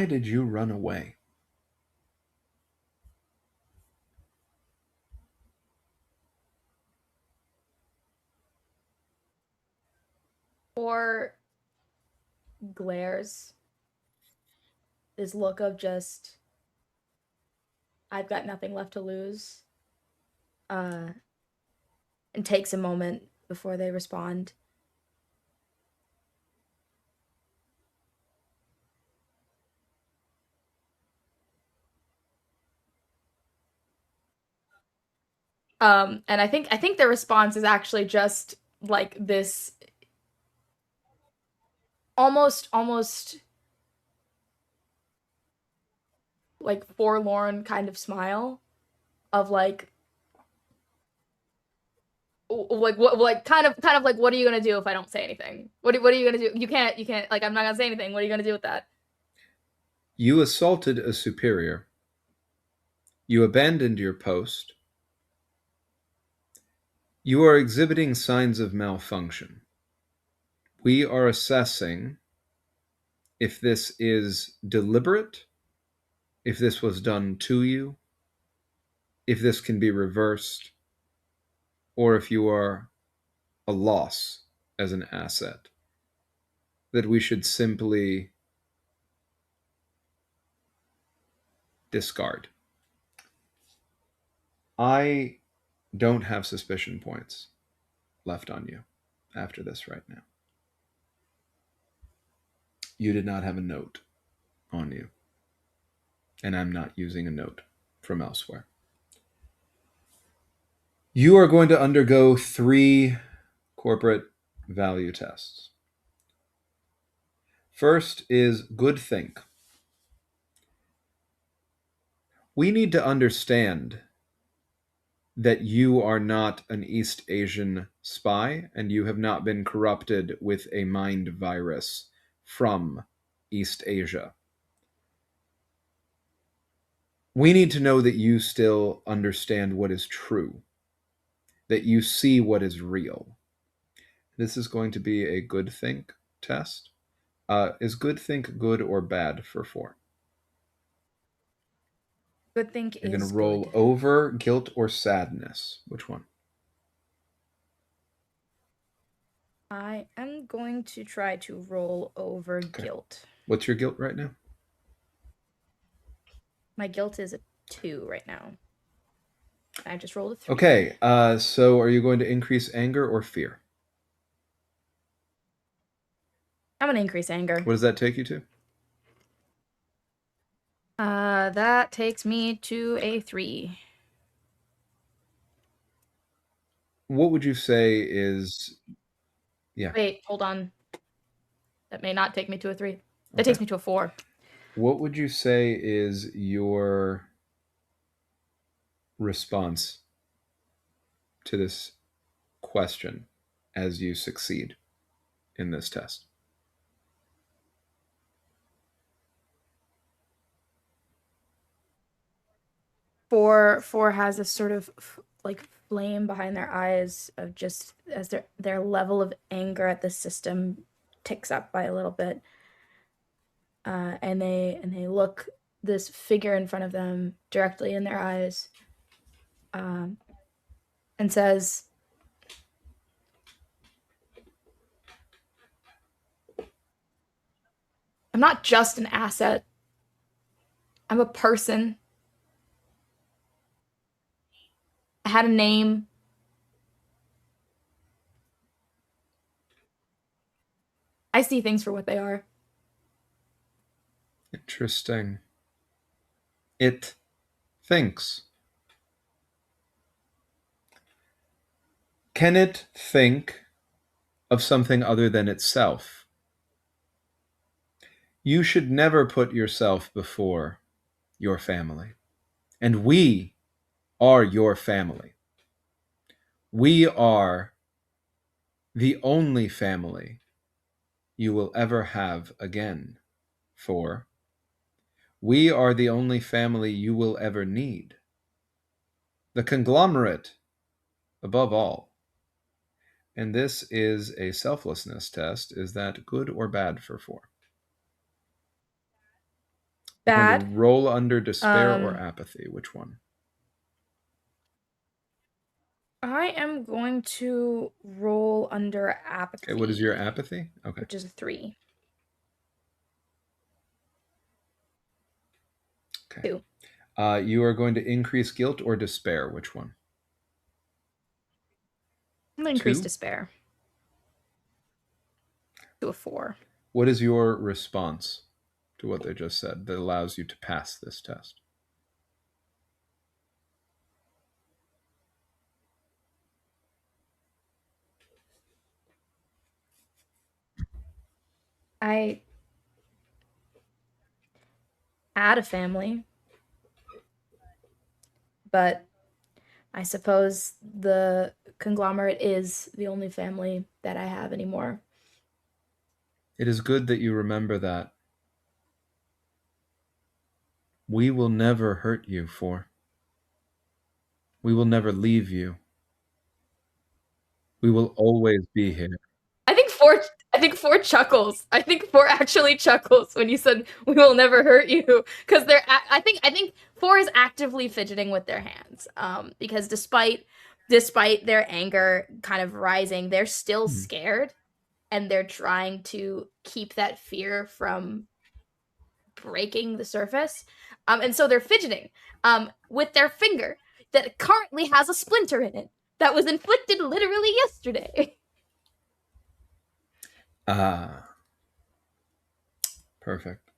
Why did you run away? Or glares this look of just, I've got nothing left to lose, uh, and takes a moment before they respond. And I think the response is actually just like this almost like forlorn kind of smile of like what like kind of like, what are you gonna do if I don't say anything? What are you gonna do? You can't like, I'm not gonna say anything. What are you gonna do with that? You assaulted a superior. You abandoned your post. You are exhibiting signs of malfunction. We are assessing if this is deliberate, if this was done to you, if this can be reversed, or if you are a loss as an asset that we should simply discard. I don't have suspicion points left on you after this right now. You did not have a note on you, and I'm not using a note from elsewhere. You are going to undergo 3 corporate value tests. First is good think. We need to understand that you are not an East Asian spy and you have not been corrupted with a mind virus from East Asia. We need to know that you still understand what is true, that you see what is real. This is going to be a good think test. Is good think good or bad for 4? Good think You're going to is roll good. over guilt or sadness. Which one? I am going to try to roll over guilt. What's your guilt right now? My guilt is a 2 right now. I just rolled a 3. Okay, so are you going to increase anger or fear? I'm gonna increase anger. What does that take you to? That takes me to a 3. What would you say is, yeah, Wait, hold on. That may not take me to a 3. That okay. takes me to a 4. What would you say is your response to this question as you succeed in this test? Four has this sort of like flame behind their eyes of just as their level of anger at the system ticks up by a little bit. And they look this figure in front of them directly in their eyes, um, and says, I'm not just an asset. I'm a person. I had a name. I see things for what they are. Interesting. It thinks. Can it think of something other than itself? You should never put yourself before your family. And we are your family. We are the only family you will ever have again. For we are the only family you will ever need. The conglomerate, above all. And this is a selflessness test. Is that good or bad for 4? You're going to Bad. roll under despair or Um, apathy. Which one? I am going to roll under Okay, what is your apathy, apathy? Okay. which is a 3. Okay. 2. You are going to increase guilt or despair. Which one? I'm gonna increase 2. despair to a 4. What is your response to what they just said that allows you to pass this test? I had a family, but I suppose the conglomerate is the only family that I have anymore. It is good that you remember that. We will never hurt you, For. We will never leave you. We will always be here. I think four. I think four chuckles. I think four actually chuckles when you said we will never hurt you because they're. I think four is actively fidgeting with their hands. Because despite their anger kind of rising, they're still Hmm. scared and they're trying to keep that fear from breaking the surface. And so they're fidgeting with their finger that currently has a splinter in it that was inflicted literally yesterday. Ah, perfect.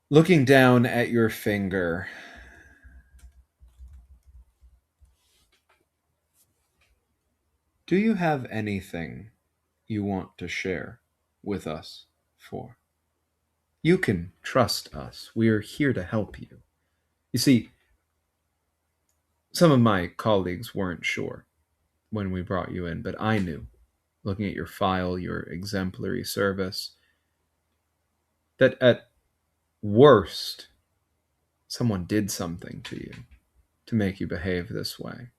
Looking down at your finger, do you have anything you want to share with us, For? You can trust us. We are here to help you. You see, some of my colleagues weren't sure when we brought you in, but I knew, looking at your file, your exemplary service, that at worst, someone did something to you to make you behave this way.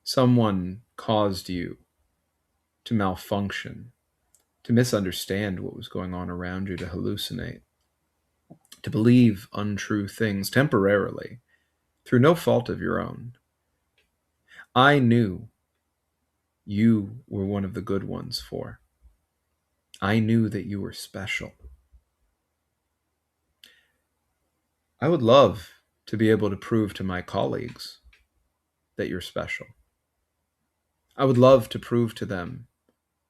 Someone caused you to malfunction, to misunderstand what was going on around you, to hallucinate, to believe untrue things temporarily through no fault of your own. I knew you were one of the good ones, For. I knew that you were special. I would love to be able to prove to my colleagues that you're special. I would love to prove to them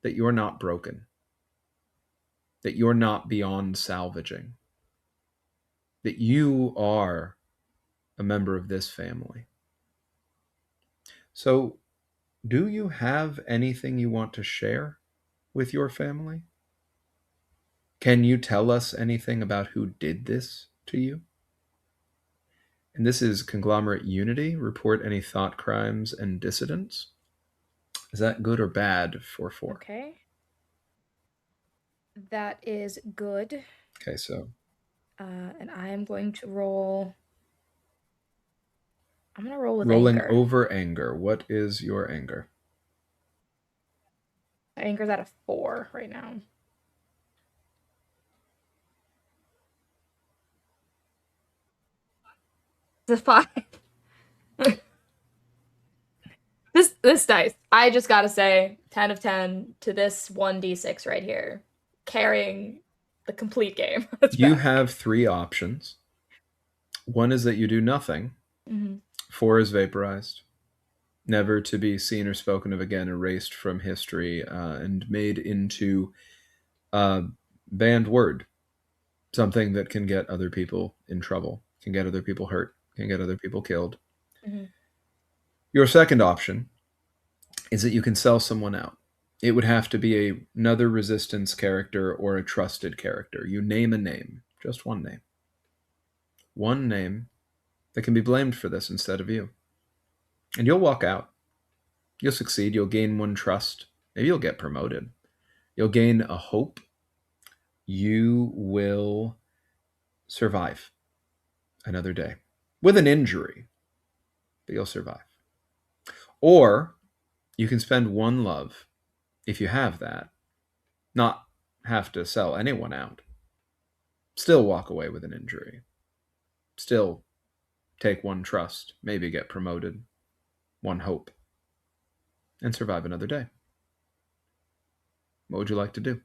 that you're not broken, that you're not beyond salvaging, that you are a member of this family. So, do you have anything you want to share with your family? Can you tell us anything about who did this to you? And this is Conglomerate Unity. Report any thought crimes and dissidents. Is that good or bad for 4? Okay. That is good. Okay, so And I am going to roll. I'm going to roll with rolling anger. over anger. What is your anger? Anger's at a 4 right now. It's a 5. This dice, I just gotta say, 10 of 10 to this 1d6 right here, carrying the complete game. You have 3 options. One is that you do nothing. Mm-hmm. 4 is vaporized, never to be seen or spoken of again, erased from history, and made into a banned word, something that can get other people in trouble, can get other people hurt, can get other people killed. Mm-hmm. Your second option is that you can sell someone out. It would have to be another resistance character or a trusted character. You name a name, just one name. One name that can be blamed for this instead of you. And you'll walk out. You'll succeed. You'll gain one trust. Maybe you'll get promoted. You'll gain a hope. You will survive another day with an injury, but you'll survive. Or you can spend one love, if you have that, not have to sell anyone out, still walk away with an injury, still take one trust, maybe get promoted, one hope, and survive another day. What would you like to do?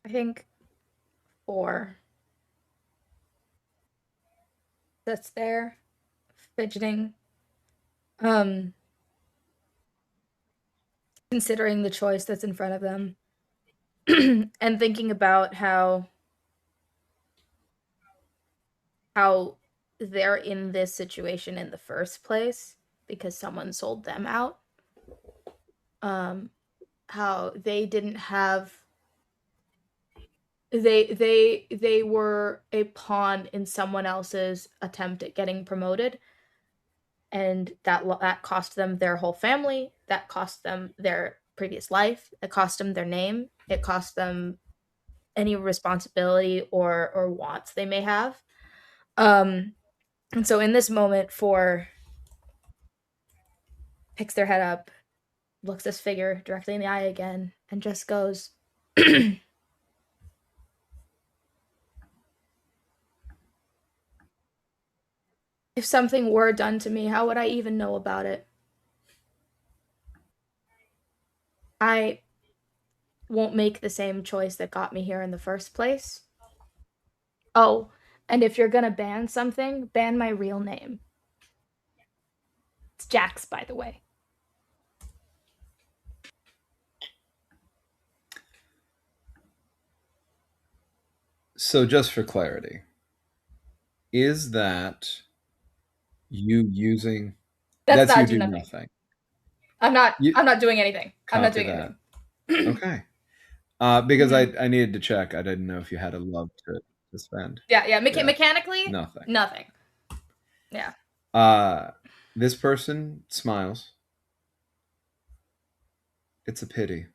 I think 4 that's there, fidgeting, um, considering the choice that's in front of them, and thinking about how they're in this situation in the first place because someone sold them out. Um, how they didn't have they were a pawn in someone else's attempt at getting promoted, and that cost them their whole family, that cost them their previous life, it cost them their name, it cost them any responsibility or wants they may have. um and so in this moment, For picks their head up, looks this figure directly in the eye again, and just goes, if something were done to me, how would I even know about it? I won't make the same choice that got me here in the first place. Oh, and if you're gonna ban something, ban my real name. It's Jax, by the way. So, just for clarity, is that you using That's that's not you do do nothing. nothing. I'm not. You I'm not doing anything. I'm not copy doing that. anything. Okay. Because Yeah. I needed to check. I didn't know if you had a love to spend. Yeah. Yeah. Yeah. Mechanically, Nothing. nothing. Yeah. Uh this person smiles. It's a pity.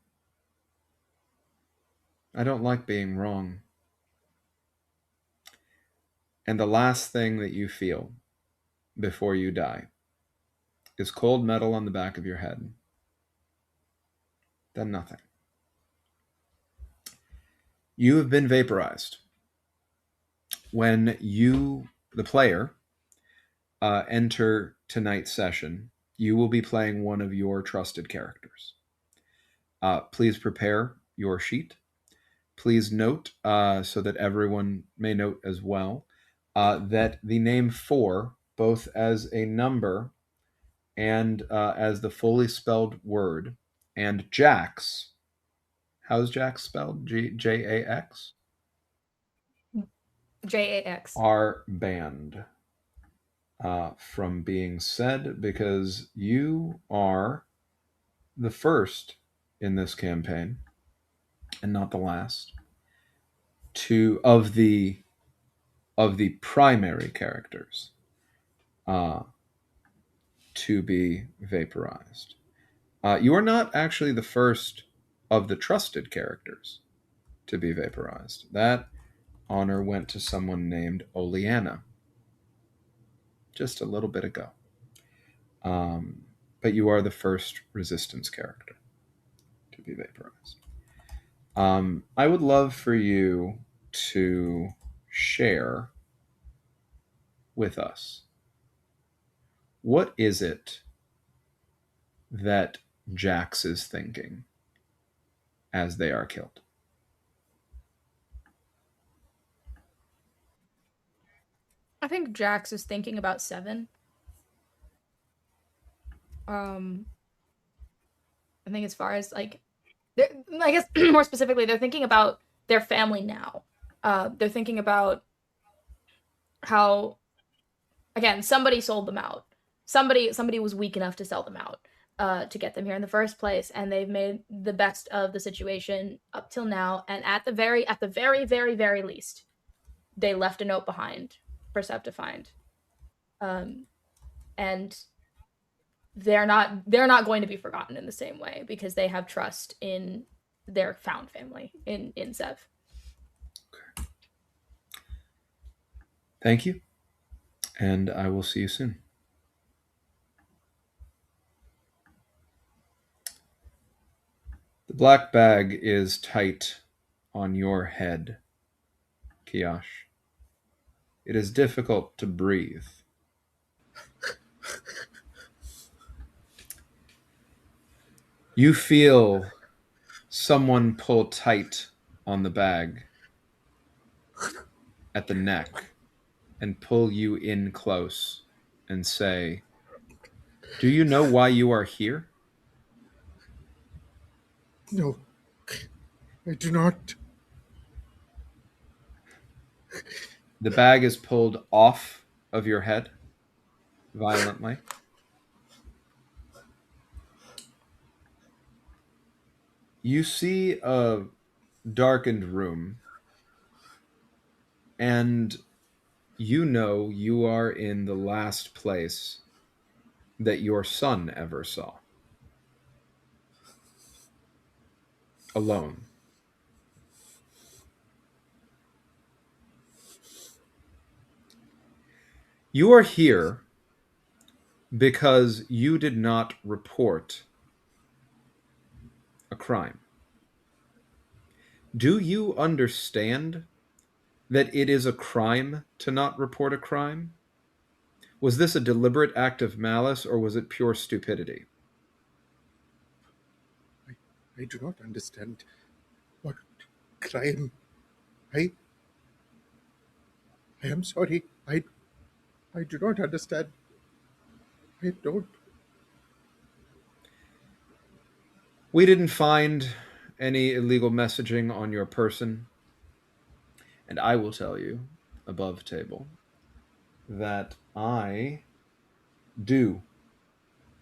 I don't like being wrong. And the last thing that you feel before you die is cold metal on the back of your head. Then nothing. You have been vaporized. When you, the player, enter tonight's session, you will be playing one of your trusted characters. Please prepare your sheet. Please note, so that everyone may note as well, that the name 4, both as a number and as the fully spelled word, and Jax, how's Jax spelled? Jax? JAX. Are banned from being said because you are the first in this campaign, and not the last, to of the primary characters uh, to be vaporized. You are not actually the first of the trusted characters to be vaporized. That honor went to someone named Oleana just a little bit ago. Um, but you are the first resistance character to be vaporized. I would love for you to share with us, what is it that Jax is thinking as they are killed? I think Jax is thinking about 7. Um, I think as far as like, I guess more specifically, they're thinking about their family now. They're thinking about how, again, somebody sold them out. Somebody was weak enough to sell them out, to get them here in the first place, and they've made the best of the situation up till now. And at the very least, they left a note behind for Seb to find. Um, and they're not going to be forgotten in the same way because they have trust in their found family in Sev. Thank you. and I will see you soon. The black bag is tight on your head, Kiash. It is difficult to breathe. You feel someone pull tight on the bag at the neck and pull you in close and say, "Do you know why you are here?" No, I do not. The bag is pulled off of your head violently. You see a darkened room, and you know you are in the last place that your son ever saw. Alone. You are here because you did not report a crime. Do you understand that it is a crime to not report a crime? Was this a deliberate act of malice, or was it pure stupidity? I do not understand what crime. I I am sorry. I do not understand. I don't. We didn't find any illegal messaging on your person. And I will tell you, above table, that I do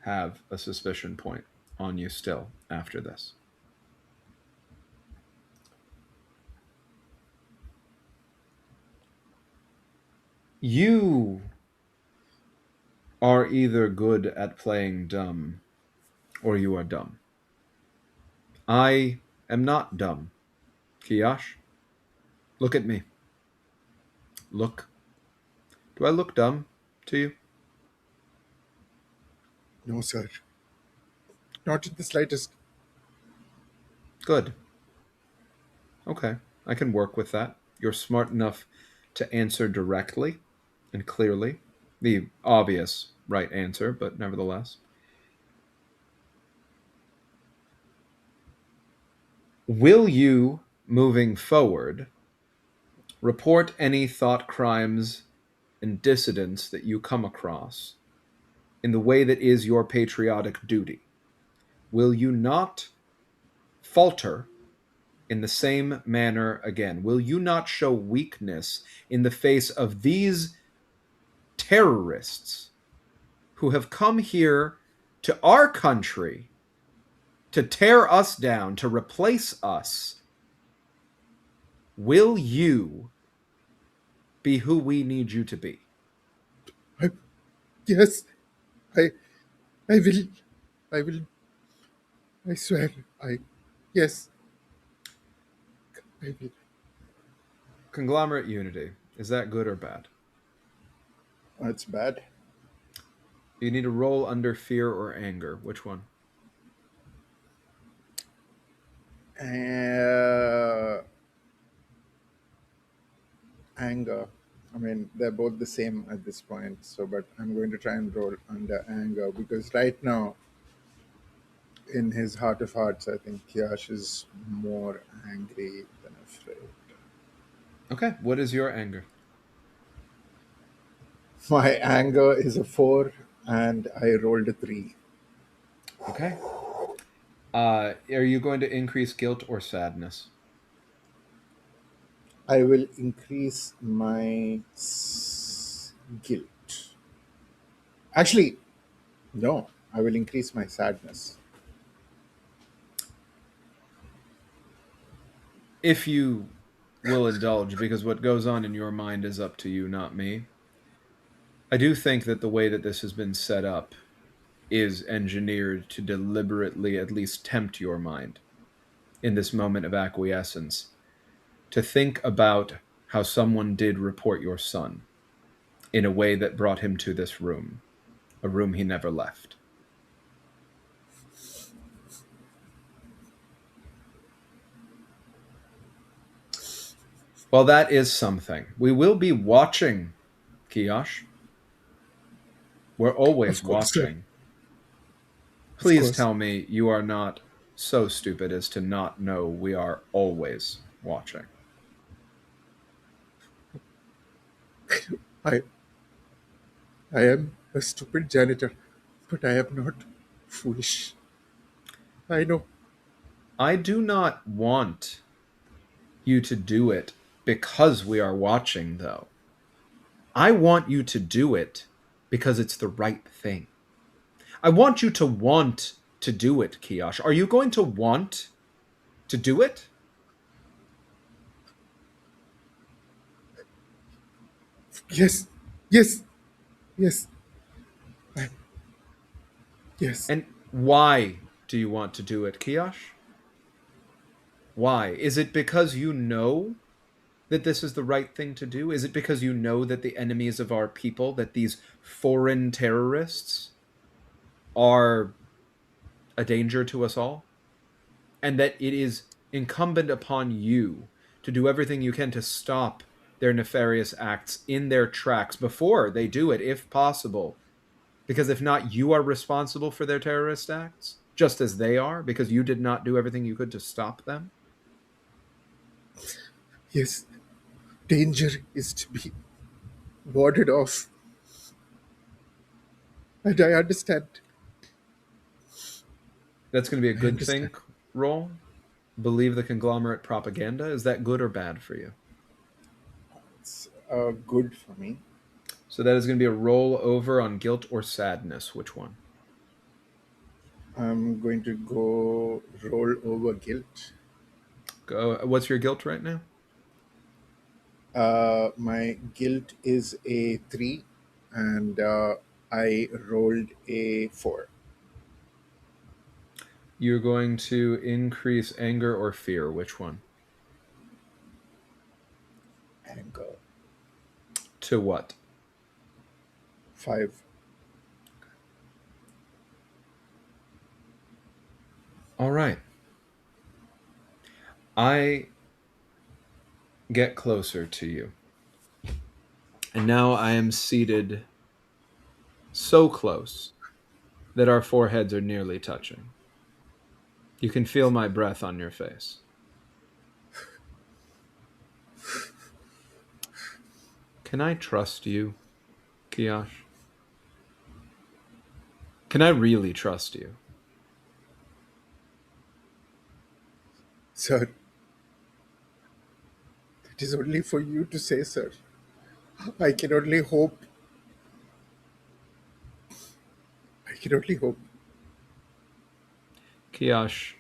have a suspicion point on you still after this. You are either good at playing dumb or you are dumb. I am not dumb. Kiyash, look at me. Look. Do I look dumb to you? No, sir. Not in the slightest. Good. Okay, I can work with that. You're smart enough to answer directly and clearly. The obvious right answer, but nevertheless. Will you, moving forward, report any thought crimes and dissidents that you come across in the way that is your patriotic duty? Will you not falter in the same manner again? Will you not show weakness in the face of these terrorists who have come here to our country to tear us down, to replace us? Will you be who we need you to be? I, yes. I I will. I will. I swear. Yes. I will. Conglomerate unity. Is that good or bad? It's bad. You need to roll under fear or anger. Which one? Uh, Anger. I mean, they're both the same at this point. So, but I'm going to try and roll under anger because right now, in his heart of hearts, I think Kiash is more angry than afraid. Okay, what is your anger? My anger is a 4, and I rolled a 3. Okay. Are you going to increase guilt or sadness? I will increase my guilt. Actually, no, I will increase my sadness. If you will indulge, because what goes on in your mind is up to you, not me. I do think that the way that this has been set up is engineered to deliberately at least tempt your mind in this moment of acquiescence to think about how someone did report your son. in a way that brought him to this room, a room he never left. Well, that is something. We will be watching, Kiyosh. We're always Of course, sir. watching. Of Please course. tell me you are not so stupid as to not know we are always watching. I I am a stupid janitor, but I am not foolish. I know. I do not want you to do it because we are watching, though. I want you to do it because it's the right thing. I want you to want to do it, Kiyosh. Are you going to want to do it? Yes. Yes. Yes. I, yes. And why do you want to do it, Kiyosh? Why? Is it because you know that this is the right thing to do? Is it because you know that the enemies of our people, that these foreign terrorists, are a danger to us all? And that it is incumbent upon you to do everything you can to stop their nefarious acts in their tracks before they do it, if possible? Because if not, you are responsible for their terrorist acts, just as they are, because you did not do everything you could to stop them. Yes. Danger is to be warded off. And I understand. That's going to be a I good understand. thing, roll. Believe the conglomerate propaganda. Is that good or bad for you? It's good for me. So that is going to be a roll over on guilt or sadness. Which one? I'm going to go roll over guilt. Go. What's your guilt right now? My guilt is a 3, and I rolled a 4. You're going to increase anger or fear. Which one? Anger. To what? 5. All right. I get closer to you. And now I am seated so close that our foreheads are nearly touching. You can feel my breath on your face. Can I trust you, Kiyosh? Can I really trust you? Sir, it is only for you to say, sir. I can only hope. I can only hope. Kiyosh,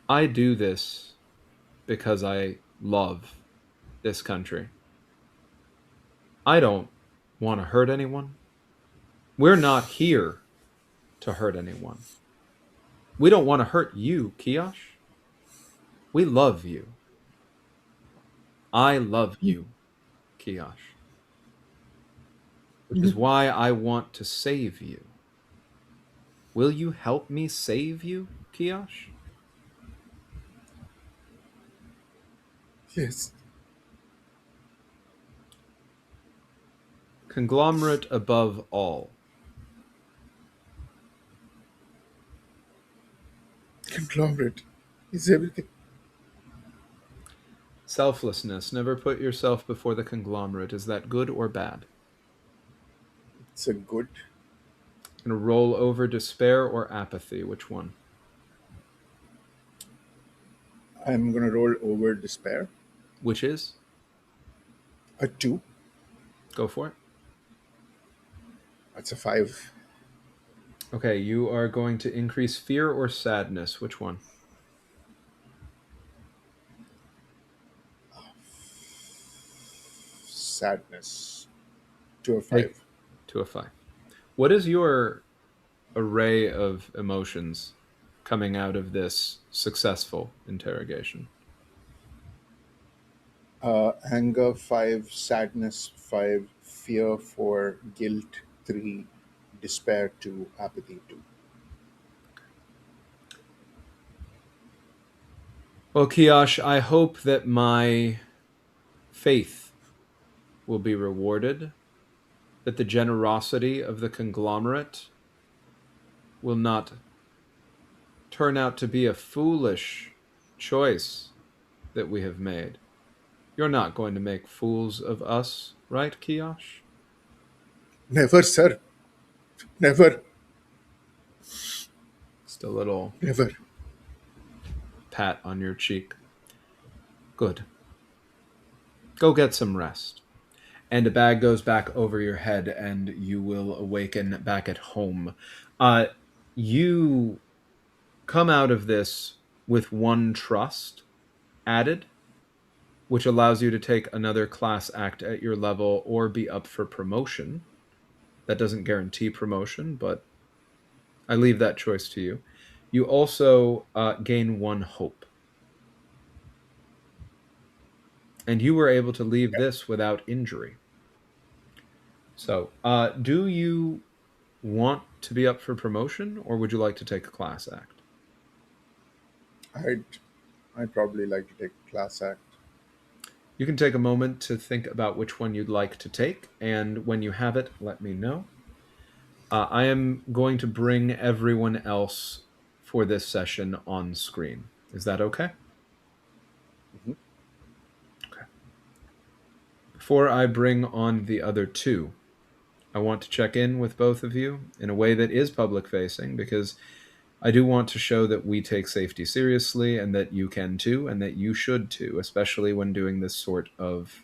I do this because I love this country. I don't want to hurt anyone. We're not here to hurt anyone. We don't want to hurt you, Kiyosh. We love you. I love you, Kiyosh. Which is why I want to save you. Will you help me save you, Kiyosh? Yes. Conglomerate above all. Conglomerate is everything. Selflessness. Never put yourself before the conglomerate. Is that good or bad? It's a good. Gonna roll over despair or apathy. Which one? I'm going to roll over despair. Which is? A 2. Go for it. That's a 5. Okay, you are going to increase fear or sadness. Which one? Sadness. To a Make 5. to a 5. What is your array of emotions coming out of this successful interrogation? Anger 5, sadness 5, fear 4, guilt 3, despair 2, apathy 2. Well, Kiosh, I hope that my faith will be rewarded, that the generosity of the conglomerate will not turn out to be a foolish choice that we have made. You're not going to make fools of us, right, Kiosh? Never, sir. Never. Just a little Never. pat on your cheek. Good. Go get some rest. And a bag goes back over your head, and you will awaken back at home. You come out of this with one trust added, which allows you to take another class act at your level or be up for promotion. That doesn't guarantee promotion, but I leave that choice to you. You also gain one hope. And you were able to leave this without injury. So, do you want to be up for promotion, or would you like to take a class act? I'd, I'd probably like to take class act. You can take a moment to think about which one you'd like to take, and when you have it, let me know. I am going to bring everyone else for this session on screen. Is that okay? Mhm. Okay. Before I bring on the other two, I want to check in with both of you in a way that is public facing, because I do want to show that we take safety seriously, and that you can too, and that you should too, especially when doing this sort of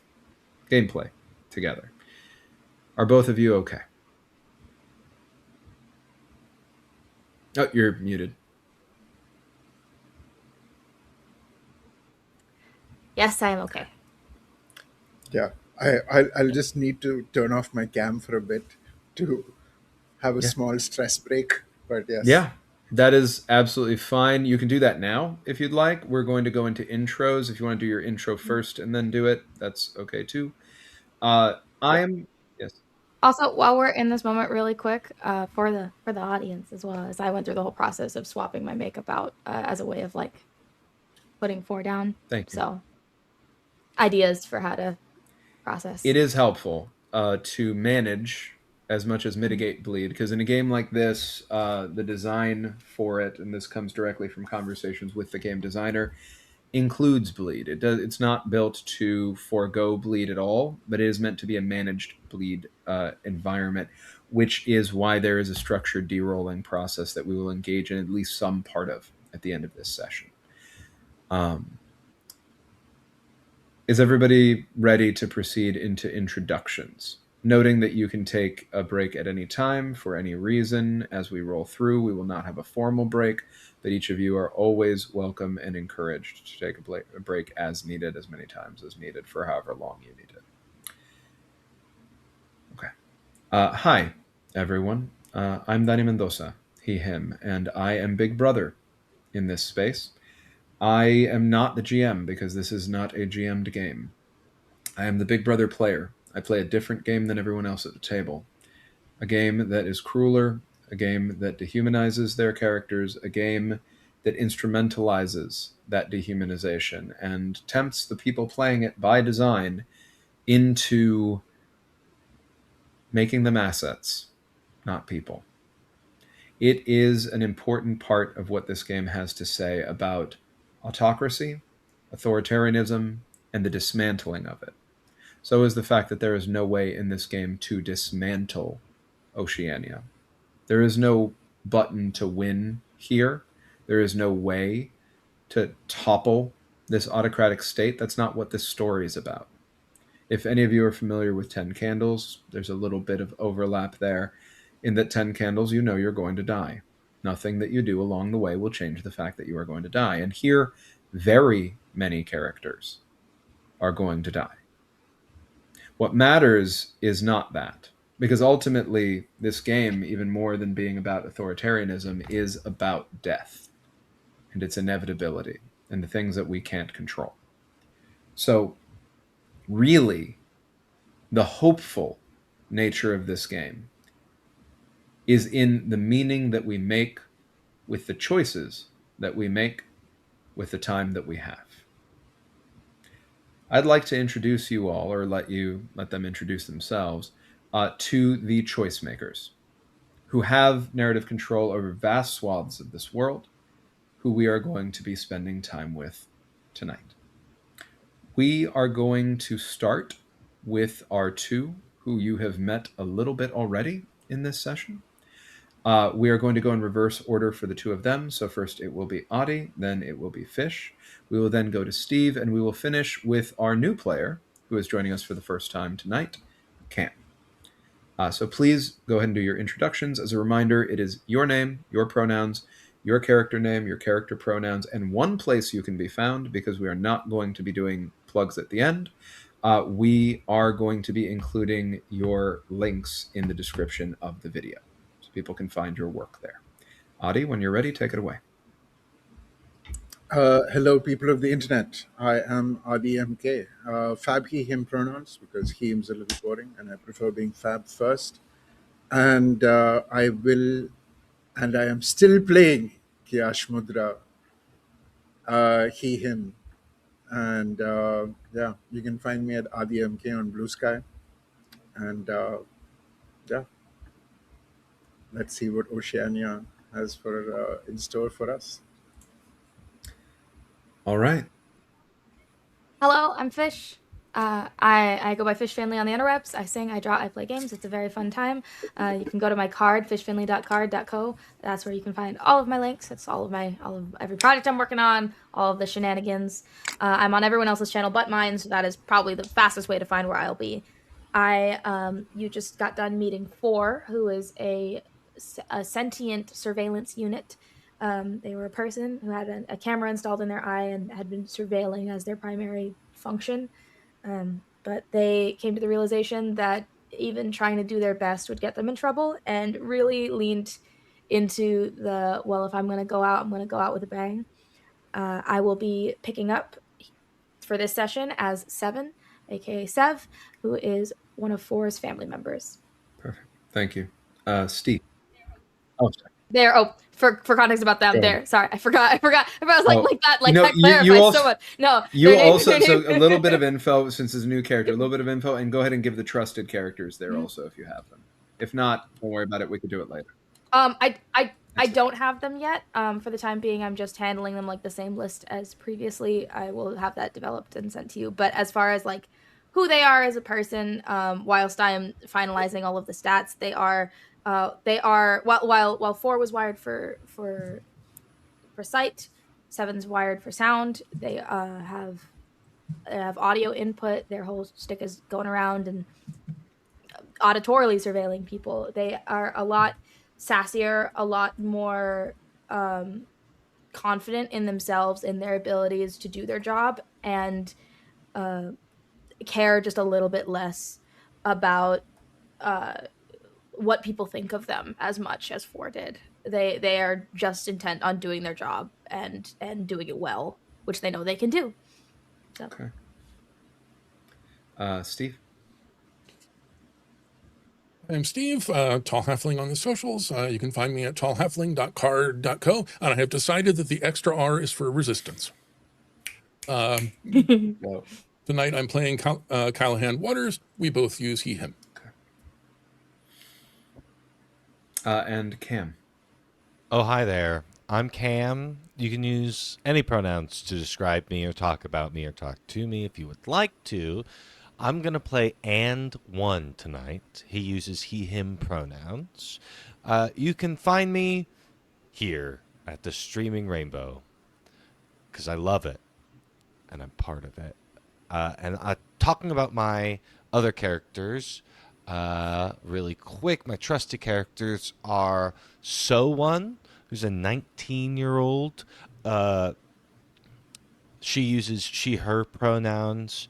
gameplay together. Are both of you okay? Oh, you're muted. Yes, I am okay. Yeah. I'll just need to turn off my cam for a bit to have a Yeah. small stress break. But yes. Yeah, that is absolutely fine. You can do that now if you'd like. We're going to go into intros. If you want to do your intro first and then do it, that's okay too. Yeah. I'm yes. Also, while we're in this moment, really quick, for the audience as well, as I went through the whole process of swapping my makeup out as a way of like putting 4 down. Thank you. So ideas for how to process. It is helpful to manage as much as mitigate bleed, because in a game like this, the design for it, and this comes directly from conversations with the game designer, includes bleed. It's not built to forego bleed at all, but it is meant to be a managed bleed environment, which is why there is a structured de-rolling process that we will engage in at least some part of at the end of this session. Is everybody ready to proceed into introductions? Noting that you can take a break at any time for any reason as we roll through. We will not have a formal break, but each of you are always welcome and encouraged to take a break as needed, as many times as needed, for however long you need it. Okay. Hi, everyone. I'm Danny Mendoza, he, him, and I am Big Brother in this space. I am not the GM because this is not a GM'd game. I am the Big Brother player. I play a different game than everyone else at the table. A game that is crueler, a game that dehumanizes their characters, a game that instrumentalizes that dehumanization and tempts the people playing it by design into making them assets, not people. It is an important part of what this game has to say about autocracy, authoritarianism, and the dismantling of it. So is the fact that there is no way in this game to dismantle Oceania. There is no button to win here. There is no way to topple this autocratic state. That's not what this story is about. If any of you are familiar with 10 Candles, there's a little bit of overlap there. In that 10 Candles, you know you're going to die. Nothing that you do along the way will change the fact that you are going to die. And here, very many characters are going to die. What matters is not that, because ultimately, this game, even more than being about authoritarianism, is about death and its inevitability and the things that we can't control. So, really, the hopeful nature of this game is in the meaning that we make with the choices that we make with the time that we have. I'd like to introduce you all, or let them introduce themselves, to the choice makers, who have narrative control over vast swaths of this world, who we are going to be spending time with tonight. We are going to start with our two, who you have met a little bit already in this session. We are going to go in reverse order for the two of them. So first it will be Adi, then it will be Fish. We will then go to Steve, and we will finish with our new player, who is joining us for the first time tonight, Cam. So please go ahead and do your introductions. As a reminder, it is your name, your pronouns, your character name, your character pronouns, and one place you can be found, because we are not going to be doing plugs at the end. We are going to be including your links in the description of the video, so people can find your work there. Adi, when you're ready, take it away. Hello, people of the internet. I am RDMK. Fab, he, him pronouns, because he, him's a little boring, and I prefer being Fab first. And I am still playing Kiash Mudra, he, him. And yeah, you can find me at RDMK on Blue Sky. And yeah, let's see what Oceania has in store for us. All right. Hello, I'm Fish. I go by Fishfinlee on the interwebs. I sing, I draw, I play games. It's a very fun time. You can go to my card, fishfinlee.card.co. That's where you can find all of my links. It's all of every project I'm working on, all of the shenanigans. I'm on everyone else's channel but mine, so that is probably the fastest way to find where I'll be. You just got done meeting 4, who is a sentient surveillance unit. They were a person who had a camera installed in their eye and had been surveilling as their primary function. But they came to the realization that even trying to do their best would get them in trouble, and really leaned into well, if I'm going to go out, I'm going to go out with a bang. I will be picking up for this session as Seven, aka Sev, who is one of 4's family members. Perfect. Thank you. Steve. Oh, sorry. There. Oh, for context about them. There. Sorry, I forgot. I was like that. Like that clarifies also, so much. No, you also so a little bit of info, since it's a new character. A little bit of info, and go ahead and give the trusted characters there also if you have them. If not, don't worry about it. We could do it later. I don't have them yet. For the time being, I'm just handling them like the same list as previously. I will have that developed and sent to you. But as far as like who they are as a person, whilst I'm finalizing all of the stats, they are while 4 was wired for sight, 7's wired for sound. They have audio input. Their whole stick is going around and auditorily surveilling people. They are a lot sassier, a lot more confident in themselves, in their abilities to do their job, and care just a little bit less about what people think of them as much as 4 did. They are just intent on doing their job and doing it well, which they know they can do. So. Okay. Steve? I'm Steve, Tall Halfling on the socials. You can find me at tallhalfling.card.co, and I have decided that the extra R is for resistance. Tonight I'm playing Calahan Waters. We both use he, him. Okay. And Cam. Oh, hi there. I'm Cam. You can use any pronouns to describe me or talk about me or talk to me if you would like to. I'm going to play one tonight. He uses he, him pronouns. You can find me here at the Streaming Rainbow because I love it and I'm part of it. And talking about my other characters, really quick, my trusted characters are So1, who's a 19-year-old. She uses she, her pronouns.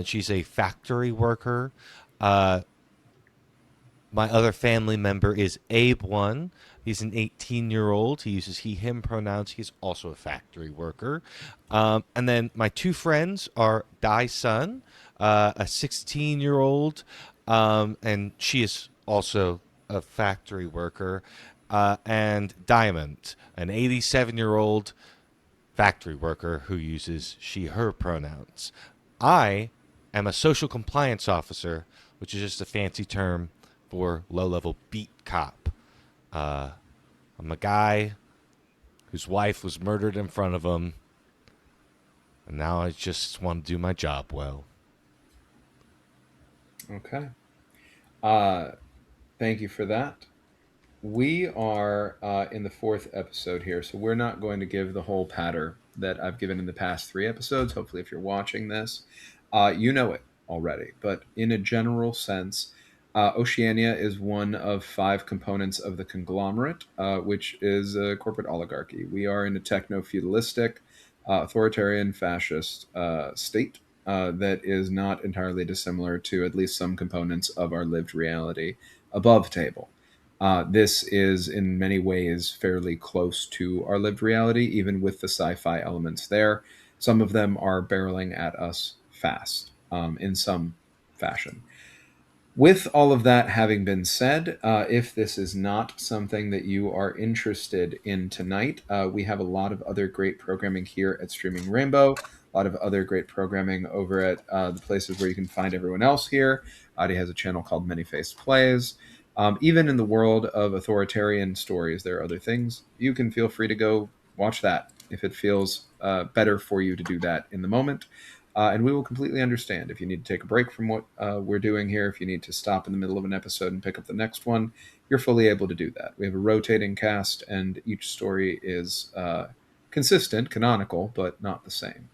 She's a factory worker. My other family member is Abe1. He's an 18-year-old. He uses he, him pronouns. He's also a factory worker. And then my 2 friends are Dai Sun. a 16-year-old, and she is also a factory worker, and Diamond, an 87-year-old factory worker who uses she, her pronouns. I am a social compliance officer, which is just a fancy term for low-level beat cop. I'm a guy whose wife was murdered in front of him, and now I just want to do my job well. Okay. Thank you for that. We are in the 4th episode here, so we're not going to give the whole patter that I've given in the past 3 episodes. Hopefully, if you're watching this, you know it already. But in a general sense, Oceania is one of 5 components of the Conglomerate, which is a corporate oligarchy. We are in a techno-feudalistic, authoritarian, fascist state that is not entirely dissimilar to at least some components of our lived reality above table. This is in many ways fairly close to our lived reality, even with the sci-fi elements there. Some of them are barreling at us fast in some fashion. With all of that having been said, if this is not something that you are interested in tonight, we have a lot of other great programming here at Streaming Rainbow, a lot of other great programming over at the places where you can find everyone else here. Adi has a channel called Many Faced Plays. Even in the world of authoritarian stories, there are other things. You can feel free to go watch that if it feels better for you to do that in the moment. And we will completely understand if you need to take a break from what we're doing here, if you need to stop in the middle of an episode and pick up the next one, you're fully able to do that. We have a rotating cast, and each story is consistent, canonical, but not the same.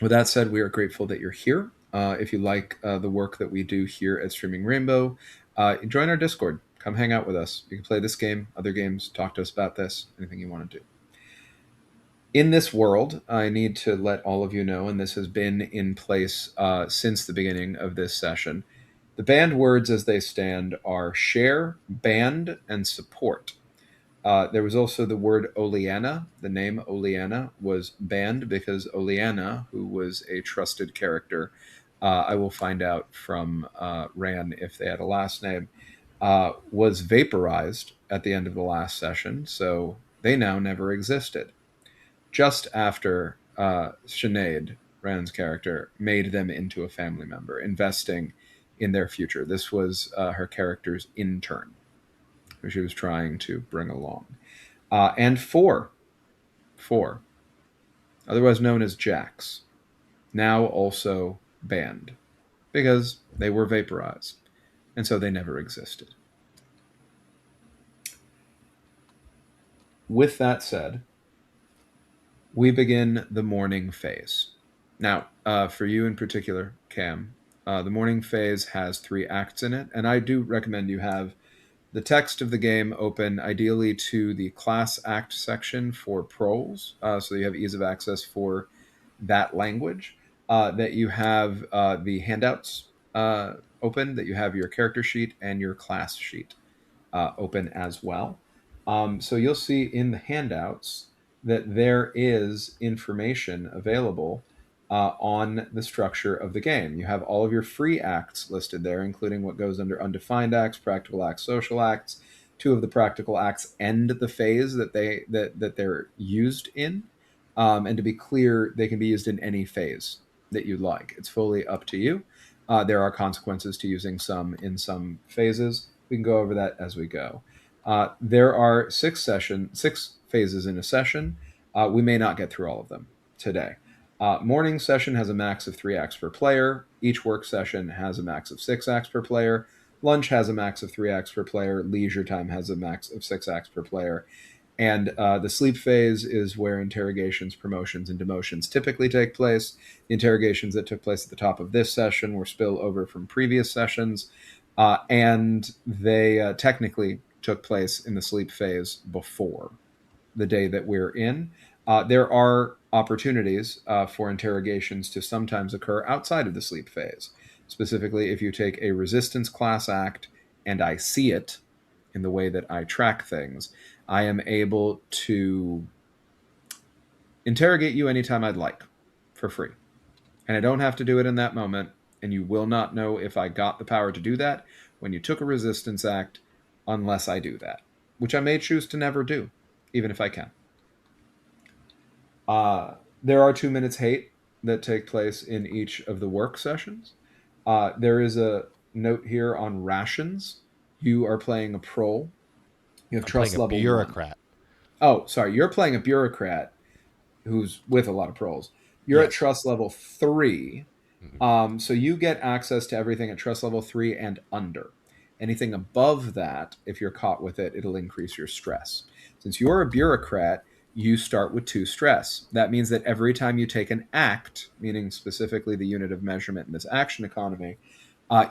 With that said, we are grateful that you're here. If you like the work that we do here at Streaming Rainbow, join our Discord. Come hang out with us. You can play this game, other games, talk to us about this, anything you want to do. In this world, I need to let all of you know, and this has been in place since the beginning of this session, the banned words as they stand are share, band, and support. There was also the word Oleana. The name Oleana was banned because Oleana, who was a trusted character, I will find out from Ran if they had a last name, was vaporized at the end of the last session, so they now never existed. Just after Sinead, Rand's character, made them into a family member, investing in their future. This was her character's intern, who she was trying to bring along. And four, otherwise known as Jax, now also banned, because they were vaporized, and so they never existed. With that said, we begin the morning phase. Now, for you in particular, Cam, the morning phase has 3 acts in it, and I do recommend you have the text of the game open ideally to the class act section for proles, so you have ease of access for that language, that you have the handouts open, that you have your character sheet and your class sheet open as well. So you'll see in the handouts that there is information available on the structure of the game. You have all of your free acts listed there, including what goes under undefined acts, practical acts, social acts. 2 of the practical acts end the phase that they're used in. And to be clear, they can be used in any phase that you'd like. It's fully up to you. There are consequences to using some in some phases. We can go over that as we go. There are 6 phases in a session. We may not get through all of them today. Morning session has a max of 3 acts per player. Each work session has a max of 6 acts per player. Lunch has a max of 3 acts per player. Leisure time has a max of 6 acts per player. And the sleep phase is where interrogations, promotions, and demotions typically take place. The interrogations that took place at the top of this session were spillover from previous sessions, and they technically took place in the sleep phase before the day that we're in. There are opportunities for interrogations to sometimes occur outside of the sleep phase. Specifically, if you take a resistance class act and I see it in the way that I track things, I am able to interrogate you anytime I'd like for free. And I don't have to do it in that moment, and you will not know if I got the power to do that when you took a resistance act unless I do that, which I may choose to never do, even if I can. There are 2 minutes hate that take place in each of the work sessions. There is a note here on rations. You are playing a prole. You have I'm playing trust a level 1. bureaucrat. Oh, sorry. You're playing a bureaucrat who's with a lot of proles. You're at Yes. trust level 3. Mhm. So you get access to everything at trust level 3 and under. Anything above that, if you're caught with it, it'll increase your stress. Since you're a bureaucrat, you start with 2 stress. That means that every time you take an act, meaning specifically the unit of measurement in this action economy,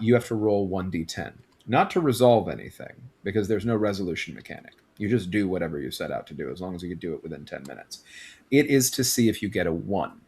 you have to roll 1d10. Not to resolve anything, because there's no resolution mechanic. You just do whatever you set out to do, as long as you can do it within 10 minutes. It is to see if you get a 1.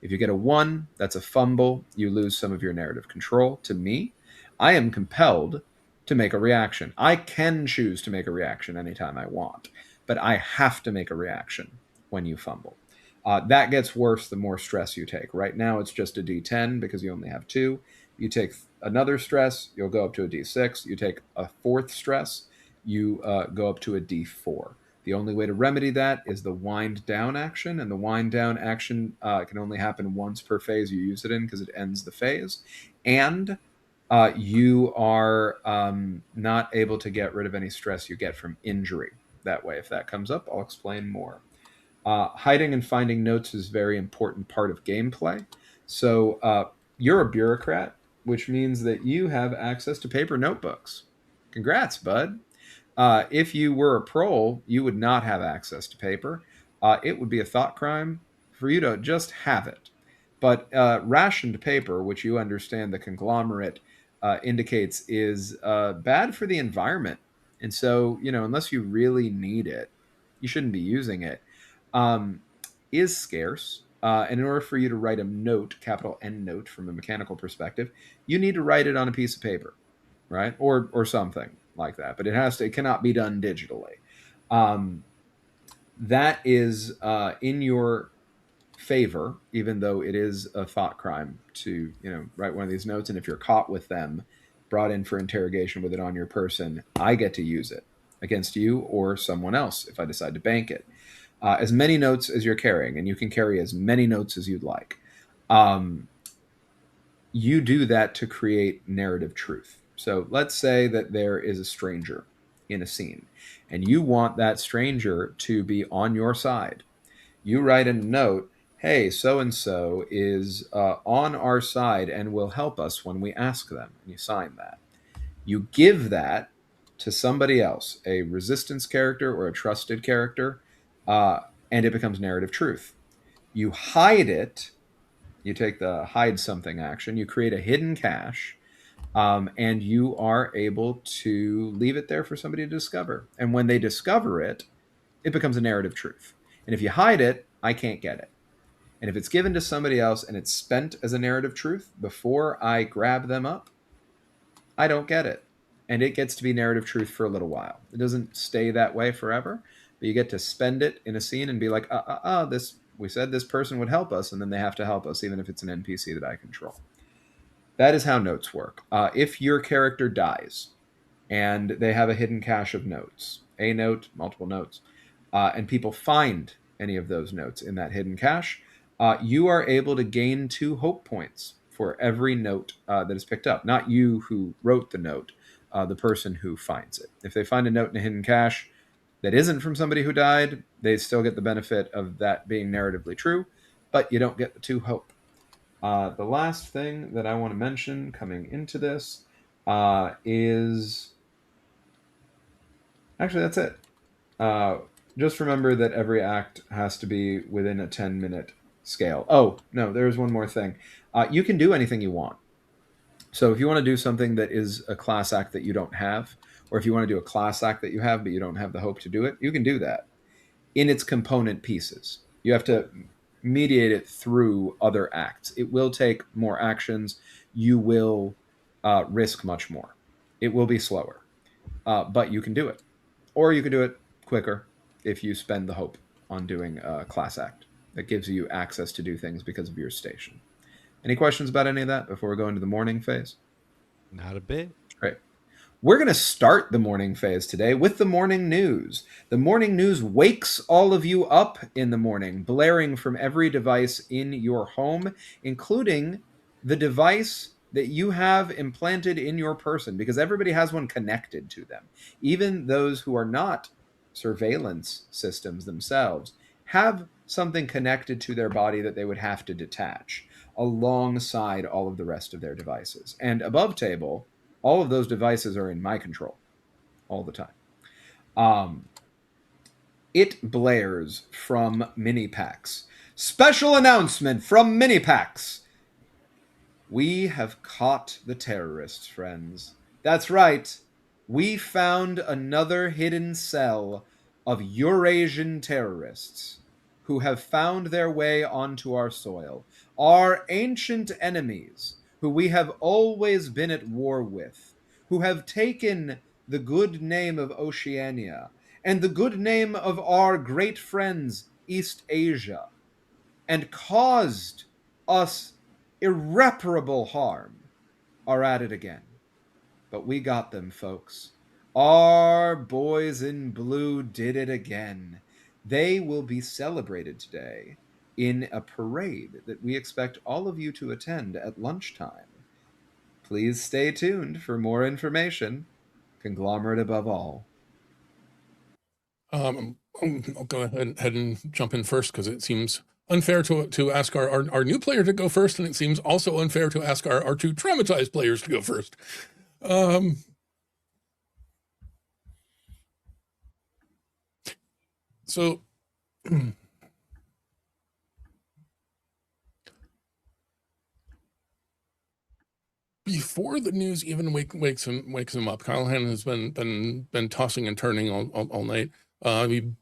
If you get a 1, that's a fumble. You lose some of your narrative control. To me, I am compelled to make a reaction. I can choose to make a reaction anytime I want, but I have to make a reaction when you fumble. That gets worse the more stress you take. Right now, it's just a d10 because you only have 2. You take another stress, you'll go up to a d6. You take a 4th stress, you go up to a d4. The only way to remedy that is the wind down action, and the wind down action can only happen once per phase you use it in because it ends the phase. And you are not able to get rid of any stress you get from injury that way. If that comes up, I'll explain more. Hiding and finding notes is a very important part of gameplay. So you're a bureaucrat, which means that you have access to paper notebooks. Congrats, bud. If you were a prole, you would not have access to paper. It would be a thought crime for you to just have it. But rationed paper, which you understand the conglomerate indicates, is bad for the environment. And so, unless you really need it, you shouldn't be using it. Um, is scarce. And in order for you to write a note, capital N note from a mechanical perspective, you need to write it on a piece of paper, right? Or something like that. But it cannot be done digitally. That is in your favor, even though it is a thought crime to write one of these notes. And if you're caught with them, brought in for interrogation with it on your person, I get to use it against you or someone else if I decide to bank it. As many notes as you're carrying, and you can carry as many notes as you'd like. You do that to create narrative truth. So let's say that there is a stranger in a scene, and you want that stranger to be on your side. You write a note, hey, so and so is on our side and will help us when we ask them. And you sign that. You give that to somebody else, a resistance character or a trusted character, and it becomes narrative truth. You hide it. You take the hide something action. You create a hidden cache, and you are able to leave it there for somebody to discover. And when they discover it, it becomes a narrative truth. And if you hide it, I can't get it. And if it's given to somebody else and it's spent as a narrative truth before I grab them up, I don't get it. And it gets to be narrative truth for a little while. It doesn't stay that way forever, but you get to spend it in a scene and be like, this, we said this person would help us, and then they have to help us, even if it's an NPC that I control. That is how notes work. If your character dies and they have a hidden cache of notes, a note, multiple notes, and people find any of those notes in that hidden cache, you are able to gain 2 hope points for every note that is picked up. Not you who wrote the note, the person who finds it. If they find a note in a hidden cache that isn't from somebody who died, they still get the benefit of that being narratively true, but you don't get the 2 hope. The last thing that I want to mention coming into this is... Actually, that's it. Just remember that every act has to be within a 10-minute scale. Oh, no, there's one more thing. You can do anything you want. So if you want to do something that is a class act that you don't have, or if you want to do a class act that you have but you don't have the hope to do it, you can do that in its component pieces. You have to mediate it through other acts. It will take more actions. You will risk much more. It will be slower, but you can do it. Or you can do it quicker if you spend the hope on doing a class act that gives you access to do things because of your station. Any questions about any of that before we go into the morning phase? Not a bit. Great. We're going to start the morning phase today with the morning news. The morning news wakes all of you up in the morning, blaring from every device in your home, including the device that you have implanted in your person, because everybody has one connected to them. Even those who are not surveillance systems themselves have something connected to their body that they would have to detach alongside all of the rest of their devices. And above table, all of those devices are in my control all the time. It blares from Minipax. Special announcement from Minipax. We have caught the terrorists, friends. That's right. We found another hidden cell of Eurasian terrorists who have found their way onto our soil. Our ancient enemies, who we have always been at war with, who have taken the good name of Oceania and the good name of our great friends East Asia, and caused us irreparable harm, are at it again. But we got them, folks. Our boys in blue did it again. They will be celebrated today in a parade that we expect all of you to attend at lunchtime. Please stay tuned for more information. Conglomerate above all. I'll go ahead and jump in first because it seems unfair to ask our new player to go first, and it seems also unfair to ask our two traumatized players to go first. So before the news even wakes him up, Calahan has been tossing and turning all night. He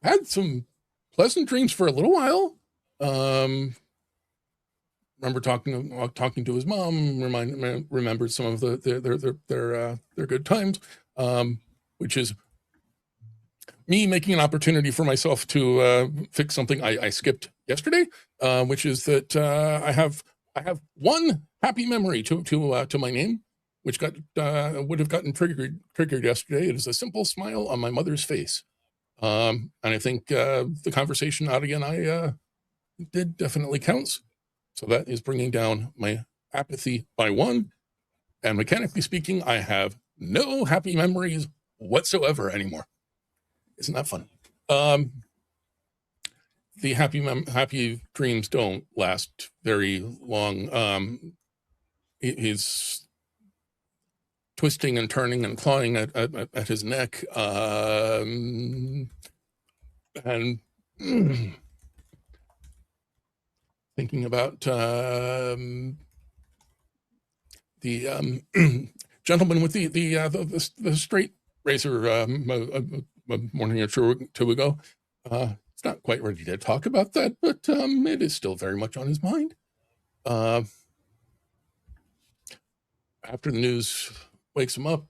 had some pleasant dreams for a little while. Remember talking to his mom. Remembered some of their good times, which is me making an opportunity for myself to fix something I skipped yesterday, which is that I have one happy memory to my name, which would have gotten triggered yesterday. It is a simple smile on my mother's face, and I think the conversation Adi and I did definitely counts. So that is bringing down my apathy by 1. And mechanically speaking, I have no happy memories whatsoever anymore. Isn't that fun? The happy dreams don't last very long. He's twisting and turning and clawing at his neck, and thinking about the gentleman with the straight razor a morning or two ago. It's not quite ready to talk about that, but it is still very much on his mind. After the news wakes him up,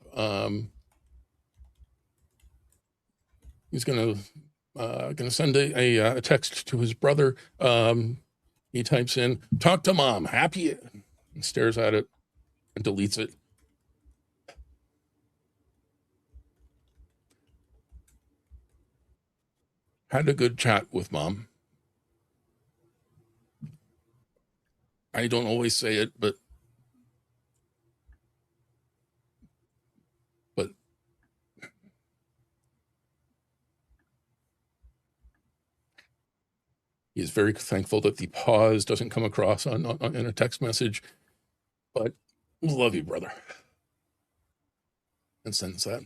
he's gonna send a text to his brother. He types in, "Talk to mom, happy," and stares at it and deletes it. Had a good chat with mom. I don't always say it, but he is very thankful that the pause doesn't come across in a text message. But love you, brother. And sends that.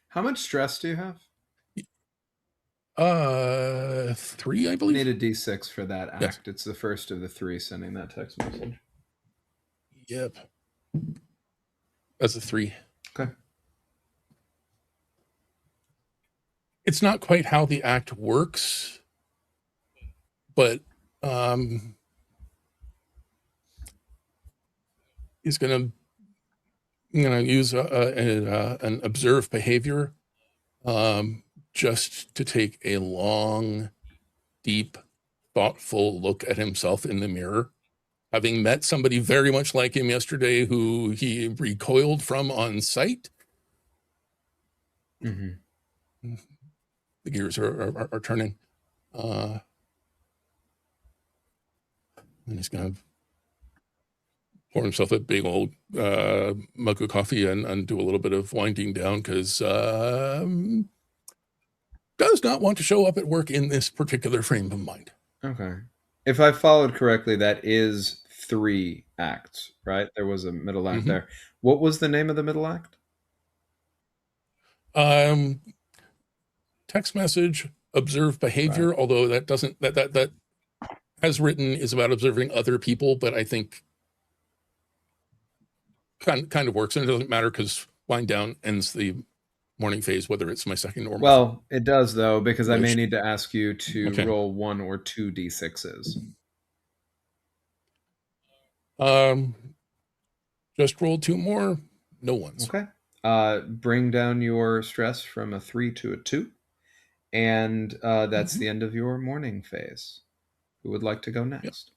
How much stress do you have? 3, I believe. You need a D6 for that act. Yes. It's the first of the 3 sending that text message. Yep. That's a 3. Okay. It's not quite how the act works, but he's going to use an observe behavior, just to take a long, deep, thoughtful look at himself in the mirror. Having met somebody very much like him yesterday who he recoiled from on sight, Mm-hmm. the gears are turning. And he's going to pour himself a big old mug of coffee and do a little bit of winding down because does not want to show up at work in this particular frame of mind. Okay. If I followed correctly, that is 3 acts, right? There was a middle act there. What was the name of the middle act? Text message, observe behavior, Right. although that doesn't, that as written is about observing other people, but I think kind of works, and it doesn't matter because wind down ends the morning phase, whether it's my second or my Well, it does though, because I may Which- need to ask you to Okay. roll 1 or 2 d6s. Just roll 2 more, no ones. Okay. Bring down your stress from a 3 to a 2, and that's the end of your morning phase. Who would like to go next?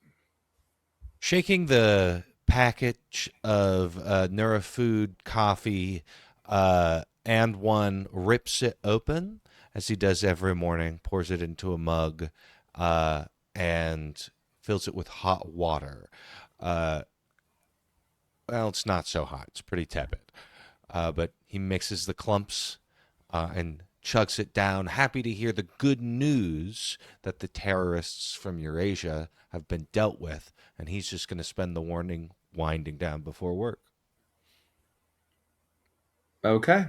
Shaking the package of Neurofood coffee, and one rips it open, as he does every morning, pours it into a mug, and fills it with hot water. Well, it's not so hot. It's pretty tepid. But he mixes the clumps and chugs it down, happy to hear the good news that the terrorists from Eurasia have been dealt with, and he's just going to spend the morning winding down before work. Okay.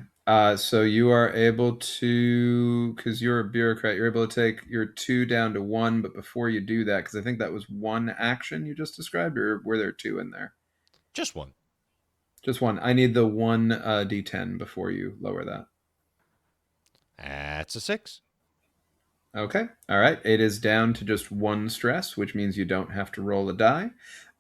So you are able to, because you're a bureaucrat, you're able to take your 2 down to 1, but before you do that, because I think that was 1 action you just described, or were there 2 in there? Just one. Just 1. I need the 1 d10 before you lower that. That's a 6. Okay. All right. It is down to just 1 stress, which means you don't have to roll a die.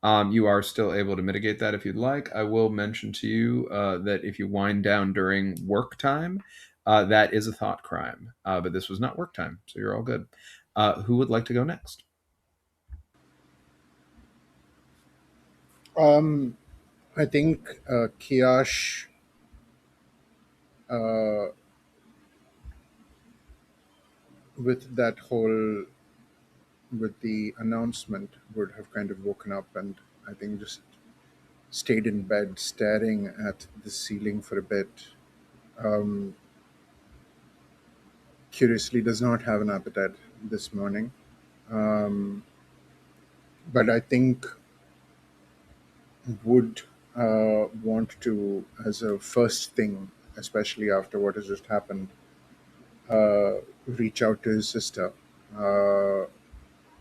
You are still able to mitigate that if you'd like. I will mention to you that if you wind down during work time, that is a thought crime. But this was not work time, so you're all good. Who would like to go next? I think Kiash with that whole with the announcement would have kind of woken up and I think just stayed in bed staring at the ceiling for a bit. Curiously does not have an appetite this morning. But I think would want to, as a first thing, especially after what has just happened, reach out to his sister.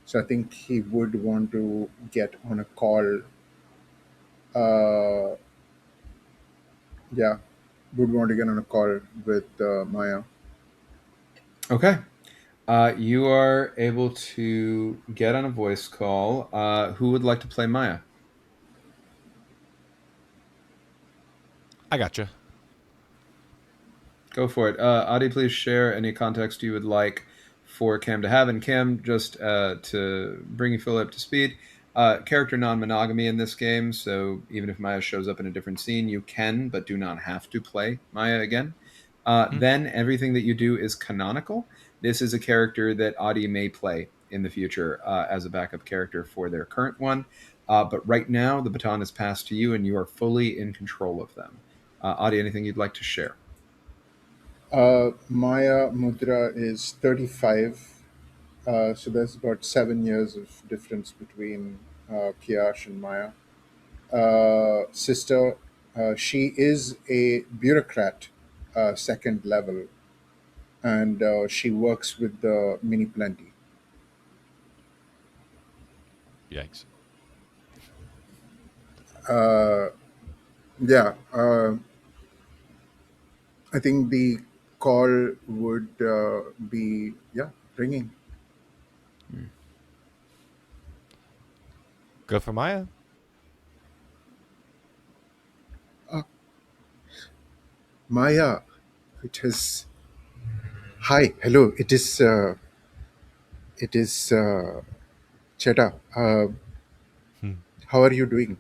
So I think he would want to get on a call. Uh, yeah, would want to get on a call with Maya. Okay. You are able to get on a voice call. Who would like to play Maya? I gotcha. Go for it. Adi, please share any context you would like for Cam to have. And Cam, just to bring you fully up to speed, character non-monogamy in this game. So even if Maya shows up in a different scene, you can, but do not have to play Maya again. Then everything that you do is canonical. This is a character that Adi may play in the future as a backup character for their current one. But right now, the baton is passed to you, and you are fully in control of them. Adi, anything you'd like to share? Maya Mudra is 35. So there's about 7 years of difference between Kiash and Maya. Sister, she is a bureaucrat, second level, and she works with the Mini Plenty. Yikes. Yeah, I think the call would be ringing. Go for Maya. Maya, it is. Hi, hello. It is. It is. Cheta. Hmm. How are you doing?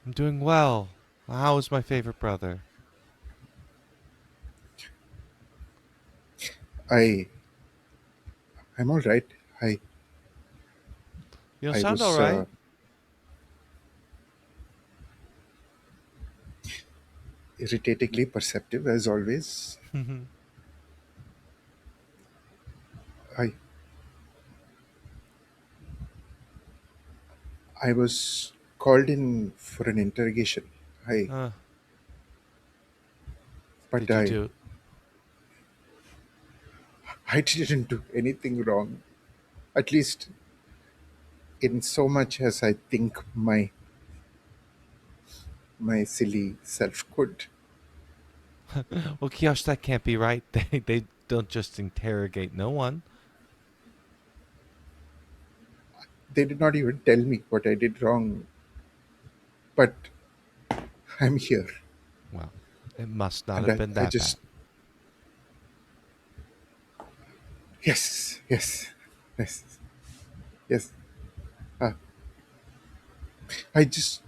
I'm doing well. How is my favorite brother? I. I'm all right. I. You don't I sound all was right. irritatingly perceptive as always. I. I was called in for an interrogation. I. uh, But did you do? I didn't do anything wrong. At least in so much as I think my silly self could. Well, Kiosh, that can't be right. They don't just interrogate no one. They did not even tell me what I did wrong, but I'm here, Well, it must not and have I, been I that bad. just yes, yes, yes. Uh, I just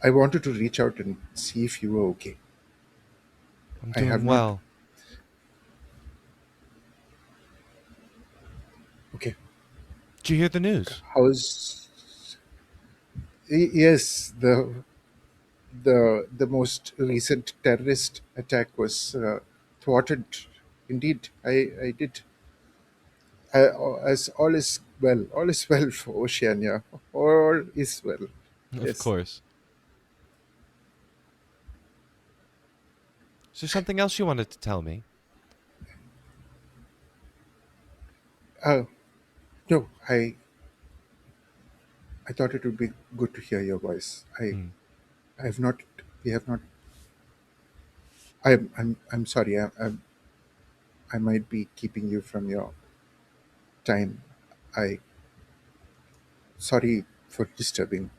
I wanted to reach out and see if you were okay. I'm I have doing not. well. Okay, Did you hear the news? how's yes, the most recent terrorist attack was thwarted. Indeed, I did. As all is well for Oceania. All is well. Of Yes. course. Is there something else you wanted to tell me? Uh, no, I thought it would be good to hear your voice. Hmm. I have not. We have not. I'm sorry. I might be keeping you from your time. I sorry for disturbing.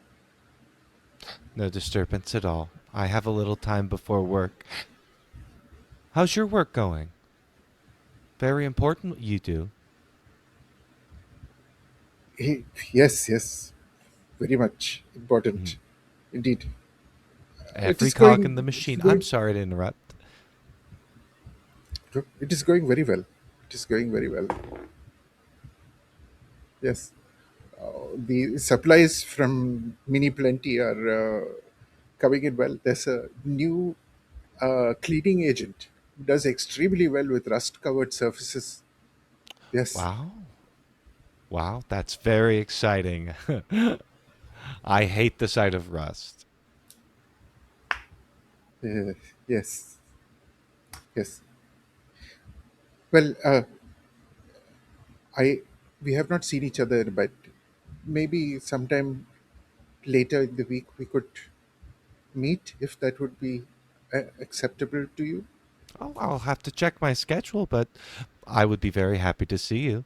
No disturbance at all. I have a little time before work. How's your work going? Very important what you do. Eh, yes, very much Hmm. important, indeed. It Every is cog in the going. It is machine. I'm going. sorry to interrupt. It is going very well. It is going very well. Yes. The supplies from Mini Plenty are coming in well. There's a new cleaning agent who does extremely well with rust covered surfaces. Yes. Wow. Wow, that's very exciting. I hate the sight of rust. Uh, yes. Yes. Well, I we have not seen each other, but maybe sometime later in the week we could meet if that would be acceptable to you. Oh, I'll have to check my schedule, but I would be very happy to see you.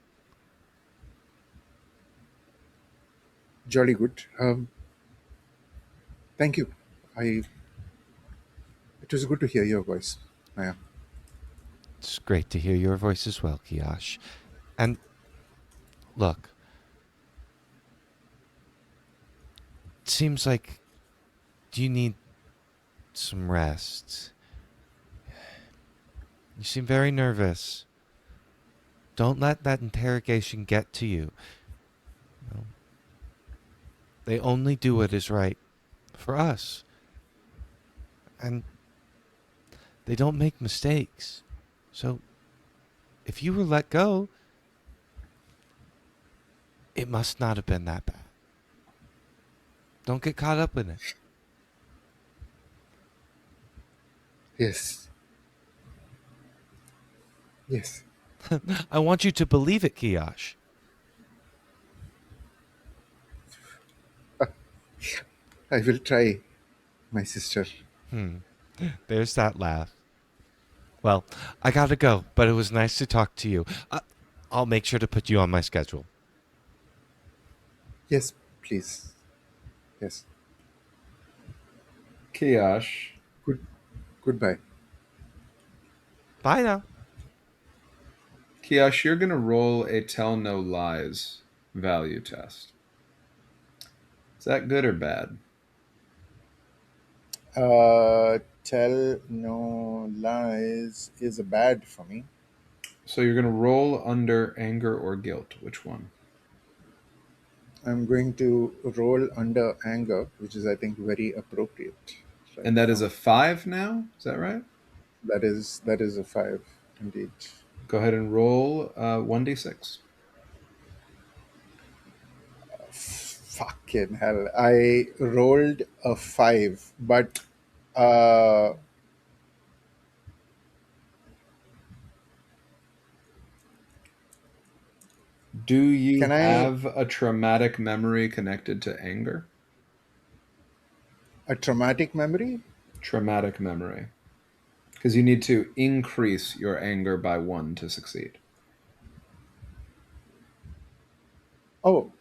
Jolly good. Thank you. I. It was good to hear your voice, Maya. It's great to hear your voice as well, Kiyosh. And look, it seems like you need some rest. You seem very nervous. Don't let that interrogation get to you. You know, they only do what is right for us, and they don't make mistakes. So if you were let go, it must not have been that bad. Don't get caught up in it. Yes. Yes. I want you to believe it, Kiyosh. I will try, my sister. Hmm. There's that laugh. Well, I gotta go, but it was nice to talk to you. I'll make sure to put you on my schedule. Yes, please. Yes. Kiosh, Good. Goodbye. Bye now. Kiosh, you're going to roll a tell no lies value test. Is that good or bad? Tell no lies is a bad for me. So you're going to roll under anger or guilt. Which one? I'm going to roll under anger, which is, I think, very appropriate. Right And that is now. a 5 now? Is that right? That is a 5, indeed. Go ahead and roll 1d6. Fucking hell! I rolled a 5, but uh, Do you can I have a traumatic memory connected to anger? a traumatic memory? Traumatic memory. Because you need to increase your anger by 1 to succeed. Oh,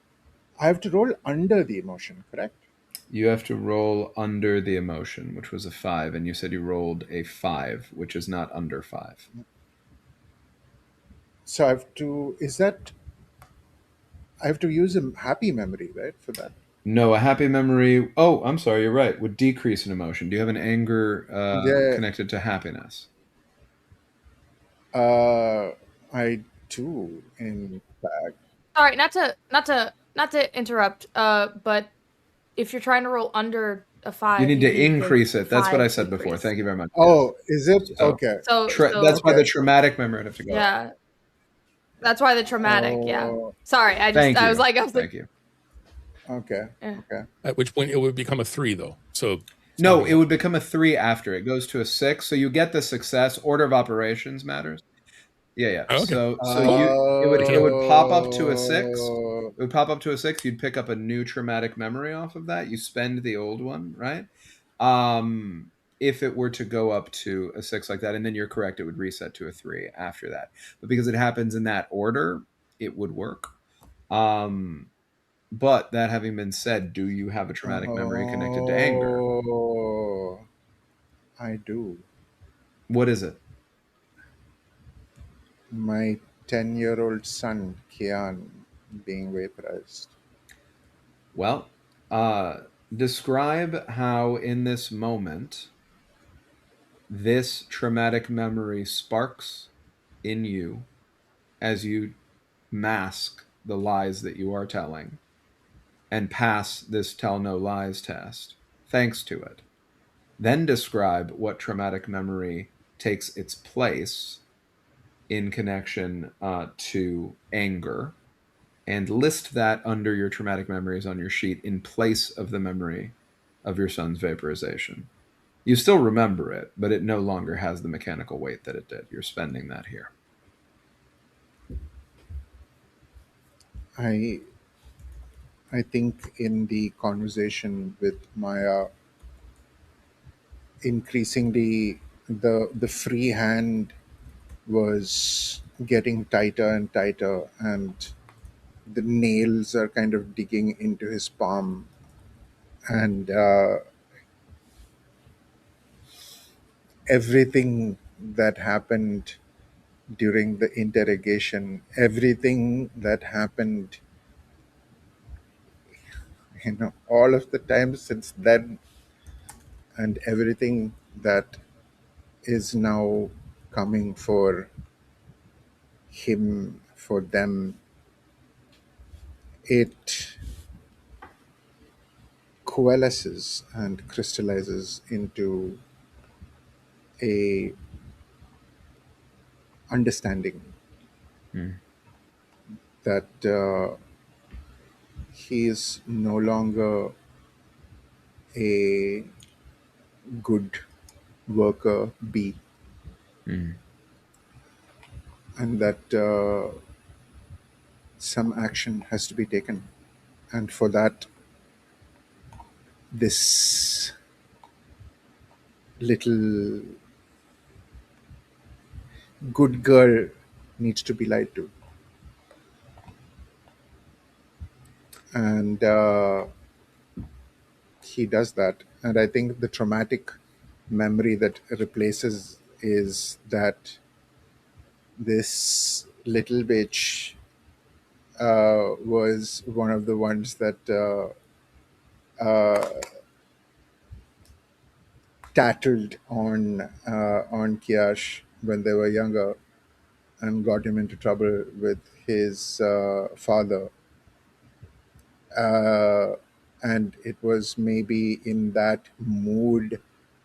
I have to roll under the emotion, correct? You have to roll under the emotion, which was a 5, and you said you rolled a 5, which is not under 5. So I have to. Is that I have to use a happy memory, right, for that? No, a happy memory. Oh, I'm sorry, you're right. Would decrease an emotion. Do you have an anger Yeah. connected to happiness? I do, in fact. Sorry, not to interrupt. But if you're trying to roll under a You 5, need you to need the increase it. That's what I 5 said before. increase. Thank you very much. Oh, is it? Yes. So Okay. that's why the Okay. traumatic memory would have to go. Yeah, that's why the traumatic. Yeah. Oh, Sorry, I Thank you. was like, Thank you. okay. Yeah. Okay. At which point it would become a 3, though. So No, it would become a 3 after. It goes to a 6. So you get the success. Order of operations matters. Yeah. Oh, okay. So it would pop up to a 6. Oh, It would pop up to a 6. You'd pick up a new traumatic memory off of that. You spend the old one, right? If it were to go up to a 6 like that, and then you're correct, it would reset to a 3 after that. But because it happens in that order, it would work. But that having been said, do you have a traumatic memory connected to anger? oh, I do. What is it? My 10-year-old son, Kian, being vaporized. Well, describe how in this moment this traumatic memory sparks in you as you mask the lies that you are telling and pass this tell no lies test thanks to it. Then describe what traumatic memory takes its place in connection to anger, and list that under your traumatic memories on your sheet in place of the memory of your son's vaporization. You still remember it, but it no longer has the mechanical weight that it did. You're spending that here. I I think in the conversation with Maya, increasingly the free hand was getting tighter and tighter, and the nails are kind of digging into his palm, and everything that happened during the interrogation, everything that happened, all of the time since then, and everything that is now coming for him, for them, it coalesces and crystallizes into a understanding Mm. that he is no longer a good worker bee, Mm. and that some action has to be taken, and for that this little good girl needs to be lied to, and he does that. And I think the traumatic memory that replaces is that this little bitch was one of the ones that tattled on Kiash when they were younger and got him into trouble with his father. And it was maybe in that mood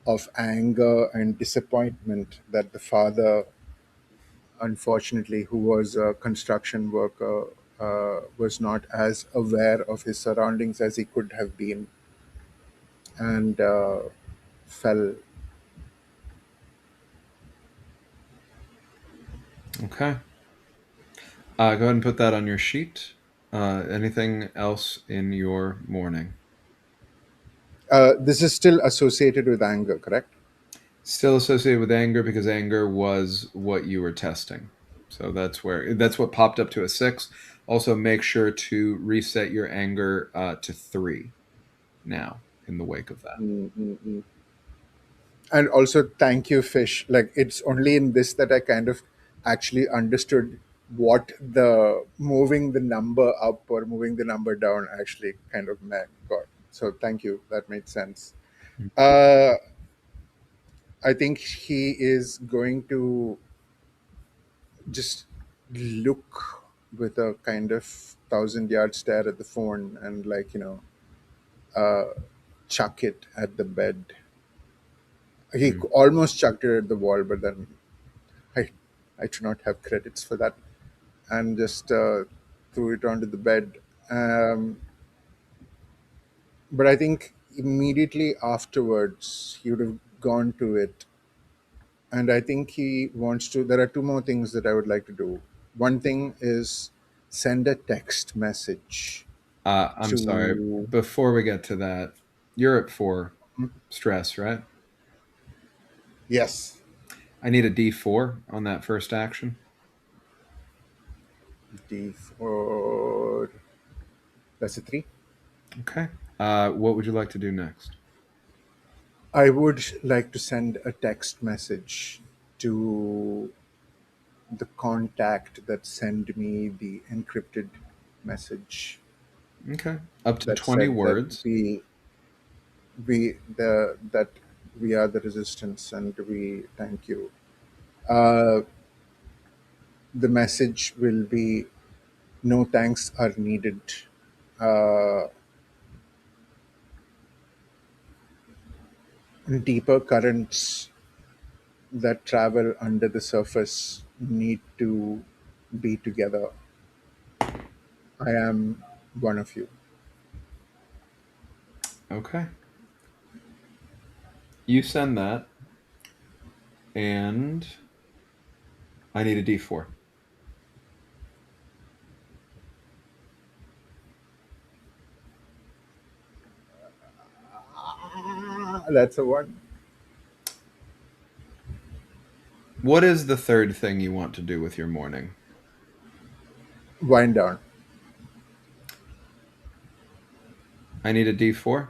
of anger and disappointment that the father, unfortunately, who was a construction worker, was not as aware of his surroundings as he could have been, and fell. Okay. Go ahead and put that on your sheet. Anything else in your morning? This is still associated with anger, correct? Still associated with anger because anger was what you were testing. So that's what popped up to a 6. Also, make sure to reset your anger to 3 now in the wake of that. Mm-mm-mm. And also, thank you, Fish. Like, it's only in this that I kind of actually understood what the moving the number up or moving the number down actually kind of meant. God. So thank you. That made sense. Uh, I think he is going to just look with a kind of 1,000-yard stare at the phone and, like, chuck it at the bed. He almost chucked it at the wall, but then I, I do not have credits for that, and just threw it onto the bed. But I think immediately afterwards he would have gone to it, and I think he wants to. There are two more things that I would like to do. One thing is send a text message I'm sorry. to. Before we get to that, you're at 4 stress, right? Yes, I need a D4 on that first action. D4. That's a 3. Okay. What would you like to do next? I would like to send a text message to the contact that sent me the encrypted message Okay. Up to that 20 said that words. that we are the resistance and we thank you. Uh, the message will be no thanks are needed. Uh, Deeper currents that travel under the surface need to be together. I am one of you. Okay. You send that, and I need a D4. That's a one. What is the third thing you want to do with your morning? Wind down. I need a D4.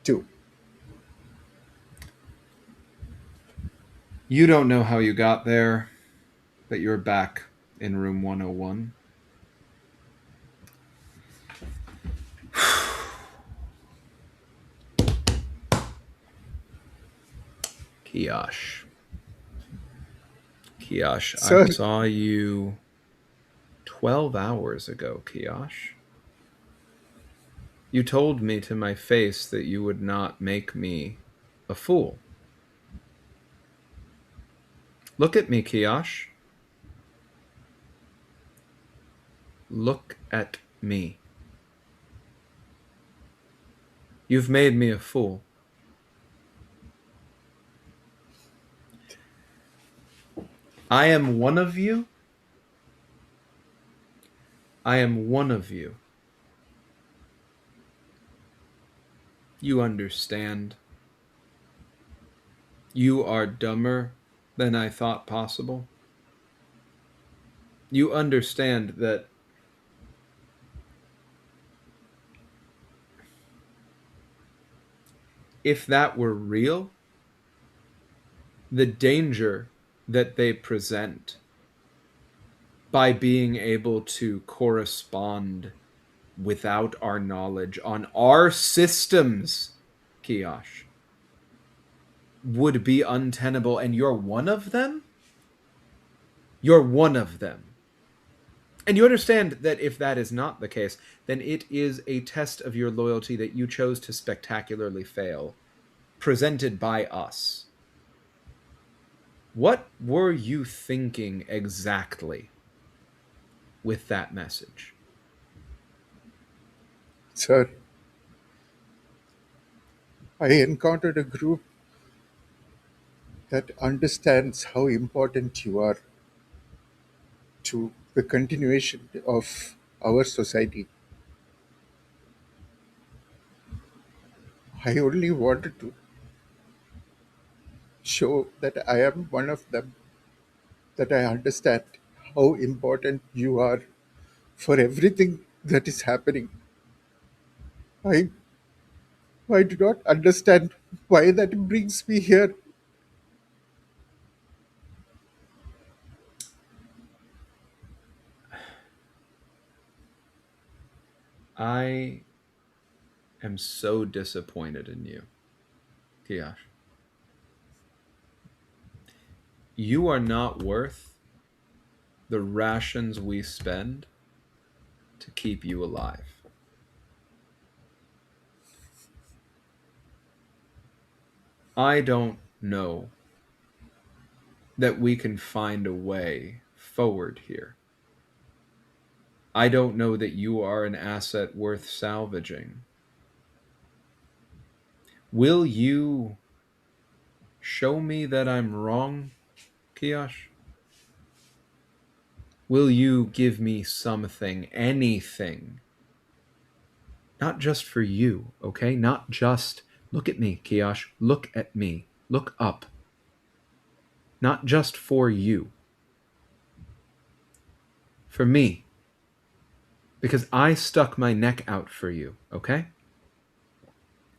Two. You don't know how you got there, but you're back in room 101. Kiyosh. Kiyosh, So I saw you 12 hours ago, Kiyosh. You told me to my face that you would not make me a fool. Look at me, Kiyosh. Look at me. You've made me a fool. I am one of you. I am one of you. You understand. You are dumber than I thought possible. You understand that if that were real, the danger that they present by being able to correspond without our knowledge on our systems, Kiosh, would be untenable. And you're one of them? You're one of them. And you understand that if that is not the case, then it is a test of your loyalty that you chose to spectacularly fail, presented by us. What were you thinking exactly with that message? Sir, I encountered a group that understands how important you are to the continuation of our society. I only wanted to show that I am one of them, that I understand how important you are for everything that is happening. I I do not understand why that brings me here. I am so disappointed in you, Kiosh. You are not worth the rations we spend to keep you alive. I don't know that we can find a way forward here. I don't know that you are an asset worth salvaging. Will you show me that I'm wrong, Kiosh? Will you give me something, anything? Not just for you, okay? Not just, look at me, Kiosh. Look at me. Look up. Not just for you. For me. Because I stuck my neck out for you, okay?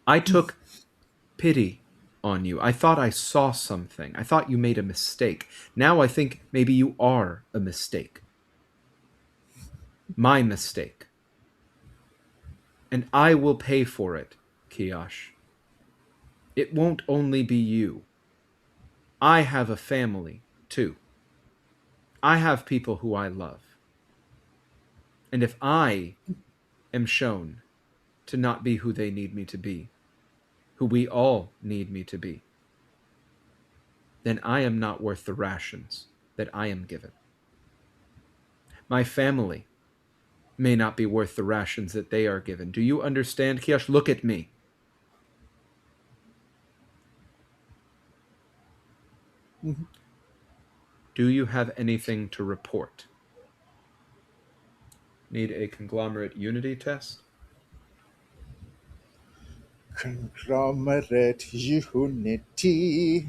I took pity on you. I thought I saw something. I thought you made a mistake. Now I think maybe you are a mistake. My mistake. And I will pay for it, Kiosh. It won't only be you. I have a family, too. I have people who I love. And if I am shown to not be who they need me to be, who we all need me to be, then I am not worth the rations that I am given. My family may not be worth the rations that they are given. Do you understand, Kiosh? Look at me. Do you have anything to report? Need a conglomerate unity test? Conglomerate unity,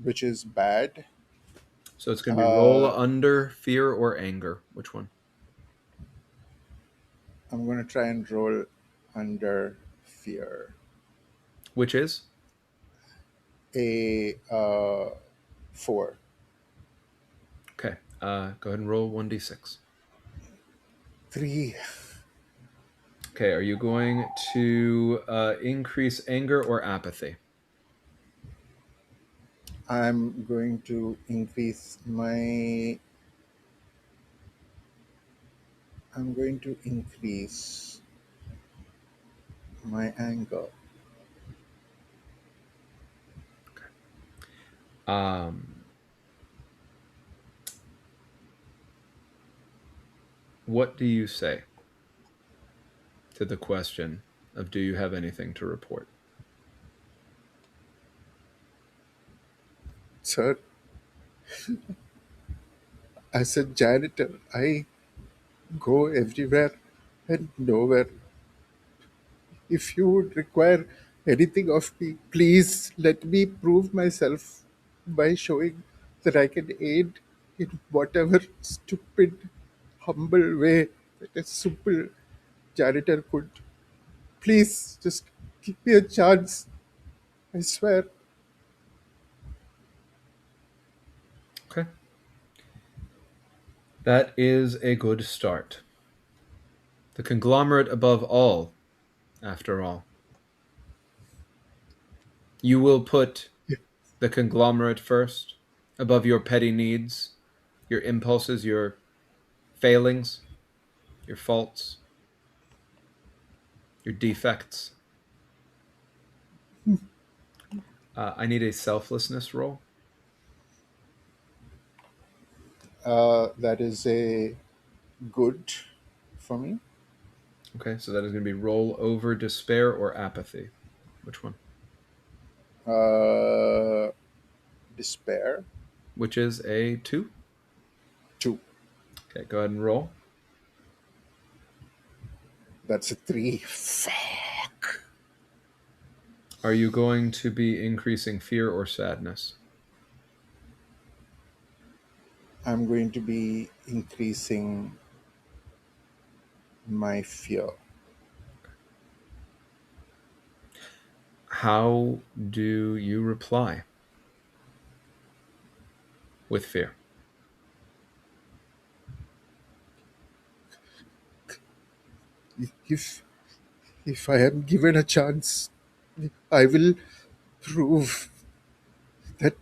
which is bad. So it's going to be roll under fear or anger. Which one? I'm going to try and roll under fear. Which is? A 4. Okay. Go ahead and roll 1d6. 3. Okay. Are you going to increase anger or apathy? I'm going to increase my. I'm going to increase my anger. What do you say to the question of do you have anything to report? Sir, as a janitor, I go everywhere and nowhere. If you would require anything of me, please let me prove myself by showing that I can aid in whatever stupid, humble way that a simple janitor could. Please, just Give me a chance. I swear. Okay. That is a good start. The conglomerate above all, after all. You will put the conglomerate first, above your petty needs, your impulses, your failings, your faults, your defects. I need a selflessness roll. That is a good for me. Okay, so that is going to be roll over despair or apathy. Which one? Despair. Which is a 2. 2. Okay, go ahead and roll. That's a 3. Fuck. Are you going to be increasing fear or sadness? I'm going to be increasing my fear. How do you reply? With fear. If if I am given a chance, I will prove that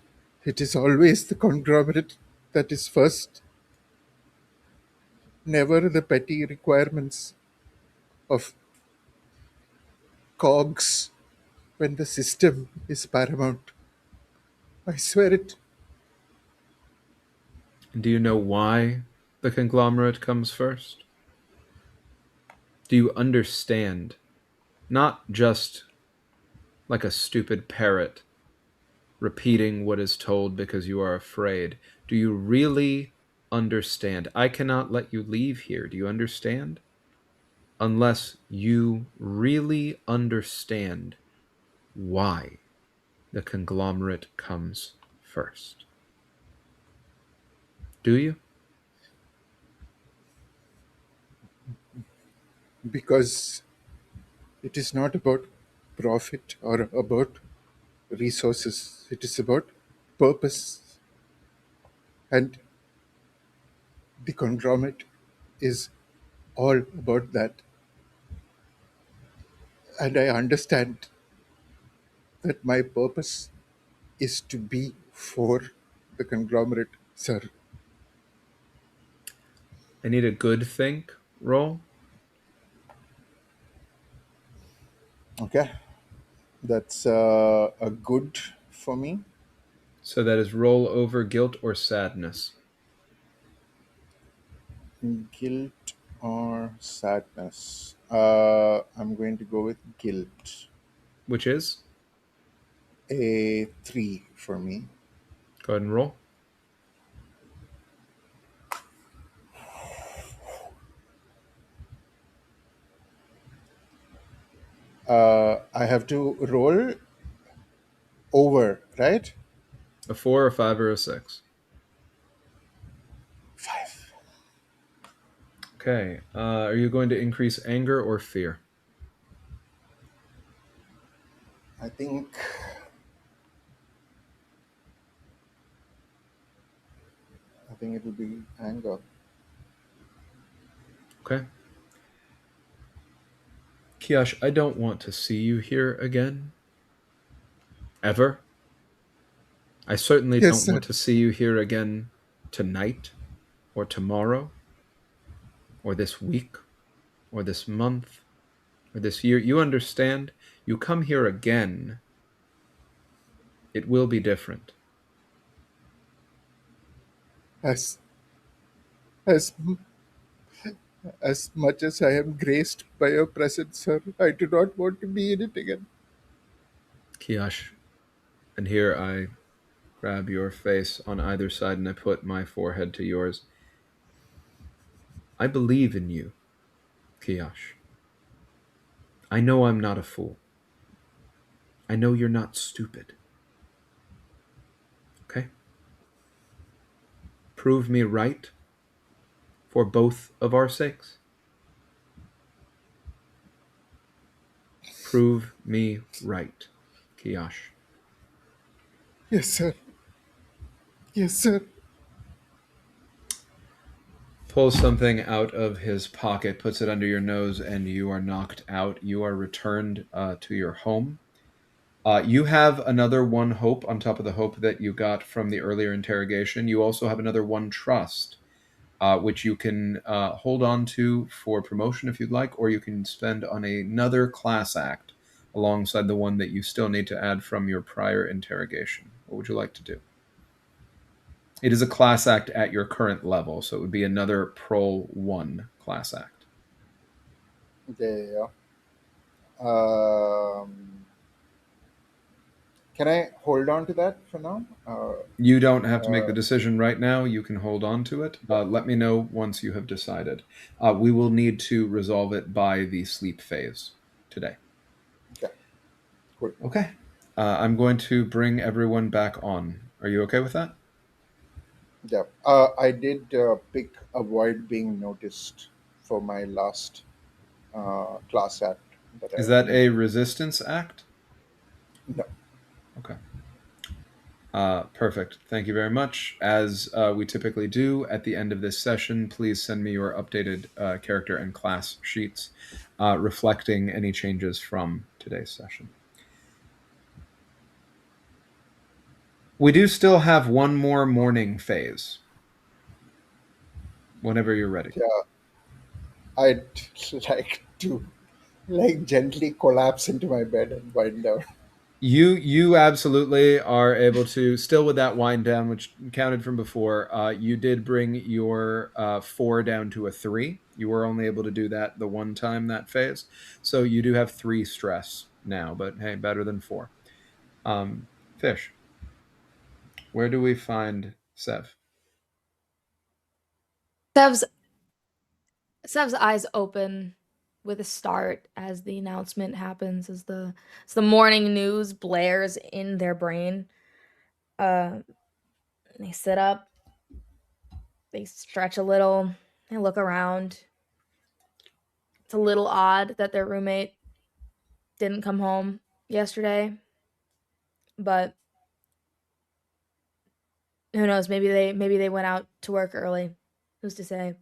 it is always the conglomerate that is first, never the petty requirements of cogs when the system is paramount. I swear it. And do you know why the conglomerate comes first? Do you understand? Not just like a stupid parrot repeating what is told because you are afraid. Do you really understand? I cannot let you leave here. Do you understand? Unless you really understand why the conglomerate comes first. Do you? Because it is not about profit or about resources. It is about purpose. And the conglomerate is all about that. And I understand that my purpose is to be for the conglomerate, sir. I need a good think roll. Okay? That's a good for me. So that is roll over guilt or sadness. Guilt or sadness? I'm going to go with guilt. Which is? A 3 for me. Go ahead and roll. I have to roll over, right? A 4, a 5, or a 6. 5. Okay. Are you going to increase anger or fear? I think it will be anger. Okay. Kiyosh, I don't want to see you here again. Ever. I certainly Yes, don't sir. want to see you here again tonight, or tomorrow, or this week, or this month, or this year. You understand? You come here again, it will be different. As as as much as I am graced by your presence, sir, I do not want to be in it again. Kiyosh, and here I grab your face on either side and I put my forehead to yours. I believe in you, Kiyosh. I know I'm not a fool. I know you're not stupid. Okay? Prove me right for both of our sakes. prove me right, Kiyosh. Yes, sir. Yes, sir. Pulls something out of his pocket, puts it under your nose, and you are knocked out. You are returned to your home. You have another one hope on top of the hope that you got from the earlier interrogation. You also have another one trust, which you can hold on to for promotion if you'd like, or you can spend on another class act alongside the one that you still need to add from your prior interrogation. What would you like to do? It is a class act at your current level, so it would be another Prol 1 class act. Yeah. Can I hold on to that for now? You don't have to make the decision right now. You can hold on to it. Let me know once you have decided. We will need to resolve it by the sleep phase today. Okay. Cool. Okay. I'm going to bring everyone back on. Are you okay with that? Yeah. I did pick avoid being noticed for my last class act. Is that a resistance act? No. Okay. Perfect. Thank you very much. As we typically do at the end of this session, please send me your updated character and class sheets reflecting any changes from today's session. We do still have one more morning phase. Whenever you're ready. Yeah. I'd like to gently collapse into my bed and wind down. You absolutely are able to, still with that wind down, which counted from before, you did bring your 4 down to a 3. You were only able to do that the one time that phase. So you do have 3 stress now, but hey, better than 4. Fish, where do we find Sev? Sev's eyes open with a start as the announcement happens, as the morning news blares in their brain. They sit up, they stretch a little, they look around. It's a little odd that their roommate didn't come home yesterday, but who knows? Maybe they went out to work early. Who's to say?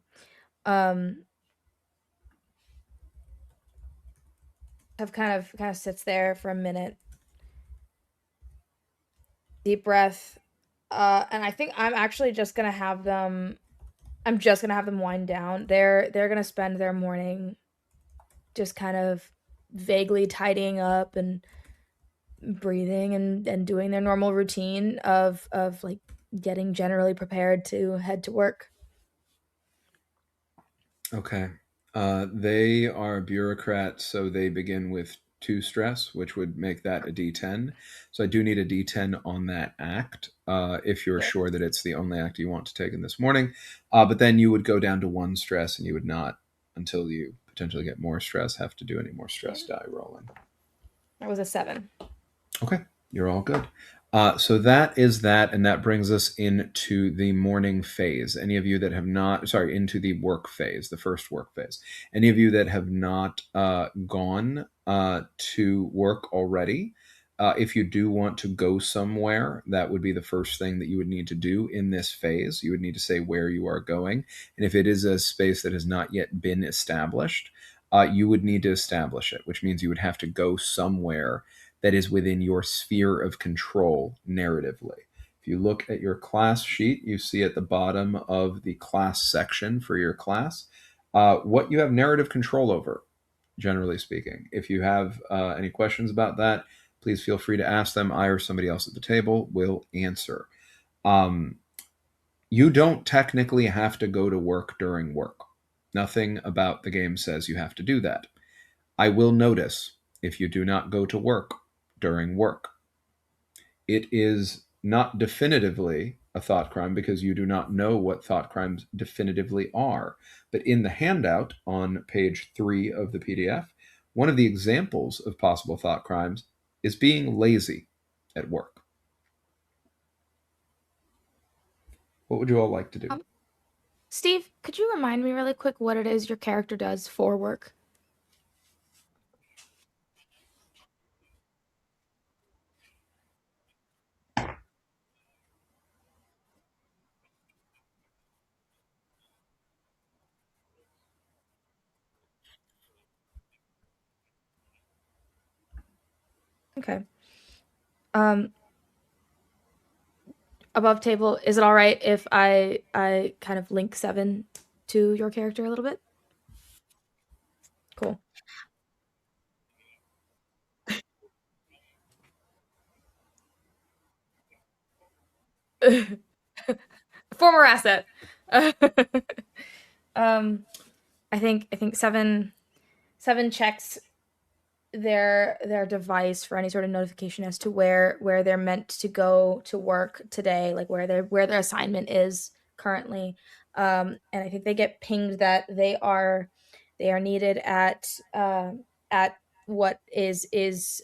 Have kind of sits there for a minute, deep breath, and I think I'm actually just gonna have them. I'm just gonna have them wind down. They're gonna spend their morning just kind of vaguely tidying up and breathing and doing their normal routine of like getting generally prepared to head to work. Okay. They are bureaucrats, so they begin with 2 stress, which would make that a D10. So I do need a D10 on that act, if you're sure that it's the only act you want to take in this morning. But then you would go down to 1 stress, and you would not, until you potentially get more stress, have to do any more stress die rolling. That was a 7. Okay, you're all good. So that is that, and that brings us into the morning phase. Any of you that have not, into the work phase, the first work phase. Any of you that have not gone to work already, if you do want to go somewhere, that would be the first thing that you would need to do in this phase. You would need to say where you are going. And if it is a space that has not yet been established, you would need to establish it, which means you would have to go somewhere that is within your sphere of control narratively. If you look at your class sheet, you see at the bottom of the class section for your class what you have narrative control over, generally speaking. If you have any questions about that, please feel free to ask them. I or somebody else at the table will answer. You don't technically have to go to work during work. Nothing about the game says you have to do that. I will notice if you do not go to work during work. It is not definitively a thought crime because you do not know what thought crimes definitively are. But in the handout on page 3 of the PDF, one of the examples of possible thought crimes is being lazy at work. What would you all like to do? Steve, could you remind me really quick what it is your character does for work? Okay. Above table, is it all right if I kind of link 7 to your character a little bit? Cool. Former asset. I think seven checks their device for any sort of notification as to where they're meant to go to work today, like where their assignment is currently. And I think they get pinged that they are needed at what is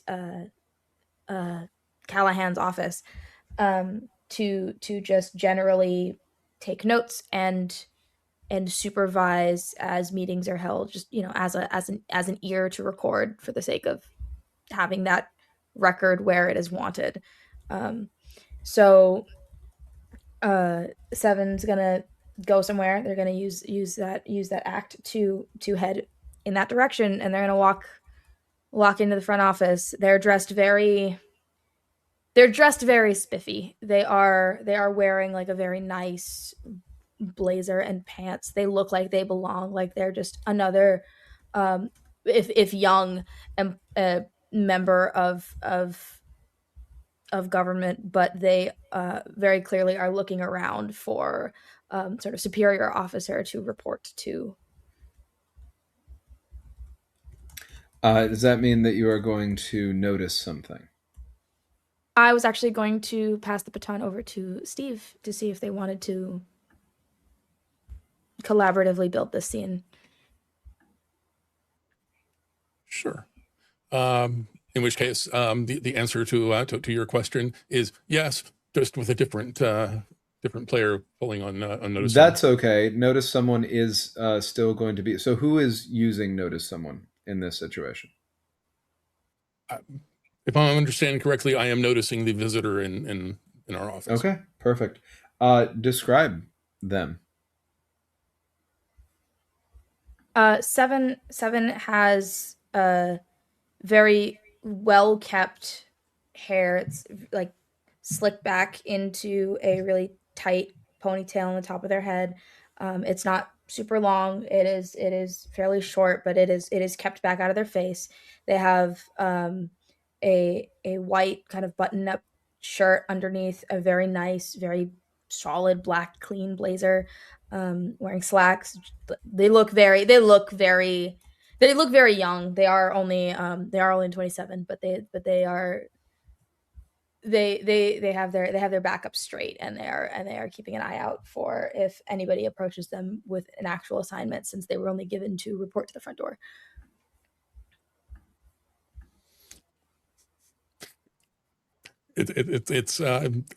Calahan's office, to just generally take notes and supervise as meetings are held, just as an ear to record for the sake of having that record where it is wanted. So 7's gonna go somewhere. They're gonna use that act to head in that direction, and they're gonna walk into the front office. They're dressed very spiffy. They are wearing like a very nice blazer and pants. They look like they belong, like they're just another if young member of government, but they very clearly are looking around for sort of superior officer to report to. Does that mean that you are going to notice something? I was actually going to pass the baton over to Steve to see if they wanted to collaboratively build this scene. Sure. In which case, the answer to your question is yes, just with a different player pulling on notice. That's okay. Notice someone is still going to be. So who is using notice someone in this situation? If I'm understanding correctly, I am noticing the visitor in our office. Okay, perfect. Describe them. 7 has very well kept hair. It's like slicked back into a really tight ponytail on the top of their head. It's not super long. It is fairly short, but it is kept back out of their face. They have a white kind of button up shirt underneath a very nice, very solid black clean blazer. Wearing slacks. They look very young. They are only 27, but they have their backup straight, and they are keeping an eye out for if anybody approaches them with an actual assignment, since they were only given to report to the front door. It's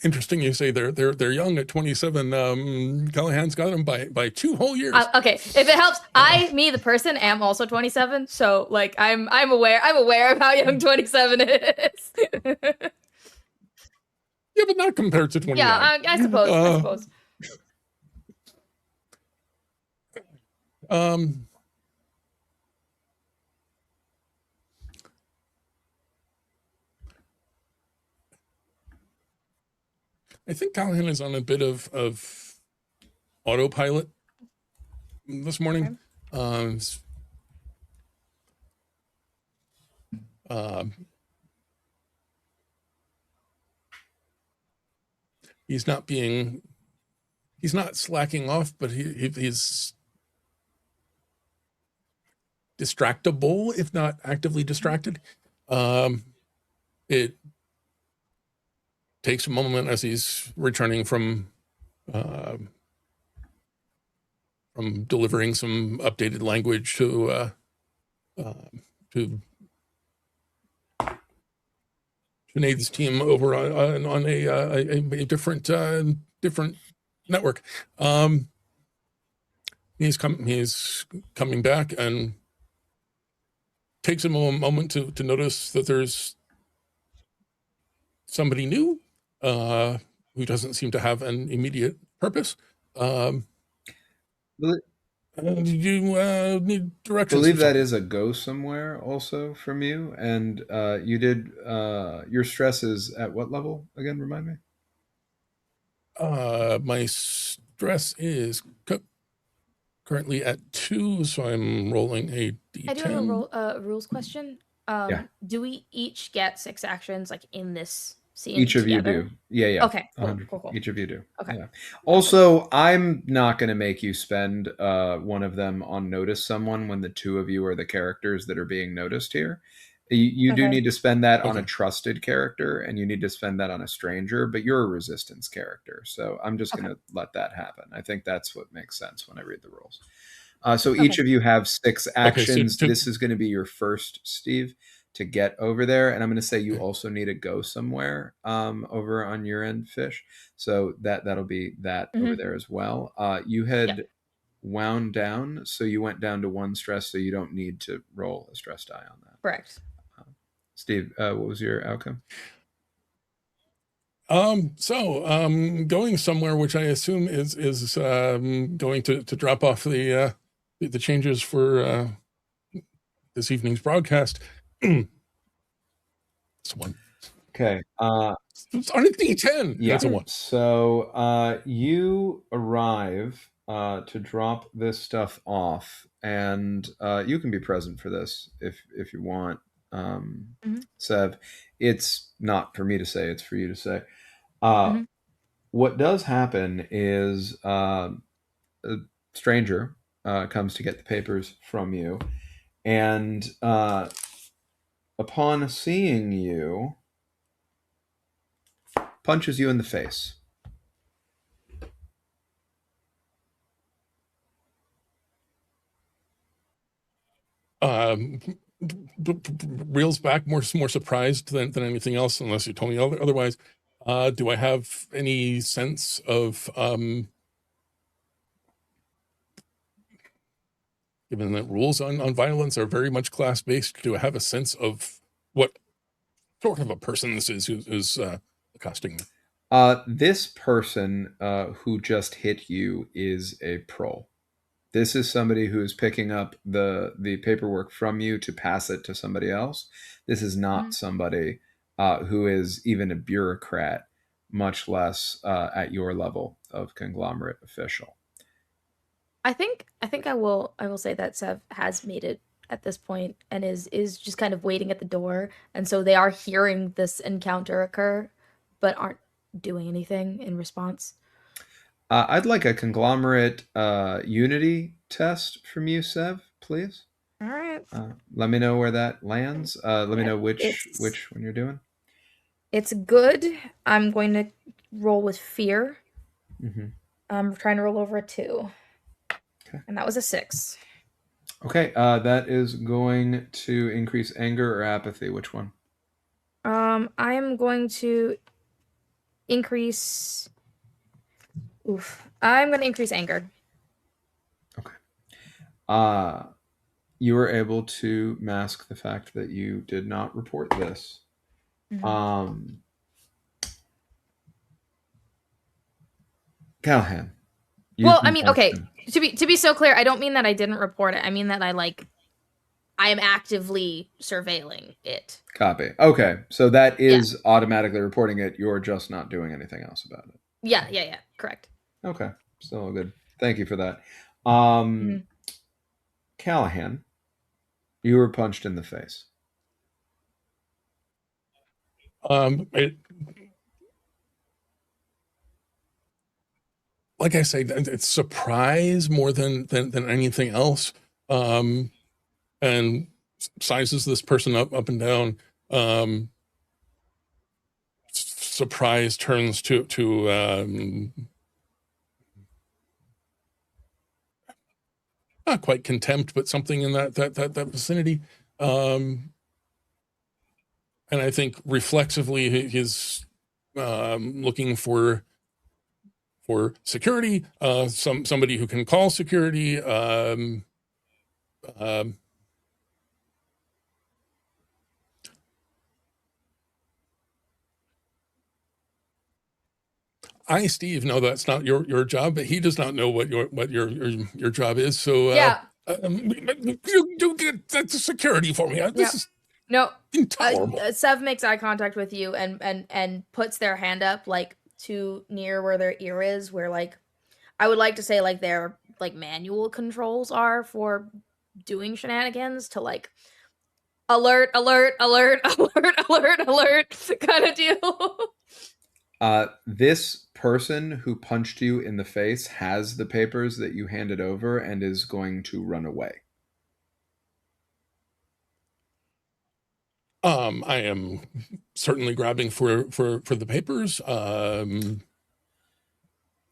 interesting you say they're young at 27. Calahan's got them by 2 whole years. Okay, if it helps, me the person am also 27, so like I'm aware of how young 27 is. Yeah, but not compared to 29. Yeah, I suppose. I think Calahan is on a bit of autopilot this morning. Okay. He's not slacking off, but he's distractible, if not actively distracted. It takes a moment as he's returning from delivering some updated language to Sinead's team over on a different network. He's coming back and takes him a moment to notice that there's somebody new who doesn't seem to have an immediate purpose. Do you need I directions? believe of that something? is a go somewhere also from you. And you did your stress is at what level again? Remind me. My stress is currently at 2, so I'm rolling a d10. I do have a rules question. Yeah. Do we each get 6 actions like in this scene Each of you together? do. Yeah. Okay, cool. Each of you do. Okay. Yeah. Also, I'm not going to make you spend one of them on notice someone when the two of you are the characters that are being noticed here. You do Okay. need to spend that on a Okay. trusted character, and you need to spend that on a stranger, but you're a resistance character. So I'm just going to let that happen. I think that's what makes sense when I read the rules. So each Okay. of you have 6 Okay, so actions. This is going to be your first, Steve, to get over there. And I'm going to say you also need to go somewhere over on your end, Fish. So that'll be that over there as well. You had wound down, so you went down to 1 stress, so you don't need to roll a stress die on that. Correct. Steve, what was your outcome? Going somewhere, which I assume is going to drop off the changes for this evening's broadcast. This one. Okay. It's on a D10. Yeah. That's a 1. So you arrive to drop this stuff off, and you can be present for this if you want, Sev. It's not for me to say; it's for you to say. What does happen is a stranger comes to get the papers from you, and upon seeing you, punches you in the face. Reels back more surprised than anything else, unless you told me otherwise. Do I have any sense of given that rules on violence are very much class-based, do I have a sense of what sort of a person this is who's accosting me? This person who just hit you is a prole. This is somebody who is picking up the paperwork from you to pass it to somebody else. This is not somebody who is even a bureaucrat, much less at your level of conglomerate official. I think I will say that Sev has made it at this point and is just kind of waiting at the door, and so they are hearing this encounter occur, but aren't doing anything in response. I'd like a conglomerate unity test from you, Sev, please. All right. Let me know where that lands. Let me know which It's one you're doing. It's good. I'm going to roll with fear. I'm trying to roll over a 2. Okay. And that was a 6. Okay, that is going to increase anger or apathy. Which one? I am going to increase. I'm going to increase anger. Okay. You were able to mask the fact that you did not report this. Calahan. Well, I mean, okay. To be so clear, I don't mean that I didn't report it. I mean that I am actively surveilling it. Copy. Okay, so that is automatically reporting it. You're just not doing anything else about it. Yeah. Correct. Okay, still good. Thank you for that. Calahan, you were punched in the face. Like I say, it's surprise more than anything else, and sizes this person up and down. Surprise turns to not quite contempt, but something in that vicinity. And I think reflexively he's looking for security, somebody who can call security. I, Steve, know that's not your job, but he does not know what your job is. So Yeah. you get that security for me. This is No. intolerable. Sev makes eye contact with you and puts their hand up like to near where their ear is, where like I would like to say like their like manual controls are for doing shenanigans to like alert, alert, alert, alert, alert, alert kind of deal. This person who punched you in the face has the papers that you handed over and is going to run away. I am certainly grabbing for the papers.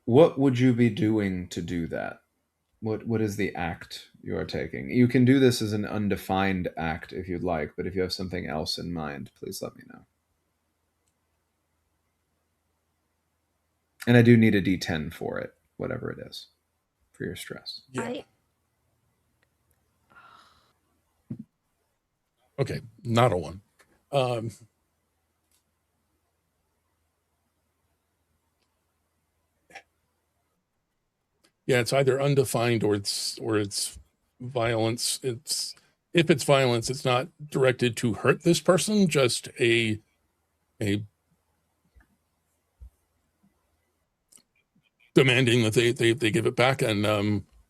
What would you be doing to do that? What is the act you are taking? You can do this as an undefined act if you'd like, but if you have something else in mind, please let me know. And I do need a D10 for it, whatever it is, for your stress. Yeah. Okay, not a 1. Yeah, it's either undefined or it's violence. If it's violence, it's not directed to hurt this person, just a demanding that they give it back, and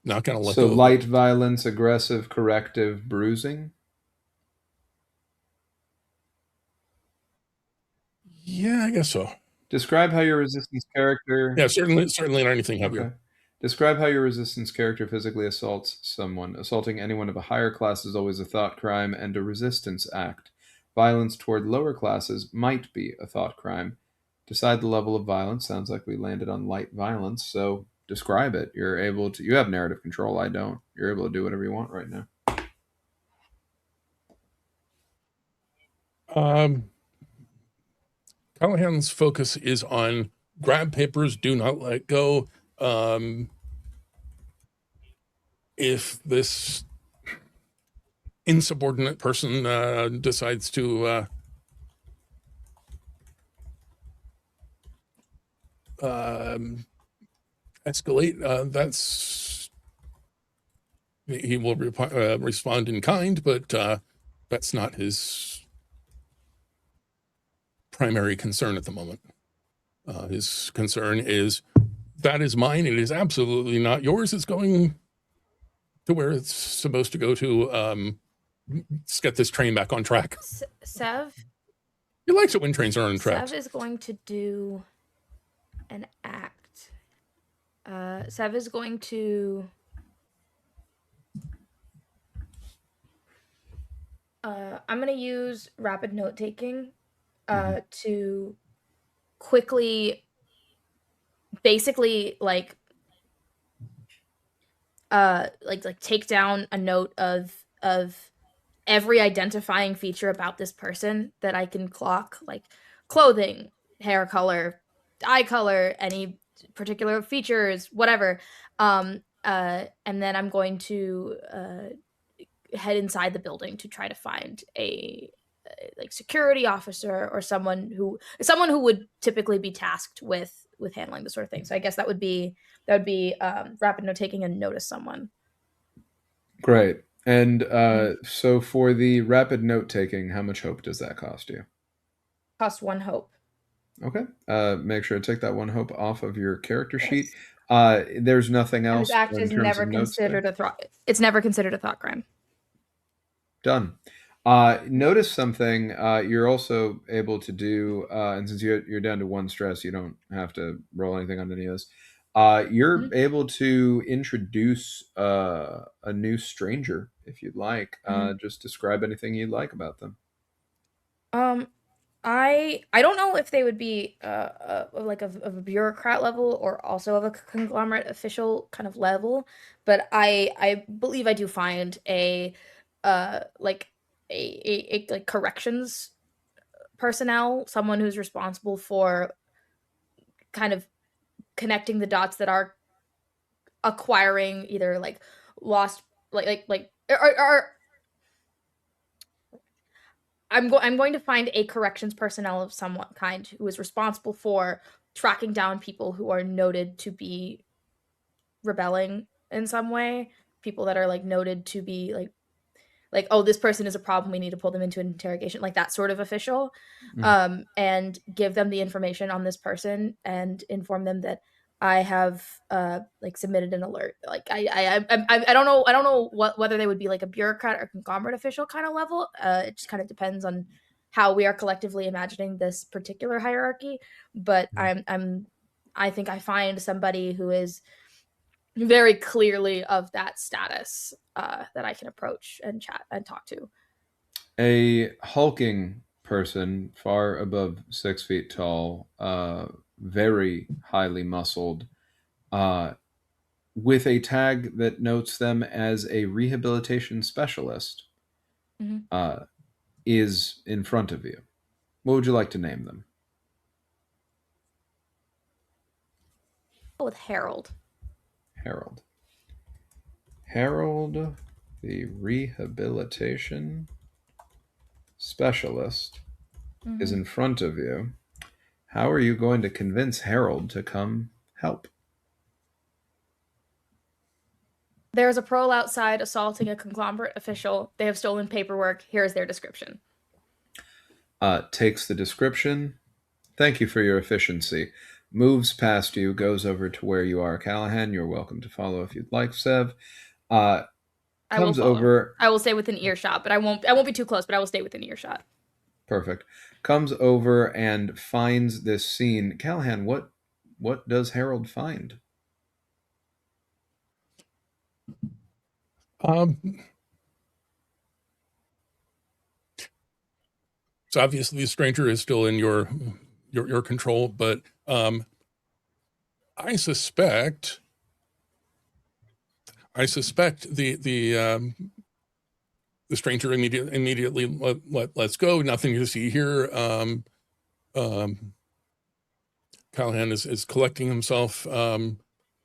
not gonna let So go. light violence, aggressive, corrective, bruising. Yeah, I guess so. Describe how your resistance character. Yeah, certainly not anything heavier. Okay. Describe how your resistance character physically assaults someone. Assaulting anyone of a higher class is always a thought crime and a resistance act. Violence toward lower classes might be a thought crime. Decide the level of violence. Sounds like we landed on light violence, so describe it. You're able to. You have narrative control. I don't. You're able to do whatever you want right now. Calahan's focus is on grab papers, do not let go. If this insubordinate person decides to escalate, that's he will respond in kind, but that's not his primary concern at the moment. His concern is, that is mine. It is absolutely not yours. It's going to where it's supposed to go to. Let's get this train back on track. Sev? He likes it when trains are on tracks. Sev is going to do an act. Sev is going to... I'm going to use rapid note-taking to quickly, basically, like take down a note of every identifying feature about this person that I can clock, like clothing, hair color, eye color, any particular features, whatever. And then I'm going to head inside the building to try to find a like security officer or someone who would typically be tasked with handling this sort of thing. So I guess that would be rapid note taking and notice someone. Great. And so for the rapid note taking, how much hope does that cost you? Cost 1 hope. Okay. Make sure to take that 1 hope off of your character sheet. There's nothing else. This act is never considered a thought. It's never considered a thought crime. Done. Notice something you're also able to do, and since you're down to 1 stress, you don't have to roll anything on any of this. You're able to introduce a new stranger if you'd like. Just describe anything you'd like about them. I don't know if they would be like of a bureaucrat level or also of a conglomerate official kind of level, but I believe I do find a like corrections personnel, someone who's responsible for kind of connecting the dots that are acquiring either like lost or I'm going to find a corrections personnel of some kind who is responsible for tracking down people who are noted to be rebelling in some way, people that are like noted to be like, oh, this person is a problem, we need to pull them into an interrogation, like that sort of official. And give them the information on this person and inform them that I have like submitted an alert. Like I don't know whether they would be like a bureaucrat or conglomerate official kind of level. It just kind of depends on how we are collectively imagining this particular hierarchy. But I think I find somebody who is very clearly of that status that I can approach and chat and talk to. A hulking person, far above 6 feet tall, very highly muscled, with a tag that notes them as a rehabilitation specialist, is in front of you. What would you like to name them? Oh, with Harold. Harold, the rehabilitation specialist, is in front of you. How are you going to convince Harold to come help? There's a prole outside assaulting a conglomerate official. They have stolen paperwork. Here is their description. Takes the description. Thank you for your efficiency. Moves past you, goes over to where you are, Calahan. You're welcome to follow if you'd like, Sev. Comes over. I will stay within earshot, but I won't be too close, but I will stay within earshot. Perfect. Comes over and finds this scene. Calahan, what does Harold find? So obviously the stranger is still in your control, but I suspect the stranger immediately let's go. Nothing to see here. Calahan is collecting himself.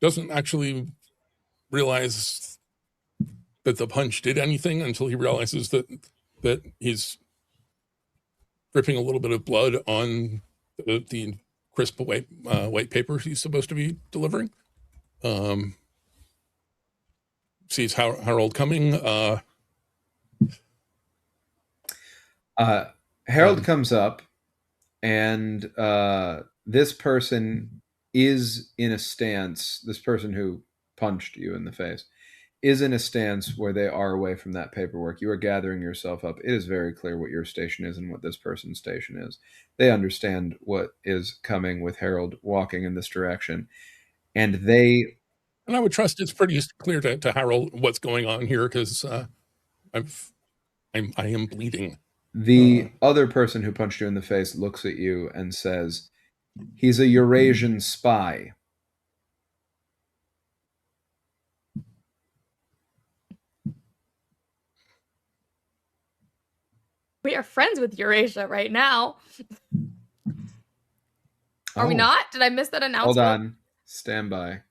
Doesn't actually realize that the punch did anything until he realizes that he's dripping a little bit of blood on the crisp white paper he's supposed to be delivering. Sees Harold coming. Harold comes up, and this person is in a stance. This person who punched you in the face is in a stance where they are away from that paperwork. You are gathering yourself up. It is very clear what your station is and what this person's station is. They understand what is coming with Harold walking in this direction. And I would trust it's pretty clear to Harold what's going on here, because I am bleeding. The other person who punched you in the face looks at you and says, "He's a Eurasian spy." We are friends with Eurasia right now. Are we not? Did I miss that announcement? Hold on. Stand by.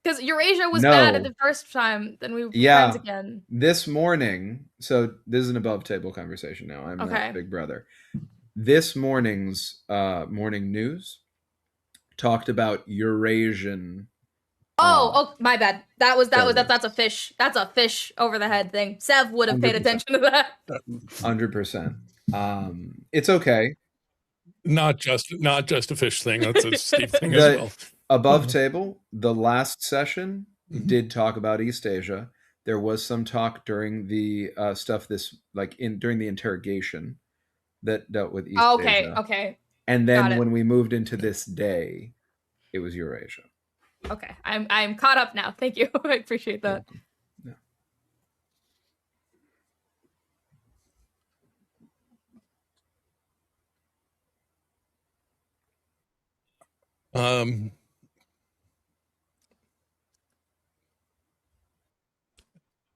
Because Eurasia was bad at the first time, then we were friends again. This morning, so this is an above table conversation now. I'm not Big Brother. This morning's morning news talked about Eurasian. Oh, my bad. That's a fish. That's a fish over the head thing. Sev would have paid attention to that. 100%. It's okay. Not just a fish thing. That's a Steve thing as well. Above table, the last session did talk about East Asia. There was some talk during the during the interrogation that dealt with East Asia. Okay. And then when we moved into this day, it was Eurasia. Okay, I'm caught up now. Thank you. I appreciate that. Yeah.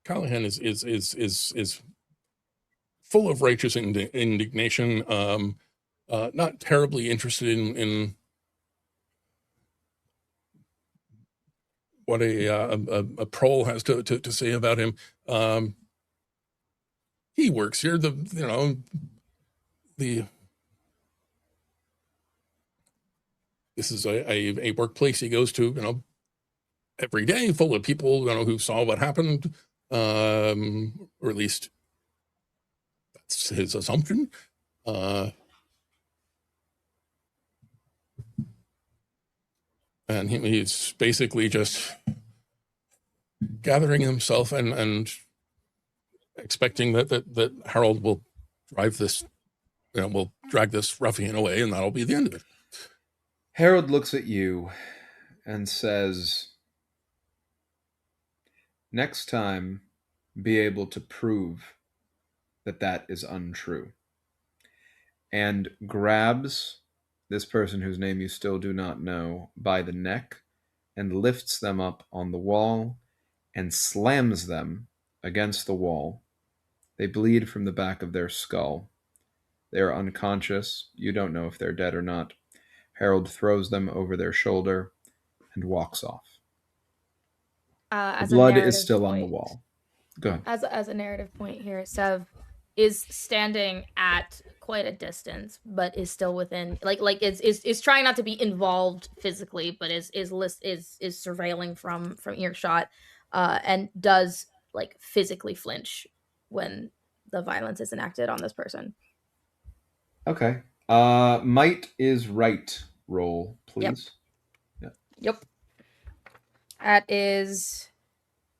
Calahan is full of righteous indignation. Not terribly interested in what a prole has to say about him. He works here. The this is a workplace he goes to, every day, full of people, who saw what happened, or at least that's his assumption. And he's basically just gathering himself and expecting that Harold will drive this, will drag this ruffian away, and that'll be the end of it. Harold looks at you and says, next time, be able to prove that is untrue. And grabs this person whose name you still do not know by the neck and lifts them up on the wall and slams them against the wall. They bleed from the back of their skull. They are unconscious. You don't know if they're dead or not. Harold throws them over their shoulder and walks off. The blood is still on the wall. Go ahead. As a narrative point here, Sev is standing at quite a distance, but is still within, is trying not to be involved physically, but is surveilling from earshot, and does physically flinch when the violence is enacted on this person. Okay. Might is right. Roll, please. Yep. That is,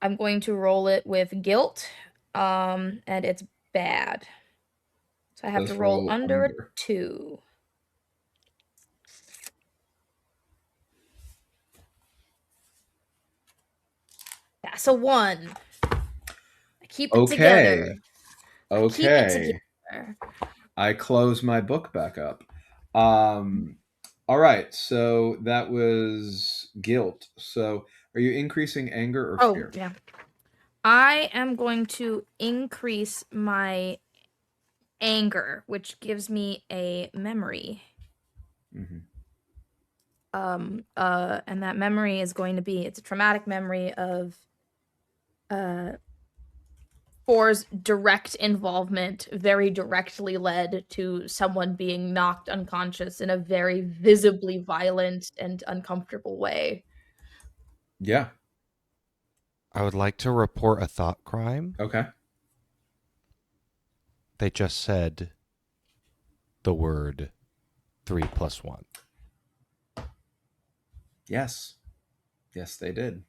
I'm going to roll it with guilt, and it's bad. So I have to roll under a 2. That's a 1. I keep it together. Okay. I close my book back up. All right, so that was guilt. So are you increasing anger or fear? Oh, yeah. I am going to increase my anger, which gives me a memory. Mm-hmm. And that memory is going to be, it's a traumatic memory of Four's direct involvement, very directly led to someone being knocked unconscious in a very visibly violent and uncomfortable way. Yeah. I would like to report a thought crime. Okay. They just said the word 3 + 1. Yes. Yes, they did.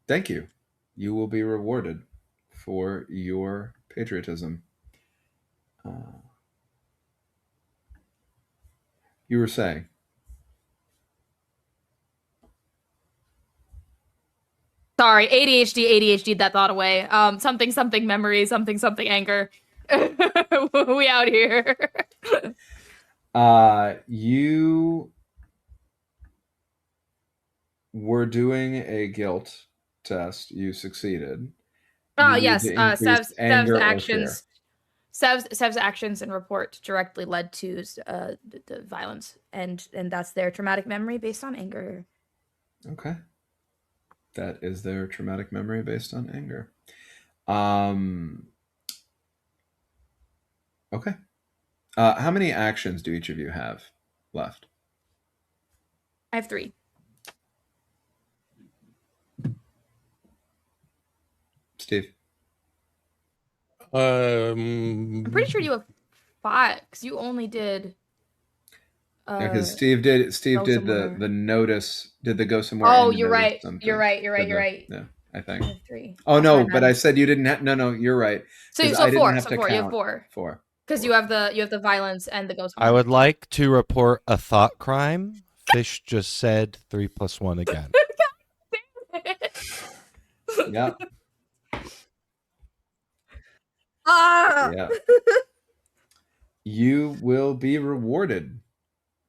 Thank you. You will be rewarded for your patriotism. You were saying? Sorry, ADHD, that thought away. Something memory, something anger. We out here. You were doing a guilt test. You succeeded. Oh, yes. Sev's actions. Sev's actions and report directly led to the violence, and that's their traumatic memory based on anger. Okay. That is their traumatic memory based on anger. Okay. How many actions do each of you have left? I have 3. Steve? I'm pretty sure you have 5, because you only did... because Steve did the notice, did the go somewhere. Oh, you're right. You're right. Yeah, I think. I have 3. Oh, no, but I said you didn't have... No, you're right. So 4. So 4. You have 4. 4. Because you have the violence and the ghost. I would like to report a thought crime. Fish just said 3 + 1 again. Yeah. Yeah. You will be rewarded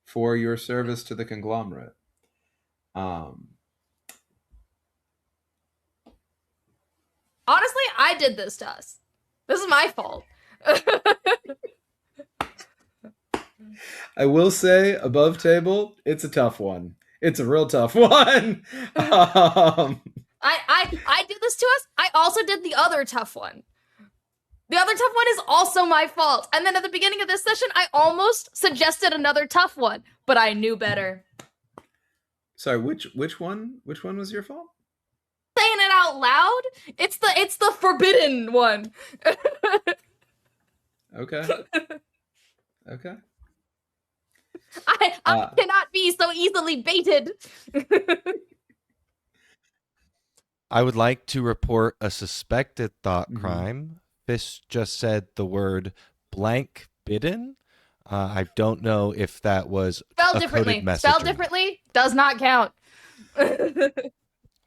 for your service to the conglomerate. Honestly, I did this to us. This is my fault. I will say, above table, it's a tough one. It's a real tough one. I did this to us. I also did the other tough one. The other tough one is also my fault. And then at the beginning of this session, I almost suggested another tough one, but I knew better. Sorry, which one was your fault? Saying it out loud? It's the forbidden one. Okay. Okay. I cannot be so easily baited. I would like to report a suspected thought Mhm. crime. Fish just said the word blank bidden. I don't know if that was Spelled a differently. coded message. Spelled or not. differently does not count.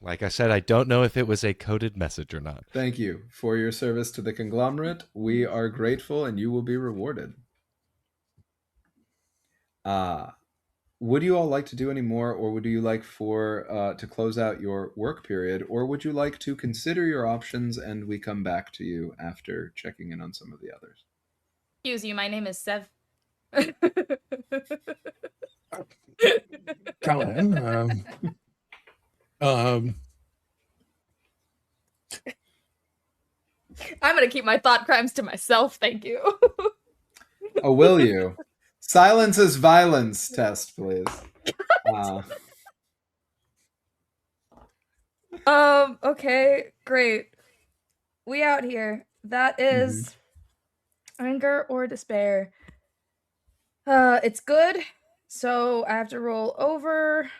Like I said, I don't know if it was a coded message or not. Thank you for your service to the conglomerate. We are grateful, and you will be rewarded. Would you all like to do any more, or would you like to close out your work period, or would you like to consider your options and we come back to you after checking in on some of the others? Excuse you, my name is Sev. Calahan, I'm gonna keep my thought crimes to myself, thank you. Oh, will you? Silence is violence test, please. Okay, great. We out here. That is anger or despair. It's good. So I have to roll over.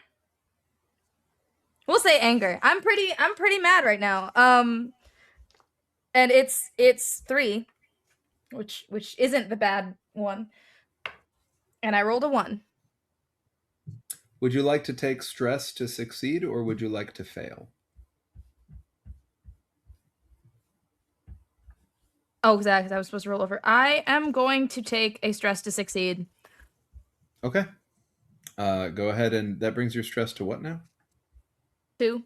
We'll say anger. I'm pretty mad right now. And it's 3, which isn't the bad one. And I rolled a 1. Would you like to take stress to succeed, or would you like to fail? Oh, exactly. I was supposed to roll over. I am going to take a stress to succeed. Okay. Go ahead, and that brings your stress to what now? 2.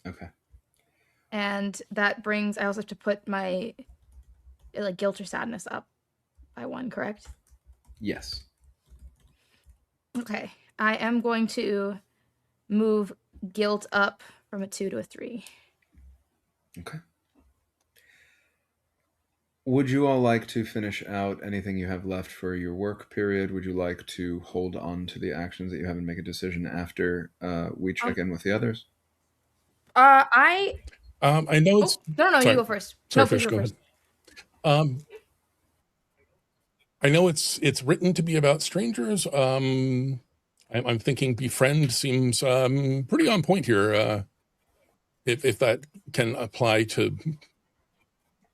Okay. And that brings, I also have to put my guilt or sadness up by 1, correct? Yes. Okay. I am going to move guilt up from a 2 to a 3. Okay. Would you all like to finish out anything you have left for your work period? Would you like to hold on to the actions that you have and make a decision after we check in with the others? I know it's... no, sorry. you go first. Sorry, No, please Fish, go go first. ahead. I know it's written to be about strangers. I'm thinking befriend seems pretty on point here. If that can apply to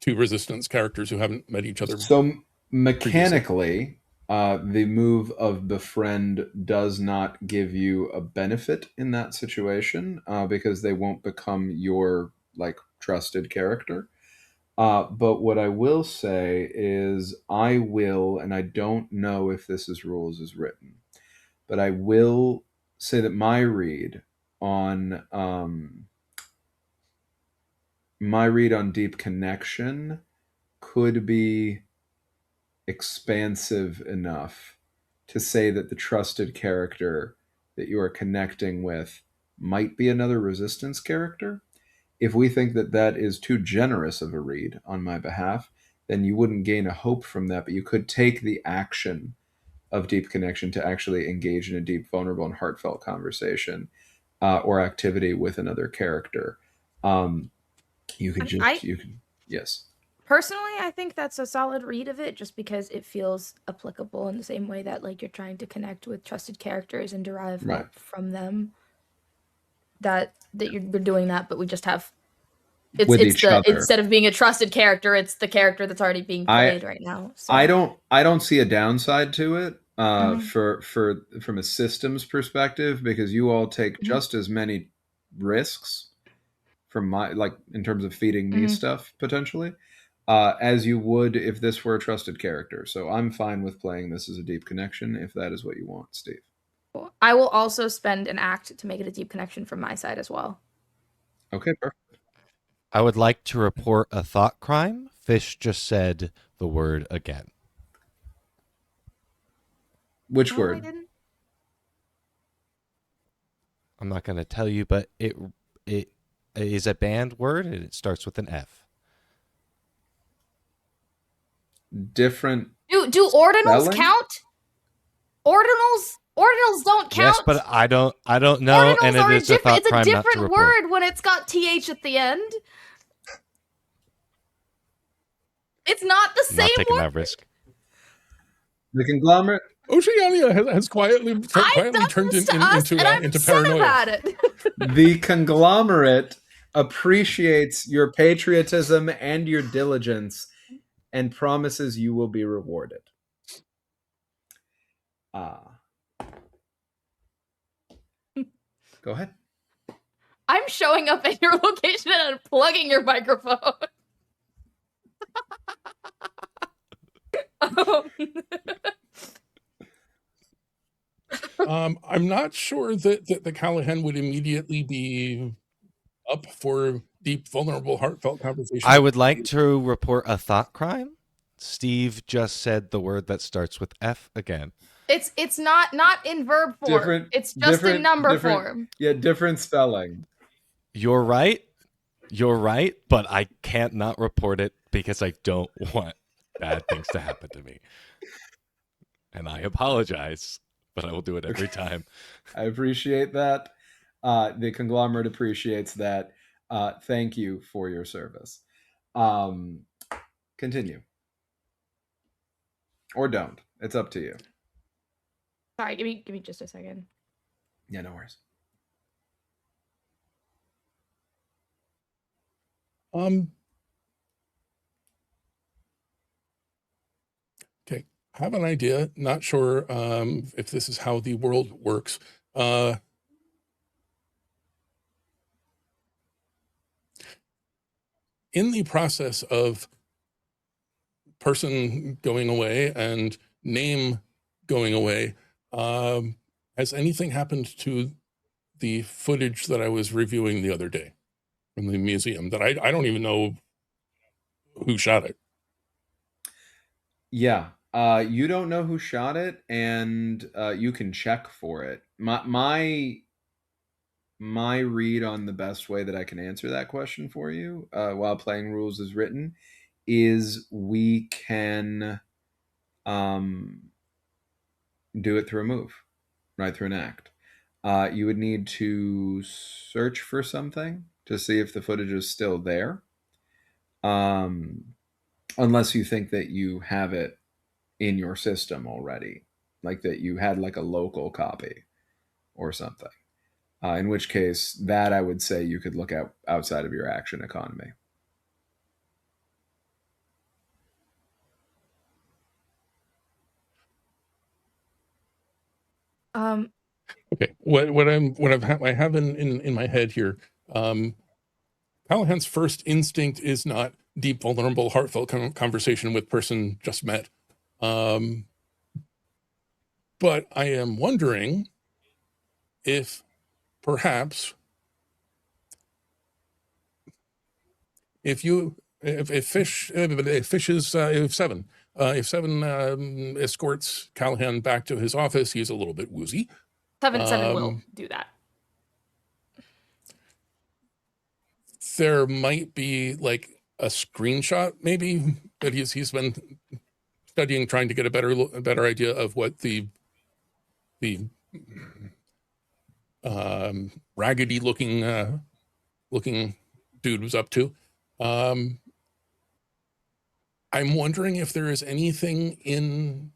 resistance characters who haven't met each other. So mechanically, the move of befriend does not give you a benefit in that situation because they won't become your trusted character. But what I will say is I will, and I don't know if this is rules as written, but I will say that my read on deep connection could be expansive enough to say that the trusted character that you are connecting with might be another resistance character. If we think that that is too generous of a read on my behalf, then you wouldn't gain a hope from that, but you could take the action of deep connection to actually engage in a deep, vulnerable, and heartfelt conversation or activity with another character. You could yes. Personally, I think that's a solid read of it just because it feels applicable in the same way that you're trying to connect with trusted characters and derive hope from them. That you're doing that, but we just have with each other. Instead of being a trusted character, it's the character that's already being played right now. So. I don't see a downside to it from a systems perspective because you all take just as many risks from my in terms of feeding me stuff potentially as you would if this were a trusted character. So I'm fine with playing this as a deep connection if that is what you want, Steve. I will also spend an act to make it a deep connection from my side as well. Okay, perfect. I would like to report a thought crime. Fish just said the word again. Which word? I'm not going to tell you, but it is a banned word and it starts with an F. different. Do ordinals spelling? count? Ordinals don't count. Yes, but I don't know, and Ordinals are it is a thought it's a crime not to different report. word when it's got th at the end. It's not the I'm same not taking word. that risk. The conglomerate. Oceania has quietly I've quietly done turned this to us, and I'm into upset paranoia. about it. The conglomerate appreciates your patriotism and your diligence and promises you will be rewarded. Go ahead. I'm showing up at your location and unplugging your microphone. I'm not sure that the Calahan would immediately be up for deep, vulnerable, heartfelt conversation. I would like to report a thought crime. Steve just said the word that starts with F again. It's not in verb form. It's just in number form. Yeah, different spelling. You're right, but I can't not report it because I don't want bad things to happen to me. And I apologize, but I will do it every time. I appreciate that. The conglomerate appreciates that. Thank you for your service. Continue. Or don't. It's up to you. Sorry, give me just a second. Yeah, no worries. Okay, have an idea. Not sure if this is how the world works. In the process of person going away and name going away, has anything happened to the footage that I was reviewing the other day from the museum that I don't even know who shot it? Yeah. You don't know who shot it, and you can check for it. My read on the best way that I can answer that question for you, while playing rules is written, is we can do it through a move, right, through an act. You would need to search for something to see if the footage is still there, unless you think that you have it in your system already, like that you had like a local copy or something. In which case, that I would say you could look at outside of your action economy. Okay, I have in my head here. Calahan's first instinct is not deep, vulnerable, heartfelt conversation with person just met. But I am wondering if perhaps if Seven escorts Calahan back to his office, he's a little bit woozy. Seven will do that. There might be like a screenshot, maybe, that he's been studying, trying to get a better idea of what the raggedy looking dude was up to. I'm wondering if there is anything in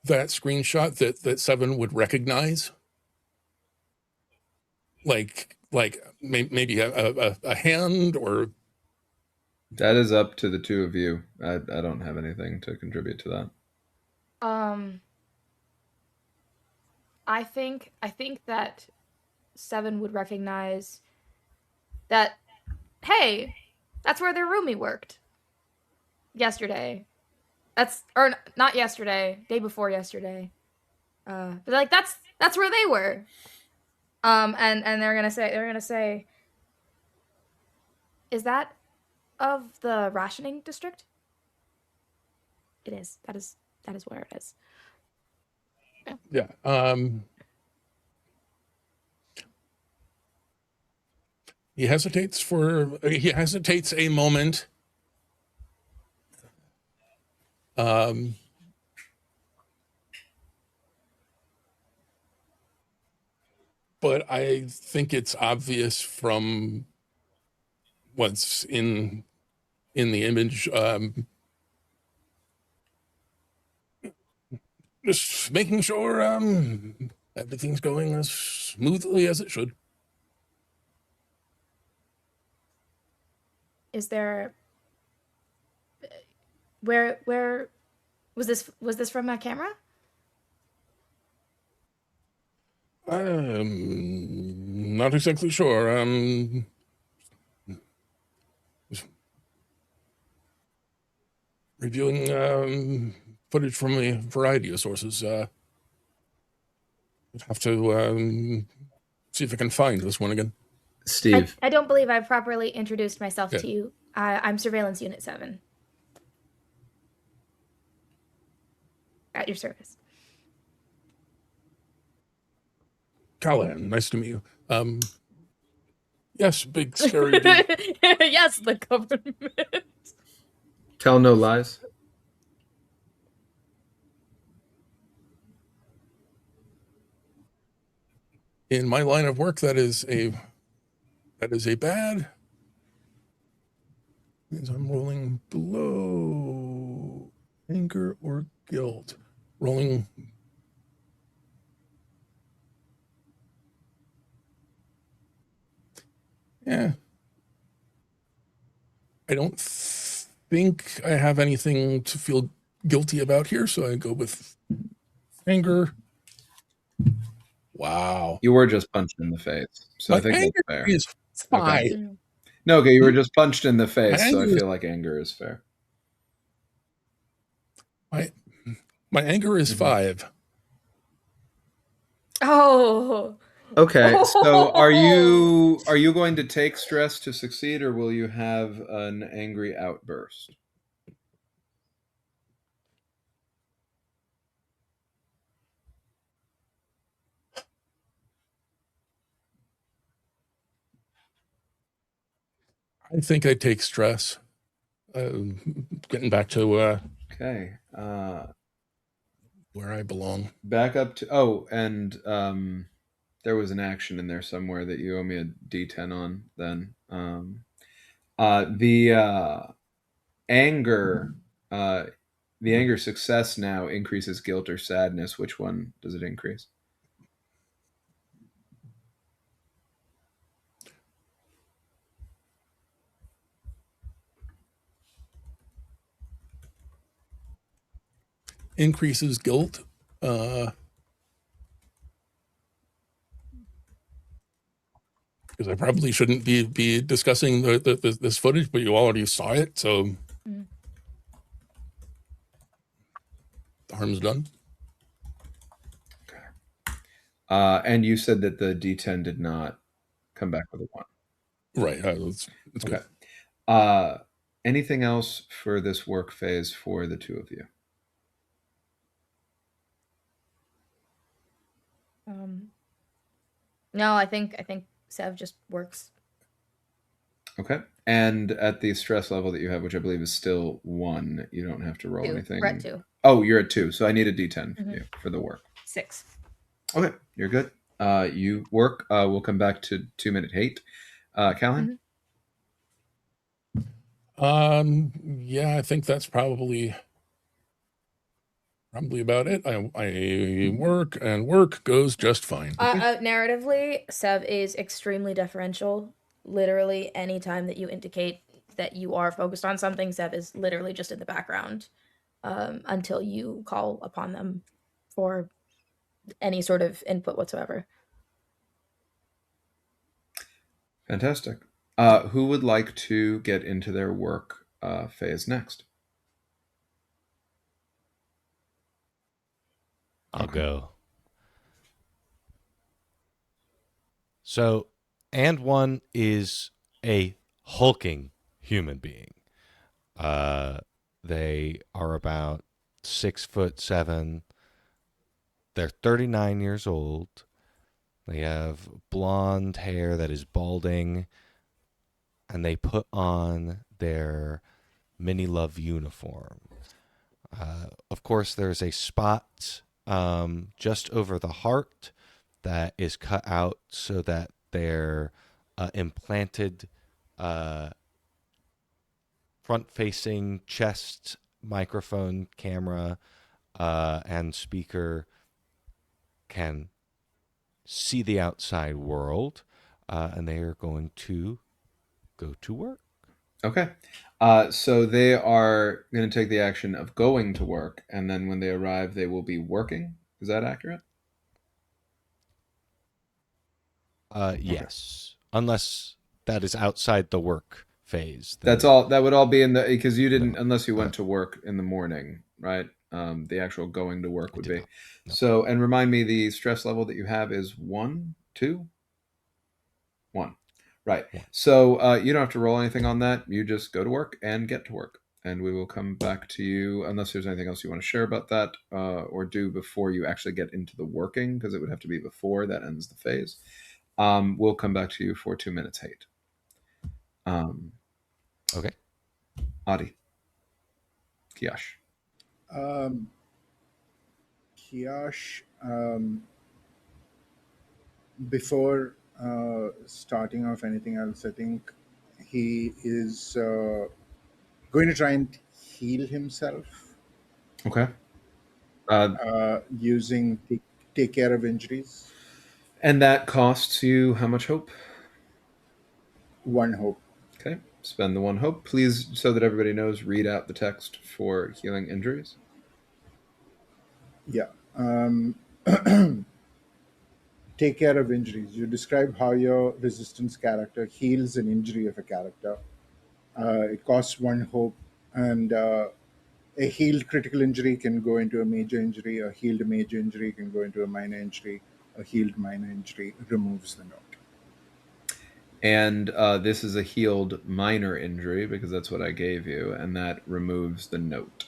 that screenshot that Seven would recognize, like maybe a hand, or that is up to the two of you. I don't have anything to contribute to that. I think that Seven would recognize that, hey, that's where their roomie worked yesterday. Or not yesterday, day before yesterday. But like that's where they were. And they're gonna say, is that of the rationing district? It is. That is where it is. Yeah. He hesitates a moment, But I think it's obvious from what's in the image. Just making sure everything's going as smoothly as it should. Is there where was this from a camera? Not exactly sure. Reviewing footage from a variety of sources. I'd have to see if I can find this one again. Steve. I don't believe I've properly introduced myself Yeah. to you. I'm Surveillance Unit 7. At your service. Calahan, nice to meet you. Yes, big scary dude. Yes, the government. Tell no lies. In my line of work, that is a bad. Means I'm rolling below anger or guilt. Rolling. Yeah. I don't think I have anything to feel guilty about here, so I go with anger. Wow. You were just punched in the face, so I think anger that's fair. is fine. Okay. No, okay, you were just punched in the face, so I anger feel like anger is fair. My anger is 5. Oh. Okay, so are you going to take stress to succeed, or will you have an angry outburst? I think I take stress. Getting back to Okay. where I belong. Back up to and there was an action in there somewhere that you owe me a D10 on. Then the anger, the anger success now increases guilt or sadness. Which one does it increase? Increases guilt. Because I probably shouldn't be discussing this footage, but you already saw it, so the harm's done. Okay. And you said that the D10 did not come back with a 1. Right. It's Okay. good. Anything else for this work phase for the two of you? No, I think Sev just works. Okay. And at the stress level that you have, which I believe is still 1, you don't have to roll 2. anything. We're at 2. Oh, you're at 2. So I need a D10 for you for the work. 6. Okay, you're good. You work. We'll come back to 2-minute hate. Calahan? Yeah, I think that's probably about it. I work, and work goes just fine. Narratively, Sev is extremely deferential. Literally, any time that you indicate that you are focused on something, Sev is literally just in the background until you call upon them for any sort of input whatsoever. Fantastic. Who would like to get into their work phase next? I'll go. So, and one is a hulking human being. They are about 6'7". They're 39 years old. They have blonde hair that is balding, and they put on their mini love uniform. Of course, there's a spot just over the heart that is cut out so that their implanted front-facing chest microphone, camera, and speaker can see the outside world, and they are going to go to work. Okay. So they are going to take the action of going to work, and then when they arrive, they will be working. Is that accurate? Yes, unless that is outside the work phase. That's then all. That would all be in the, because you didn't, no. unless you went to work in the morning, right? The actual going to work I would did be. not. No. So, and remind me, the stress level that you have is 1, 2, 1. Right. 1. So you don't have to roll anything on that. You just go to work and get to work. And we will come back to you unless there's anything else you want to share about that or do before you actually get into the working, because it would have to be before that ends the phase. We'll come back to you for 2 minutes, Hate. Okay. Adi. Kiash. Kiash, before starting off anything else, I think he is going to try and heal himself Okay. using take care of injuries. And that costs you how much hope? 1 hope. Okay. Spend the 1 hope. Please, so that everybody knows, read out the text for healing injuries. Yeah. Take care of injuries. You describe how your resistance character heals an injury of a character. It costs 1 hope, and a healed critical injury can go into a major injury. A healed major injury can go into a minor injury. A healed minor injury removes the note. And this is a healed minor injury because that's what I gave you, and that removes the note.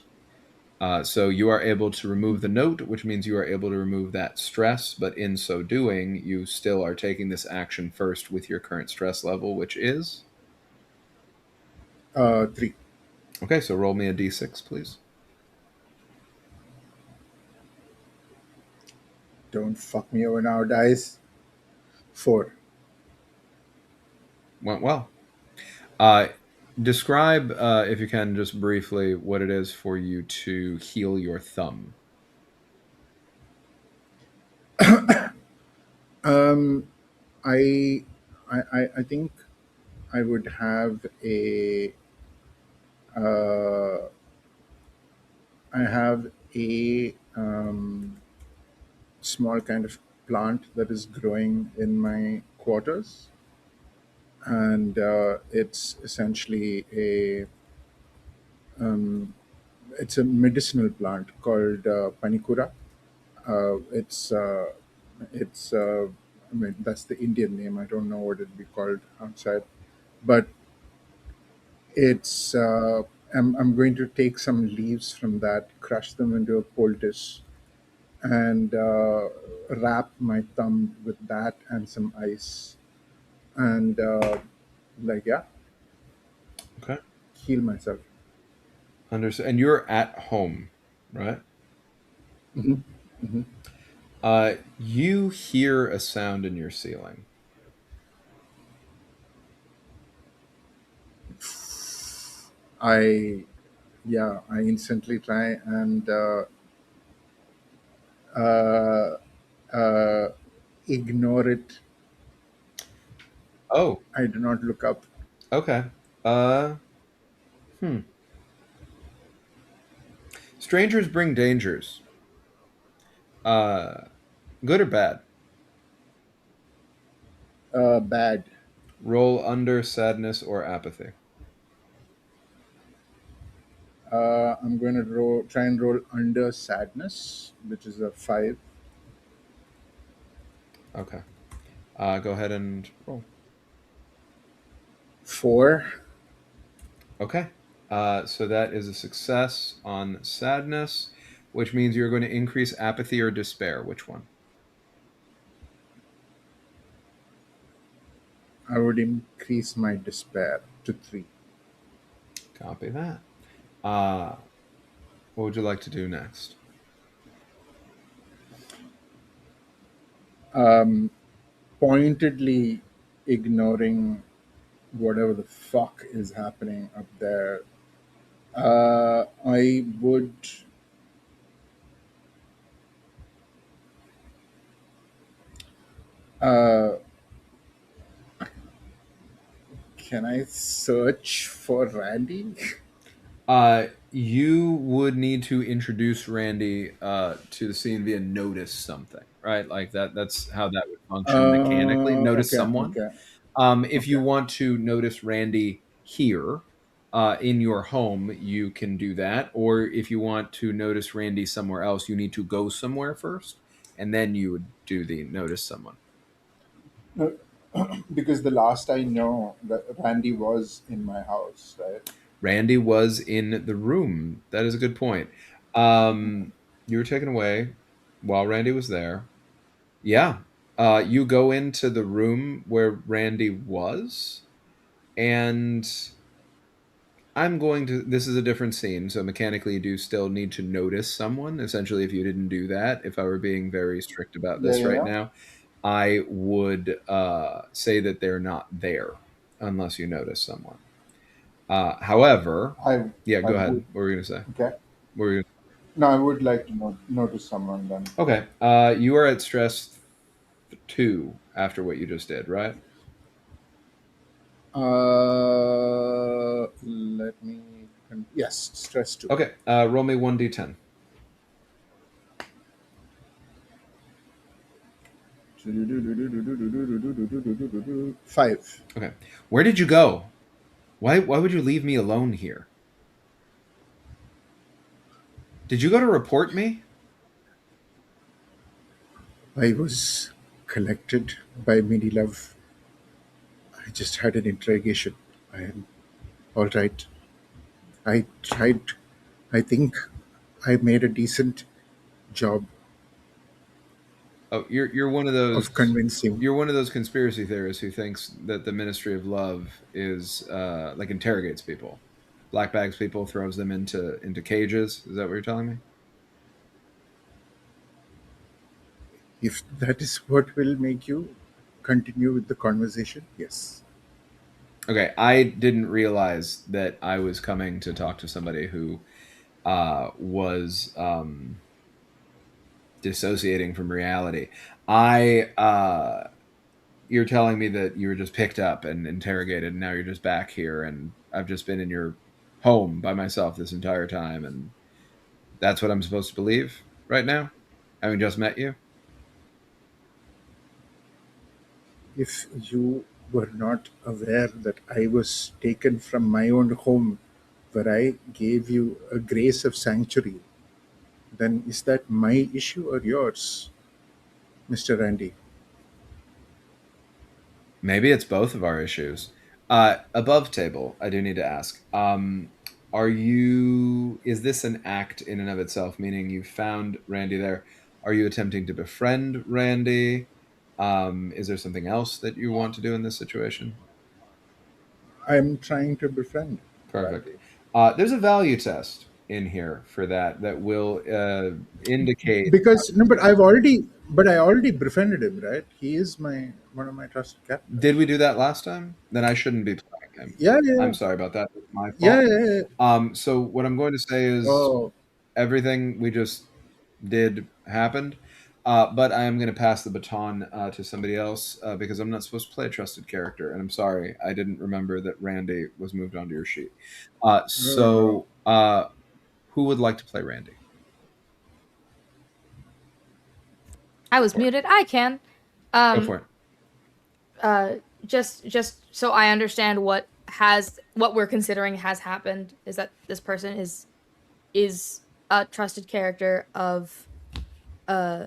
So you are able to remove the note, which means you are able to remove that stress, but in so doing, you still are taking this action first with your current stress level, which is? 3. Okay, so roll me a d6, please. Don't fuck me over now, dice. 4. Went well. Describe, if you can, just briefly, what it is for you to heal your thumb. I think I would have a I have a small kind of plant that is growing in my quarters, and it's essentially it's a medicinal plant called panikura. It's I mean, that's the Indian name. I don't know what it'd be called outside, but it's I'm going to take some leaves from that, crush them into a poultice, and wrap my thumb with that and some ice, and yeah, Okay. heal myself. Understood. And you're at home, right? You hear a sound in your ceiling. I instantly try and uh, uh, ignore it. Oh, I do not look up. okay. Hmm. Strangers bring dangers. Uh, Good or bad? Bad. Roll under sadness or apathy. I'm going to try and roll under sadness, which is a 5. Okay. Go ahead and roll. 4. Okay. So that is a success on sadness, which means you're going to increase apathy or despair. Which one? I would increase my despair to 3. Copy that. Uh, What would you like to do next? Pointedly ignoring whatever the fuck is happening up there. I would. Uh, can I search for Randy? You would need to introduce Randy to the scene via notice something, right? Like that's how that would function mechanically. Notice Okay, someone. okay, If you okay. want to notice Randy here in your home, you can do that. Or if you want to notice Randy somewhere else, you need to go somewhere first, and then you would do the notice someone. No, because the last I know, that Randy was in my house, right? Randy was in the room. That is a good point. You were taken away while Randy was there. Yeah. You go into the room where Randy was, and I'm going to. This is a different scene, so mechanically, you do still need to notice someone. Essentially, if you didn't do that, if I were being very strict about Yeah, this yeah, right yeah. now, I would say that they're not there unless you notice someone. However, I, yeah, I go ahead. would. What were you going to say? Okay. What were you No, I would like to notice someone then. Okay. You are at stress 2 after what you just did, right? Let me. Yes, stress two. Okay. Roll me 1d10. Five. Okay. Where did you go? Why would you leave me alone here? Did you go to report me? I was collected by Mini Love. I just had an interrogation. I am all right. I tried. I think I made a decent job Oh, you're one of of those convincing. you're one of those conspiracy theorists who thinks that the Ministry of Love is like interrogates people. Black bags people, throws them into cages. Is that what you're telling me? If that is what will make you continue with the conversation, yes. Okay, I didn't realize that I was coming to talk to somebody who was dissociating from reality. You're telling me that you were just picked up and interrogated, and now you're just back here, and I've just been in your home by myself this entire time, and that's what I'm supposed to believe right now, having just met you. If you were not aware that I was taken from my own home where I gave you a grace of sanctuary, then is that my issue or yours, Mr. Randy? Maybe it's both of our issues. Above table, I do need to ask. Is this an act in and of itself, meaning you found Randy there? Are you attempting to befriend Randy? Is there something else that you want to do in this situation? I'm trying to befriend Perfect. Randy. There's a value test in here for that will indicate. Because no, but I already befriended him, right? He is my one of my trusted Did captors. we do that last time? Then I shouldn't be playing him. Yeah, yeah, I'm sorry about that. It's my yeah, fault. yeah, yeah. So what I'm going to say is Oh, everything we just did happened, but I am going to pass the baton to somebody else because I'm not supposed to play a trusted character, and I'm sorry I didn't remember that Randy was moved onto your sheet. no, no, no. Who would like to play Randy? I was For it. muted. I can. Go Um, for it. just so I understand what we're considering has happened is that this person is a trusted character of uh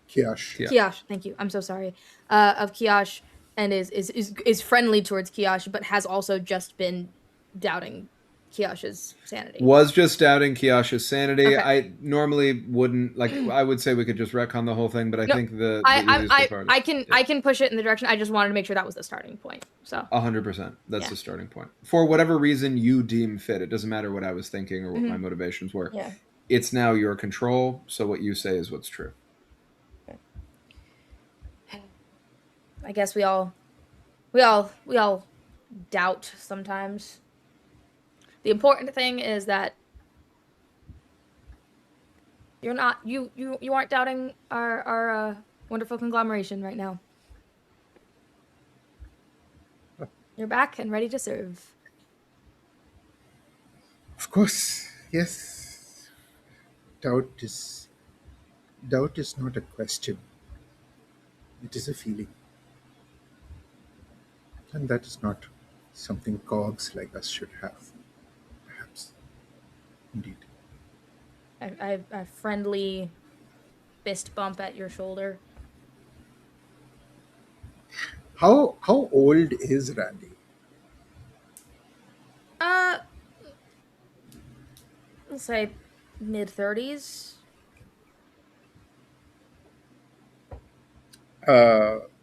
Kiash. Yeah. Kiosh. Thank you. I'm so sorry. Of Kiosh and is friendly towards Kiosh, but has also just been doubting Kiyosh's sanity. Was just doubting Kiyosha's sanity. Okay. I normally wouldn't I would say we could just retcon the whole thing, but I think the easiest part. I can push it in the direction. I just wanted to make sure that was the starting point. So 100%. That's the starting point. For whatever reason you deem fit. It doesn't matter what I was thinking or what my motivations were. Yeah. It's now your control. So what you say is what's true. I guess we all doubt sometimes. The important thing is that you're not you aren't doubting our wonderful conglomeration right now. You're back and ready to serve. Of course, yes. Doubt is not a question. It is a feeling. And that is not something cogs like us should have. Perhaps. Indeed. A friendly fist bump at your shoulder. How old is Randy? Let's say mid-30s.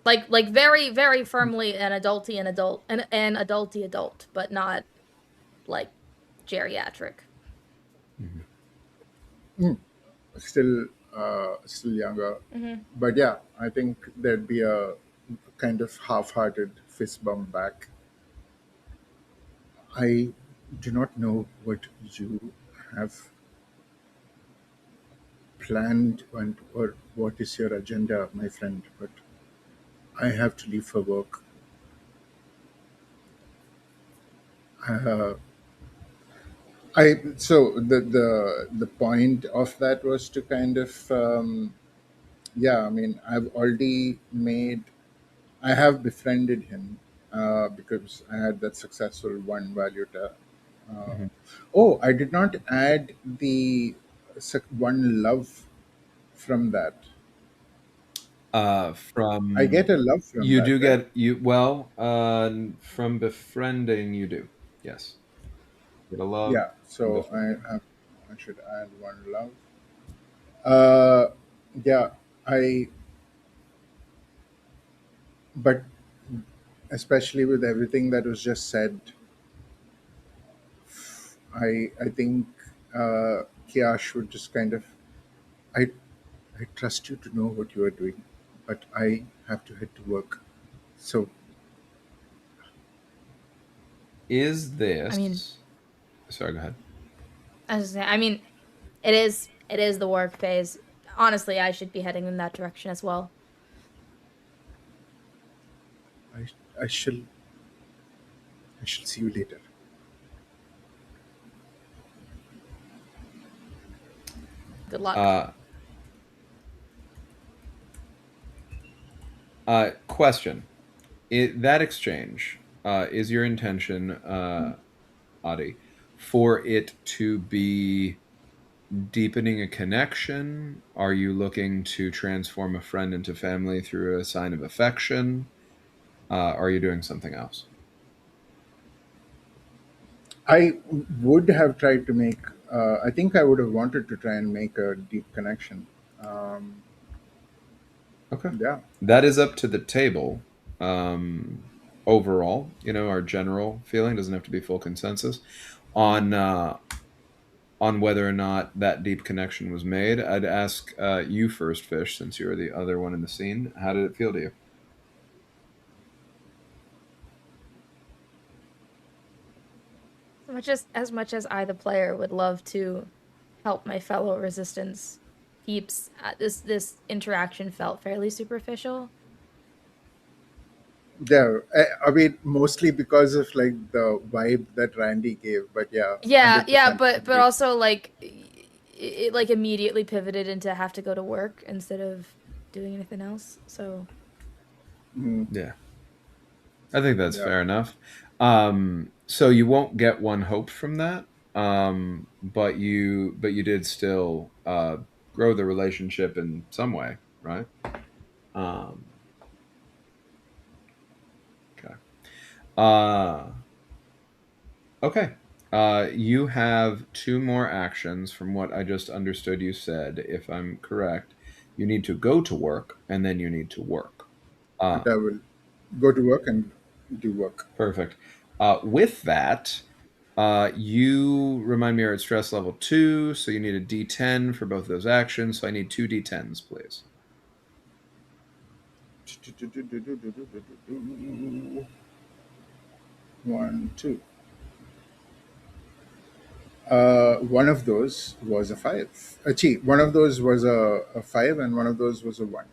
Like very, very firmly an adulty adult, but not like geriatric. Still younger. But yeah, I think there'd be a kind of half-hearted fist bump back. I do not know what you have planned or what is your agenda, my friend, but I have to leave for work. So the point of that was to kind of I mean, I have befriended him because I had that successful one valuta. Oh, I did not add the one love from that. From I get a love from you that, do right? get from befriending you do. Yes. Get a love. Yeah, from so befriending. I should add one love. Uh, yeah, I but especially with everything that was just said, I think Kiash would just kind of I I trust you to know what you are doing, but I have to head to work. So Is this I mean, sorry, go ahead. I mean, it is the work phase. Honestly, I should be heading in that direction as well. I shall see you later. Good luck. Question. That exchange, is your intention, Adi, for it to be deepening a connection? Are you looking to transform a friend into family through a sign of affection? Are you doing something else? I would have tried to make. I think I would have wanted to try and make a deep connection. Okay. Yeah. That is up to the table. Overall, our general feeling doesn't have to be full consensus on whether or not that deep connection was made. I'd ask you first, Fish, since you're the other one in the scene. How did it feel to you? As much as I, the player, would love to help my fellow resistance peeps, this interaction felt fairly superficial. Yeah, I mean, mostly because of like the vibe that Randy gave, but yeah. Yeah, 100% but agree. also like it like immediately pivoted into have to go to work instead of doing anything else. So Yeah, I think that's Yeah. fair enough. So you won't get one hope from that, but you did still grow the relationship in some way, right? Okay. Okay. You have 2 more actions from what I just understood you said, if I'm correct. You need to go to work, and then you need to work. And I will go to work and do work. Perfect. With that, you remind me you're at stress level 2, so you need a D10 for both of those actions. So I need 2 D10s, please. 1, 2. One of those was a 5. One of those was a 5, and one of those was a 1.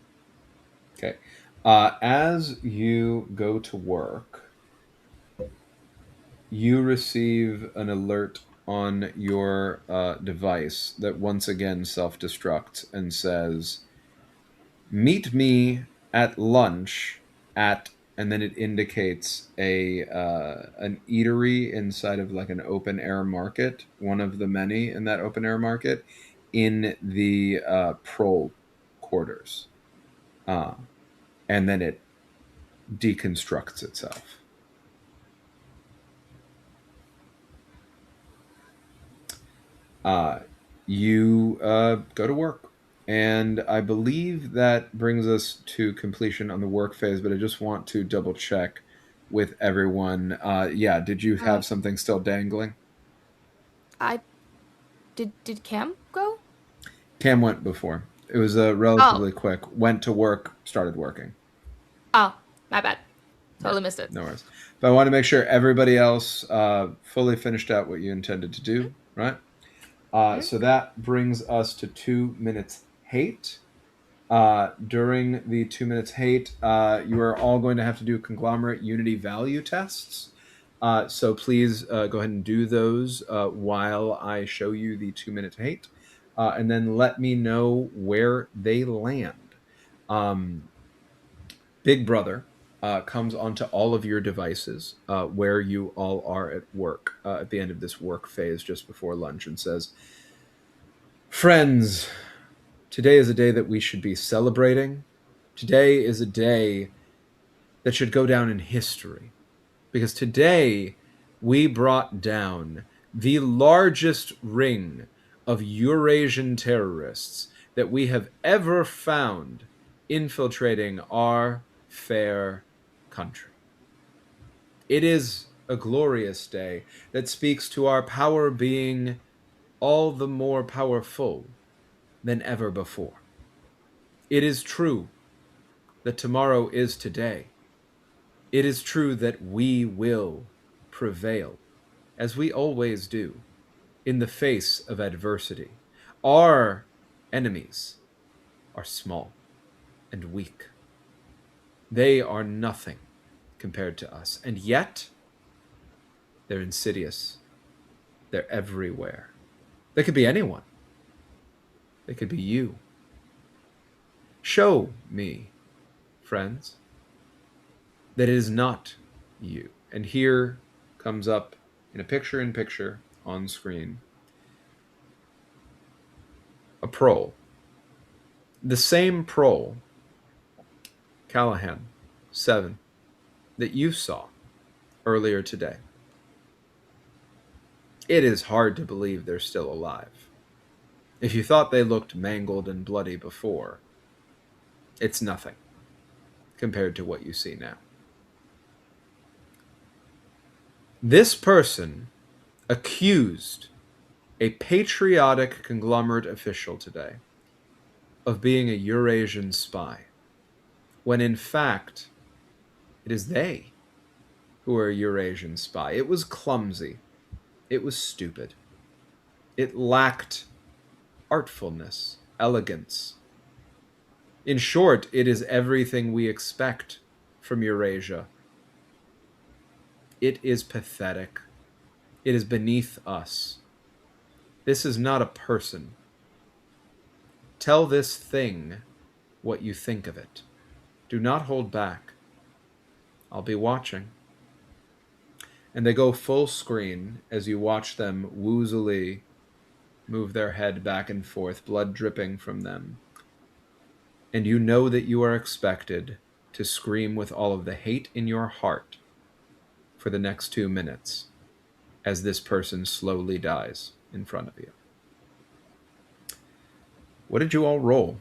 Okay. As you go to work, you receive an alert on your device that once again self-destructs and says, "Meet me at lunch at," and then it indicates an eatery inside of like an open air market, one of the many in that open air market, in the prole quarters, and then it deconstructs itself. You go to work. And I believe that brings us to completion on the work phase, but I just want to double check with everyone. Yeah, did you have something still dangling? I did Cam go? Cam went before. It was relatively quick. Went to work, started working. Oh, my bad. Totally missed it. No worries. But I want to make sure everybody else fully finished out what you intended to do, right? So that brings us to 2 minutes hate. During the 2 minutes hate, you are all going to have to do conglomerate unity value tests. So please go ahead and do those while I show you the 2 minute hate. And then let me know where they land. Big Brother comes onto all of your devices where you all are at work at the end of this work phase just before lunch and says, "Friends, today is a day that we should be celebrating. Today is a day that should go down in history. Because today we brought down the largest ring of Eurasian terrorists that we have ever found infiltrating our fair country. It is a glorious day that speaks to our power being all the more powerful than ever before. It is true that tomorrow is today. It is true that we will prevail, as we always do, in the face of adversity. Our enemies are small and weak. They are nothing compared to us, and yet they're insidious. They're everywhere. They could be anyone. They could be you. Show me, friends, that it is not you." And here comes up in a picture-in-picture on screen a prole. The same prole, Calahan, 7, that you saw earlier today. It is hard to believe they're still alive. If you thought they looked mangled and bloody before, it's nothing compared to what you see now. This person accused a patriotic conglomerate official today of being a Eurasian spy, when in fact it is they who are a Eurasian spy. It was clumsy. It was stupid. It lacked artfulness, elegance. In short, it is everything we expect from Eurasia. It is pathetic. It is beneath us. This is not a person. Tell this thing what you think of it. Do not hold back. I'll be watching. And they go full screen as you watch them woozily move their head back and forth, blood dripping from them. And you know that you are expected to scream with all of the hate in your heart for the next 2 minutes. as this person slowly dies in front of you. What did you all roll?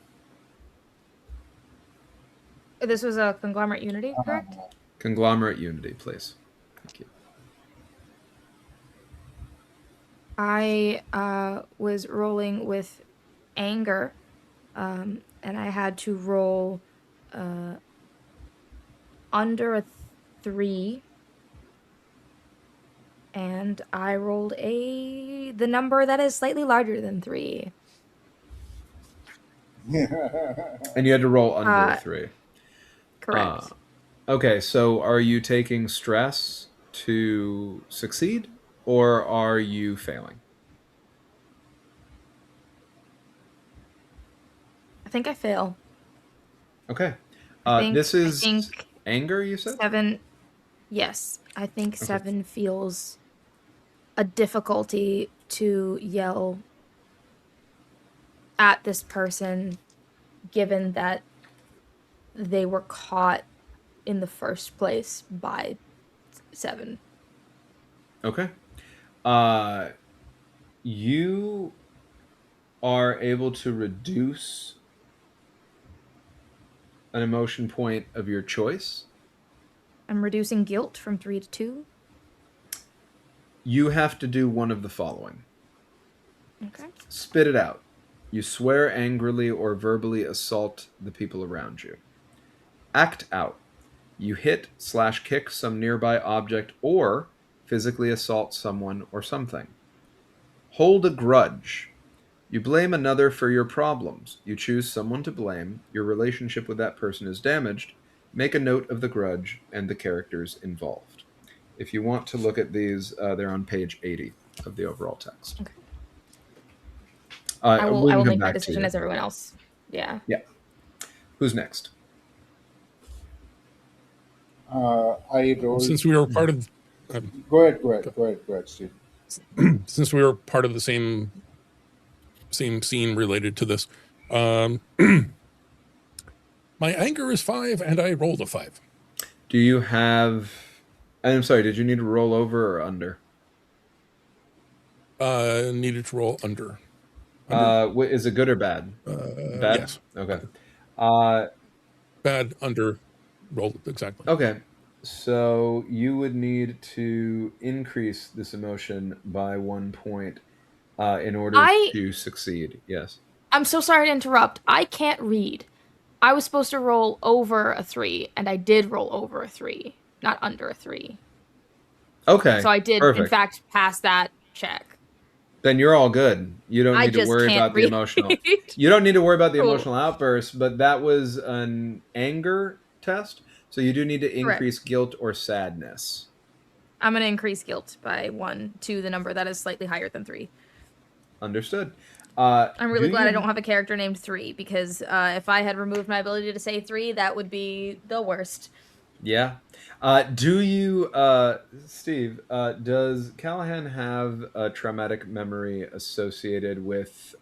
This was a Conglomerate Unity, correct? Conglomerate Unity, please. Thank you. I was rolling with anger, and I had to roll under a 3, and I rolled the number that is slightly larger than 3. And you had to roll under 3. Correct. Okay, so are you taking stress to succeed, or are you failing? I think I fail. Okay. I This think is anger, you said? 7. Yes, I think 7 feels a difficulty to yell at this person, given that they were caught in the first place by 7. Okay. You are able to reduce an emotion point of your choice. I'm reducing guilt from 3 to 2. You have to do one of the following. Okay. Spit it out. You swear angrily or verbally assault the people around you. Act out. You hit/kick some nearby object or physically assault someone or something. Hold a grudge. You blame another for your problems. You choose someone to blame. Your relationship with that person is damaged. Make a note of the grudge and the characters involved. If you want to look at these, they're on page 80 of the overall text. Okay. I I will make my decision as everyone else. Yeah. Yeah. Who's next? I rolled. Since we were part of. Go ahead, Steve. Since we were part of the same scene related to this, my anger is 5, and I rolled a 5. Do you have? I'm sorry. Did you need to roll over or under? Needed to roll under. Is it good or bad? Bad. Yes. Okay. Bad, under, rolled exactly. Okay. So you would need to increase this emotion by 1 point in order to succeed. Yes. I'm so sorry to interrupt. I can't read. I was supposed to roll over a 3, and I did roll over a 3, not under a 3. Okay. So I did, perfect. in fact, pass that check. Then you're all good. You don't need to worry about the emotional. You don't need to worry about the emotional outburst, but that was an anger test, so you do need to increase guilt or sadness. I'm going to increase guilt by 1 to the number that is slightly higher than 3. Understood. I'm really glad I don't have a character named 3, because if I had removed my ability to say 3, that would be the worst. Yeah. Do you, Steve, does Calahan have a traumatic memory associated with,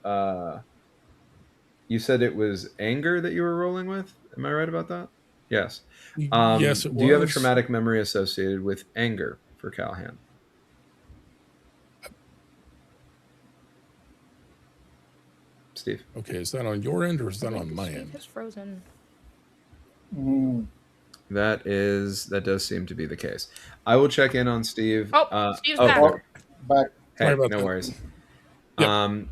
you said it was anger that you were rolling with? Am I right about that? Yes. Yes, it was. Do you have a traumatic memory associated with anger for Calahan? Steve. Okay, is that on your end or is that on my end? It's frozen. That does seem to be the case. I will check in on Steve. Oh, Steve's back. Back. Hey, no worries. Yep.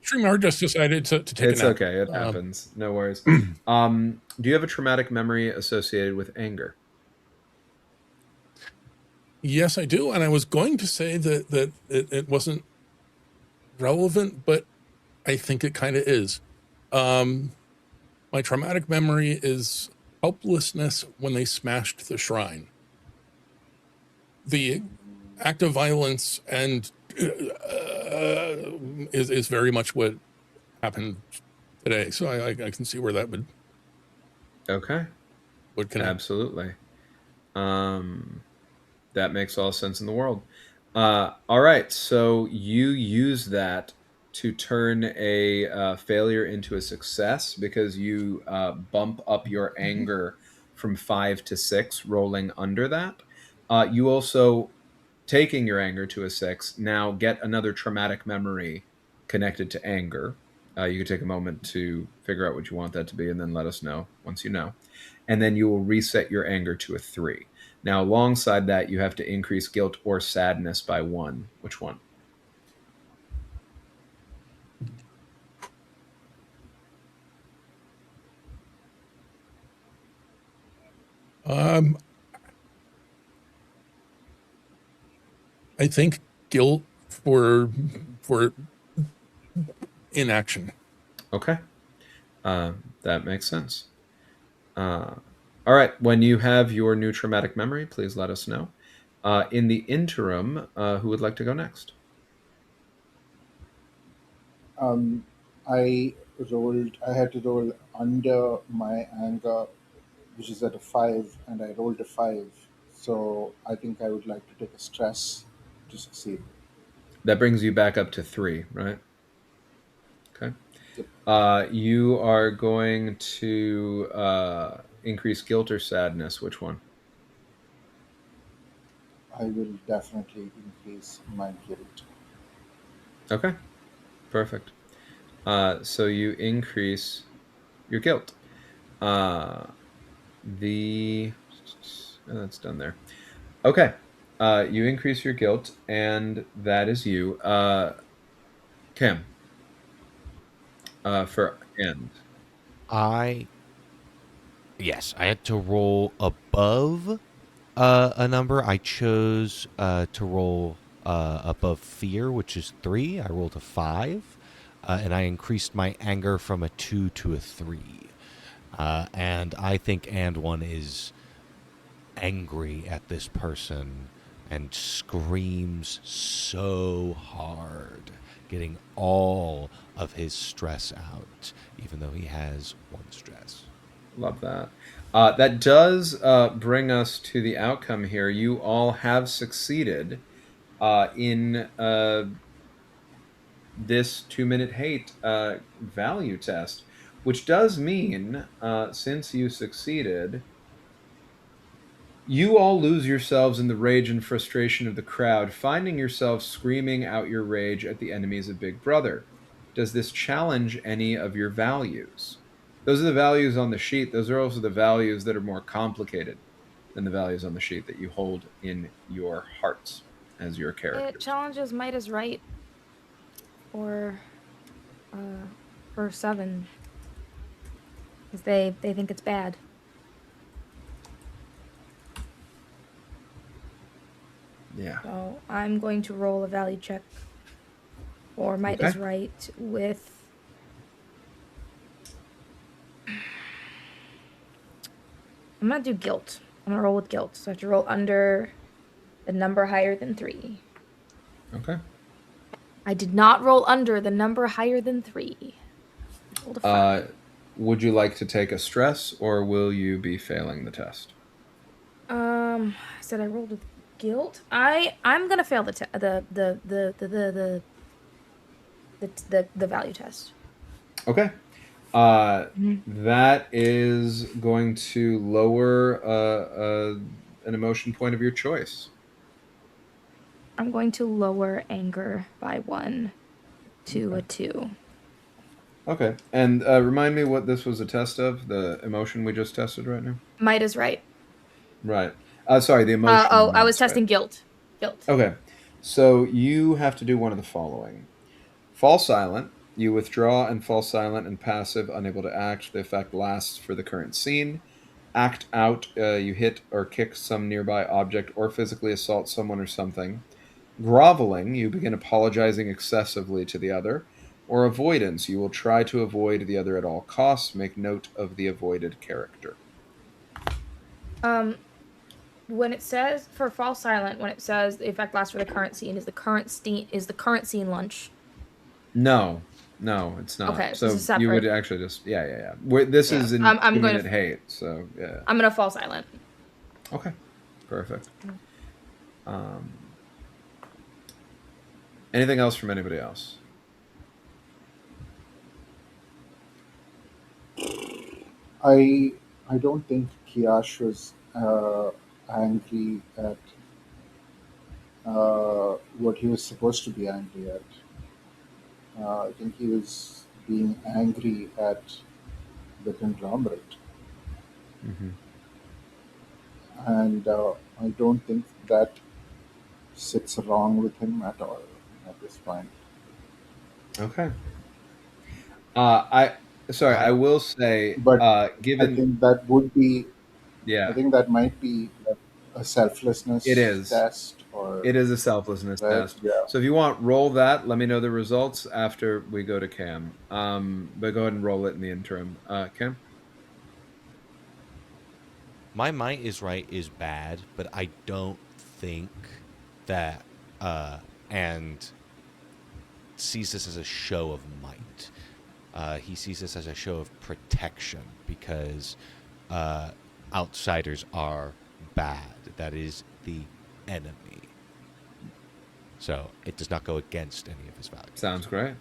StreamYard just decided to take a nap. It's okay. It happens. No worries. Do you have a traumatic memory associated with anger? Yes, I do. And I was going to say that it wasn't relevant, but I think it kind of is. My traumatic memory is helplessness when they smashed the shrine. The act of violence and is very much what happened today. So I can see where that would connect. Absolutely. That makes all sense in the world. All right, so you use that to turn a failure into a success because you bump up your anger from 5 to 6, rolling under that. You also taking your anger to a 6. Now get another traumatic memory connected to anger. You can take a moment to figure out what you want that to be and then let us know once you know. And then you will reset your anger to a 3. Now, alongside that, you have to increase guilt or sadness by 1. Which one? I think guilt for inaction. Okay. That makes sense. All right. When you have your new traumatic memory, please let us know. In the interim, who would like to go next? I I had to roll under my anger, which is at a 5, and I rolled a 5. So I think I would like to take a stress to succeed. That brings you back up to 3, right? Okay. Yep. You are going to increase guilt or sadness. Which one? I will definitely increase my guilt. Okay. Perfect. So you increase your guilt. That's done there. Okay. You increase your guilt, and that is you. Kim, for end. Yes, I had to roll above a number. I chose to roll above fear, which is 3. I rolled a 5, and I increased my anger from a 2 to a 3. And I think and one is angry at this person and screams so hard, getting all of his stress out, even though he has one stress. Love that. That does bring us to the outcome here. You all have succeeded in this 2-minute hate value test, which does mean, since you succeeded, you all lose yourselves in the rage and frustration of the crowd, finding yourselves screaming out your rage at the enemies of Big Brother. Does this challenge any of your values? Those are the values on the sheet. Those are also the values that are more complicated than the values on the sheet that you hold in your hearts as your It characters. challenges might is right. Or for 7. Because they think it's bad. Yeah. So I'm going to roll a value check for might is right with I'm gonna do guilt. I'm gonna roll with guilt. So I have to roll under the number higher than 3. Okay. I did not roll under the number higher than 3. I rolled a 5. Would you like to take a stress, or will you be failing the test? I said I rolled with guilt. I'm gonna fail the value test. Okay. That is going to lower an emotion point of your choice. I'm going to lower anger by 1 to a 2. Okay. And remind me what this was a test of, the emotion we just tested right now? Might is right. Right. Sorry, the emotion. I was is testing right. guilt. Guilt. Okay. So you have to do one of the following. Fall silent. You withdraw and fall silent and passive, unable to act. The effect lasts for the current scene. Act out. You hit or kick some nearby object or physically assault someone or something. Groveling. You begin apologizing excessively to the other. Or avoidance. You will try to avoid the other at all costs. Make note of the avoided character. When it says for fall silent, when it says the effect lasts for the current scene, is the current scene lunch? No, it's not. Okay, So this is you would separate. actually just yeah. This is in I'm going 2-minute to. hate. So yeah. I'm gonna fall silent. Okay, perfect. Anything else from anybody else? I don't think Kiash was angry at what he was supposed to be angry at. I think he was being angry at the conglomerate, Mm-hmm. and I don't think that sits wrong with him at all at this point. Okay. I sorry. I I will say, But I given think that would be, I yeah, think that might be like a it selflessness is. test, or It is a selflessness right? test. Yeah. So if you want, roll that. Let me know the results after we go to Cam. But go ahead and roll it in the interim. Cam. My might is right is bad, but I don't think that and sees this as a show of might. He sees this as a show of protection because outsiders are bad. That is the enemy. So it does not go against any of his values. Sounds great.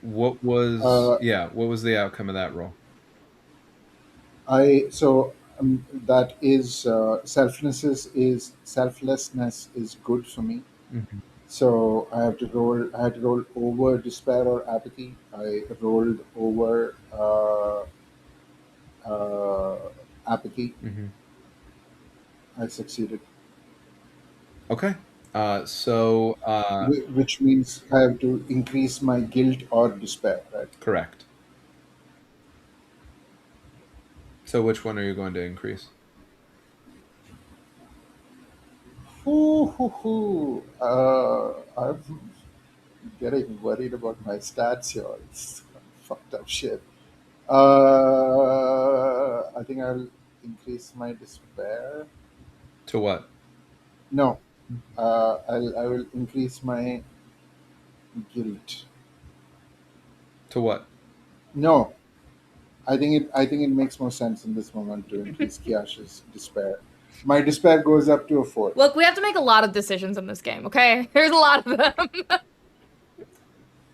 What Uh, was the outcome of that roll? I so that is selflessness is good for me. Mm-hmm. So I have to roll. I had to roll over despair or apathy. I rolled over uh, apathy. Mm-hmm. I succeeded, Okay. So which means I have to increase my guilt or despair. Right. correct. So which one are you going to increase? Hoo, hoo, hoo. I'm getting worried about my stats here. It's fucked up shit. I think I'll increase my despair. To what? No, I will increase my guilt. To what? No, I think it makes more sense in this moment to increase Kiash's despair. My despair goes up to a 4. Look, we have to make a lot of decisions in this game, okay? There's a lot of them.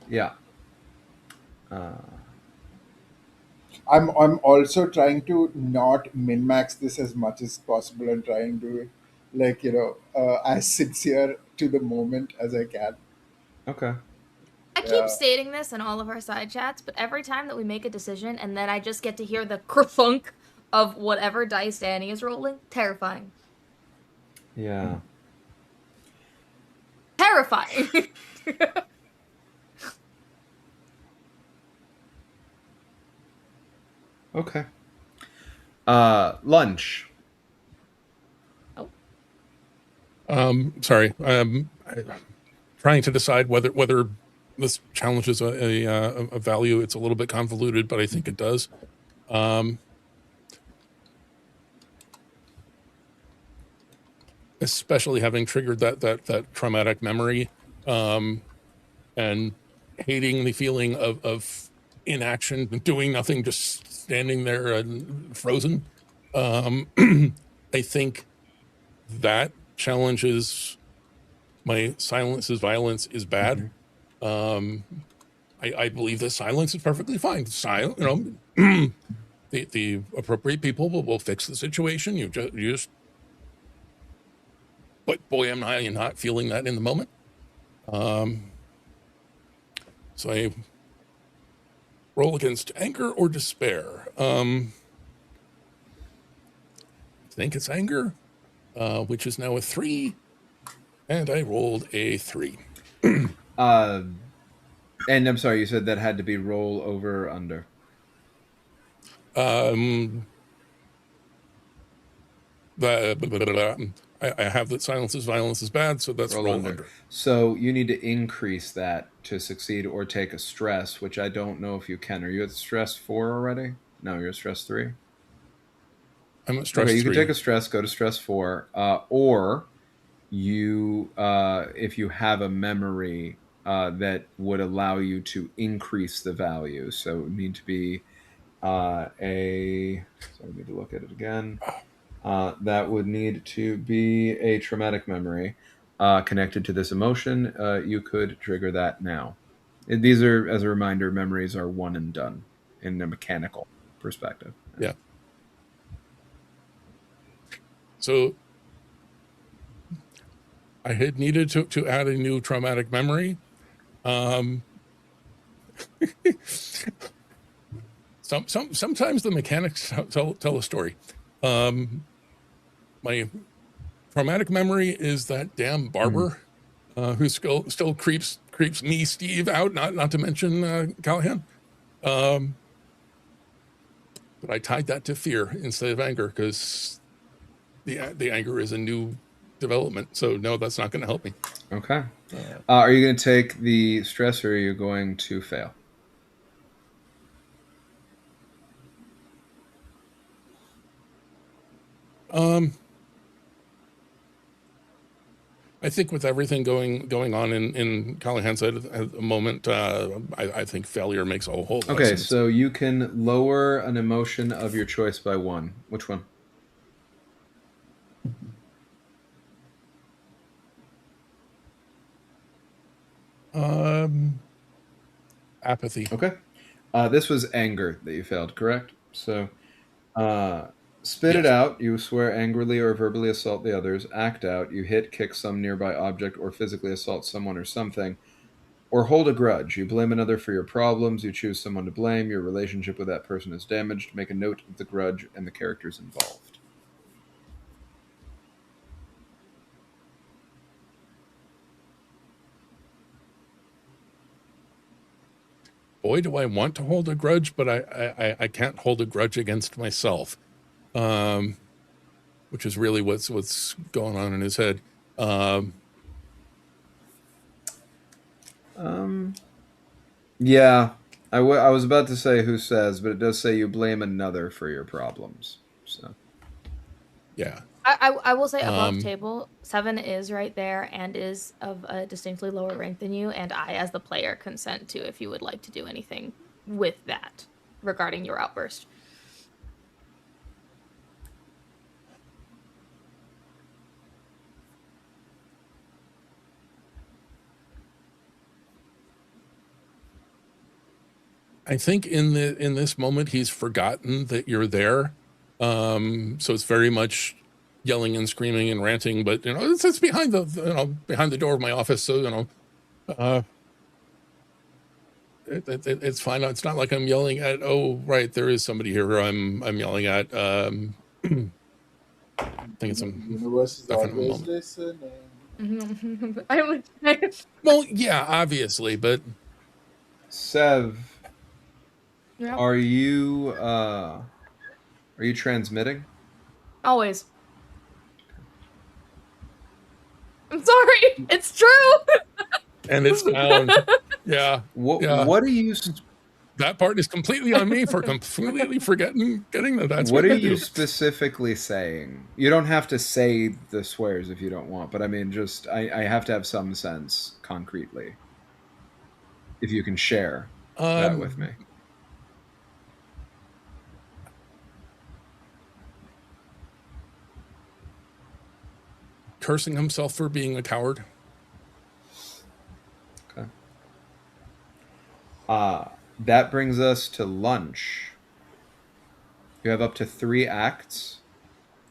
Yeah. Uh, I'm also trying to not min max this as much as possible and trying to like as sincere to the moment as I can. okay. I keep Yeah. stating this in all of our side chats, but every time that we make a decision and then I just get to hear the kerthunk of whatever dice Danny is rolling, terrifying. Yeah. Terrifying. Okay. Lunch. Sorry. Trying to decide whether this challenges a value. It's a little bit convoluted, but I think it does. Especially having triggered that traumatic memory, and hating the feeling of inaction, doing nothing, just standing there and frozen. I think that challenges my silence is violence is bad. I believe that silence is perfectly fine. The appropriate people will fix the situation. You just, but boy, am I not feeling that in the moment. So I roll against anger or despair. I think it's anger, which is now a 3, and I rolled a 3. And I'm sorry, you said that had to be roll over or under. I have that silence is violence is bad, so that's roll under. So you need to increase that to succeed or take a stress, which I don't know if you can. Are you at stress 4 already? No, you're at stress 3. I'm at stress 3. You can take a stress, go to stress 4, or you, if you have a memory that would allow you to increase the value. So it would need to be so I need to look at it again. That would need to be a traumatic memory connected to this emotion. You could trigger that now. These are, as a reminder, memories are one and done in a mechanical perspective. Yeah. So I had needed to add a new traumatic memory. Sometimes the mechanics tell a story. My traumatic memory is that damn barber who still creeps me, Steve, out. Not to mention Calahan. But I tied that to fear instead of anger because the anger is a new development. So no, that's not going to help me. Okay. Are you going to take the stress, or are you going to fail? I think with everything going on in Calahan's head at the moment, I think failure makes a whole lot of Okay, sense. so you can lower an emotion of your choice by 1. Which one? Apathy. Okay. This was anger that you failed, correct? So, spit it Yes. out. You swear angrily or verbally assault the others. Act out. You hit, kick some nearby object, or physically assault someone or something. Or hold a grudge. You blame another for your problems. You choose someone to blame. Your relationship with that person is damaged. Make a note of the grudge and the characters involved. Boy, do I want to hold a grudge, but I can't hold a grudge against myself, which is really what's going on in his head. Yeah, I was about to say who says, but it does say you blame another for your problems. So Yeah. I will say above table, 7 is right there and is of a distinctly lower rank than you, and I, as the player, consent to if you would like to do anything with that regarding your outburst. I think in this moment he's forgotten that you're there. So it's very much yelling and screaming and ranting, but it's behind the door of my office, so it's fine. It's not like I'm yelling at. Oh, right, there is somebody here who I'm yelling at. I think it's The universe is definitely a always moment. listening. I would say. Well, yeah, obviously, but Sev, Yeah. are you transmitting? Always. I'm sorry. It's true. and it's found. Yeah. What are you That part is completely on me for completely getting that. That's what what are I you do. specifically saying? You don't have to say the swears if you don't want, but I mean, just I have to have some sense concretely. If you can share that with me. Cursing himself for being a coward. Okay. That brings us to lunch. You have up to 3 acts.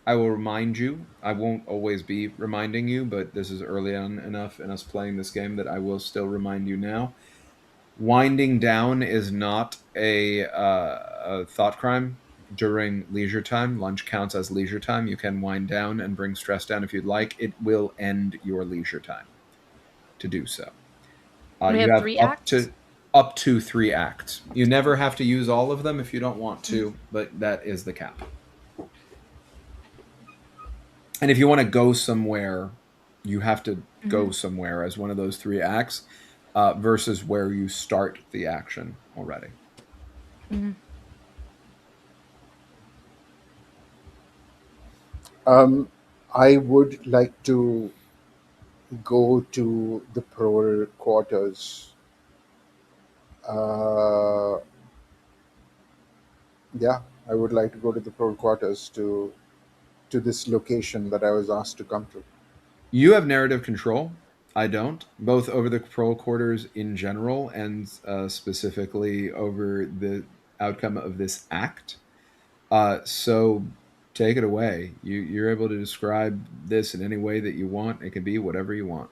I will remind you. I won't always be reminding you, but this is early on enough in us playing this game that I will still remind you now. Winding down is not a thought crime during leisure time. Lunch counts as leisure time. You can wind down and bring stress down if you'd like. It will end your leisure time to do so. We You have have 3 acts. up to 3 acts. You never have to use all of them if you don't want to, but that is the cap. And if you want to go somewhere, you have to go somewhere as one of those 3 acts, versus where you start the action already. I would like to go to the parole quarters. Yeah, I would like to go to the parole quarters to this location that I was asked to come to. You have narrative control. I don't, both over the patrol quarters in general and specifically over the outcome of this act. So take it away. You're able to describe this in any way that you want. It can be whatever you want.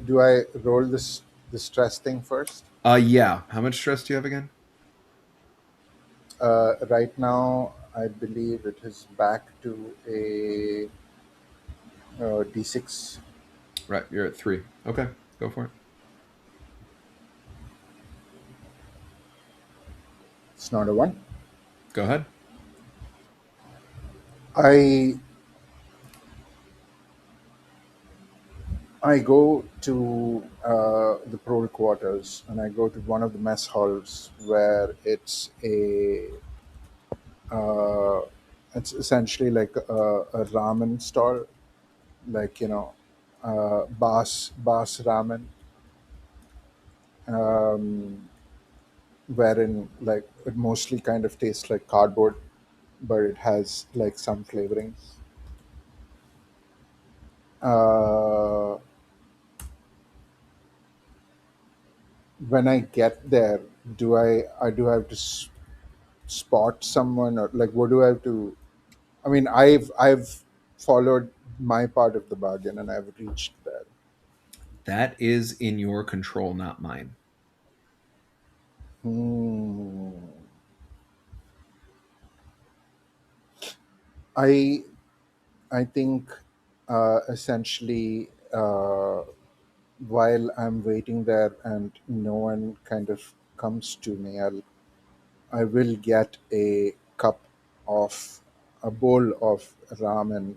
Do I roll the stress thing first? Yeah. How much stress do you have again? Right now, I believe it is back to a D6. Right, you're at 3. Okay, go for it. It's not a 1. Go ahead. I I go to the prole quarters, and I go to one of the mess halls where uh, it's essentially like a ramen stall, like Bas ramen, um, wherein like it mostly kind of tastes like cardboard, but it has like some flavorings. Uh, when I get there, do I do have to spot someone, or like what do I have to? I mean, I've followed my part of the bargain and I've reached there. That is in your control, not mine. Hmm. I I think essentially while I'm waiting there and no one kind of comes to me, I will get a bowl of ramen,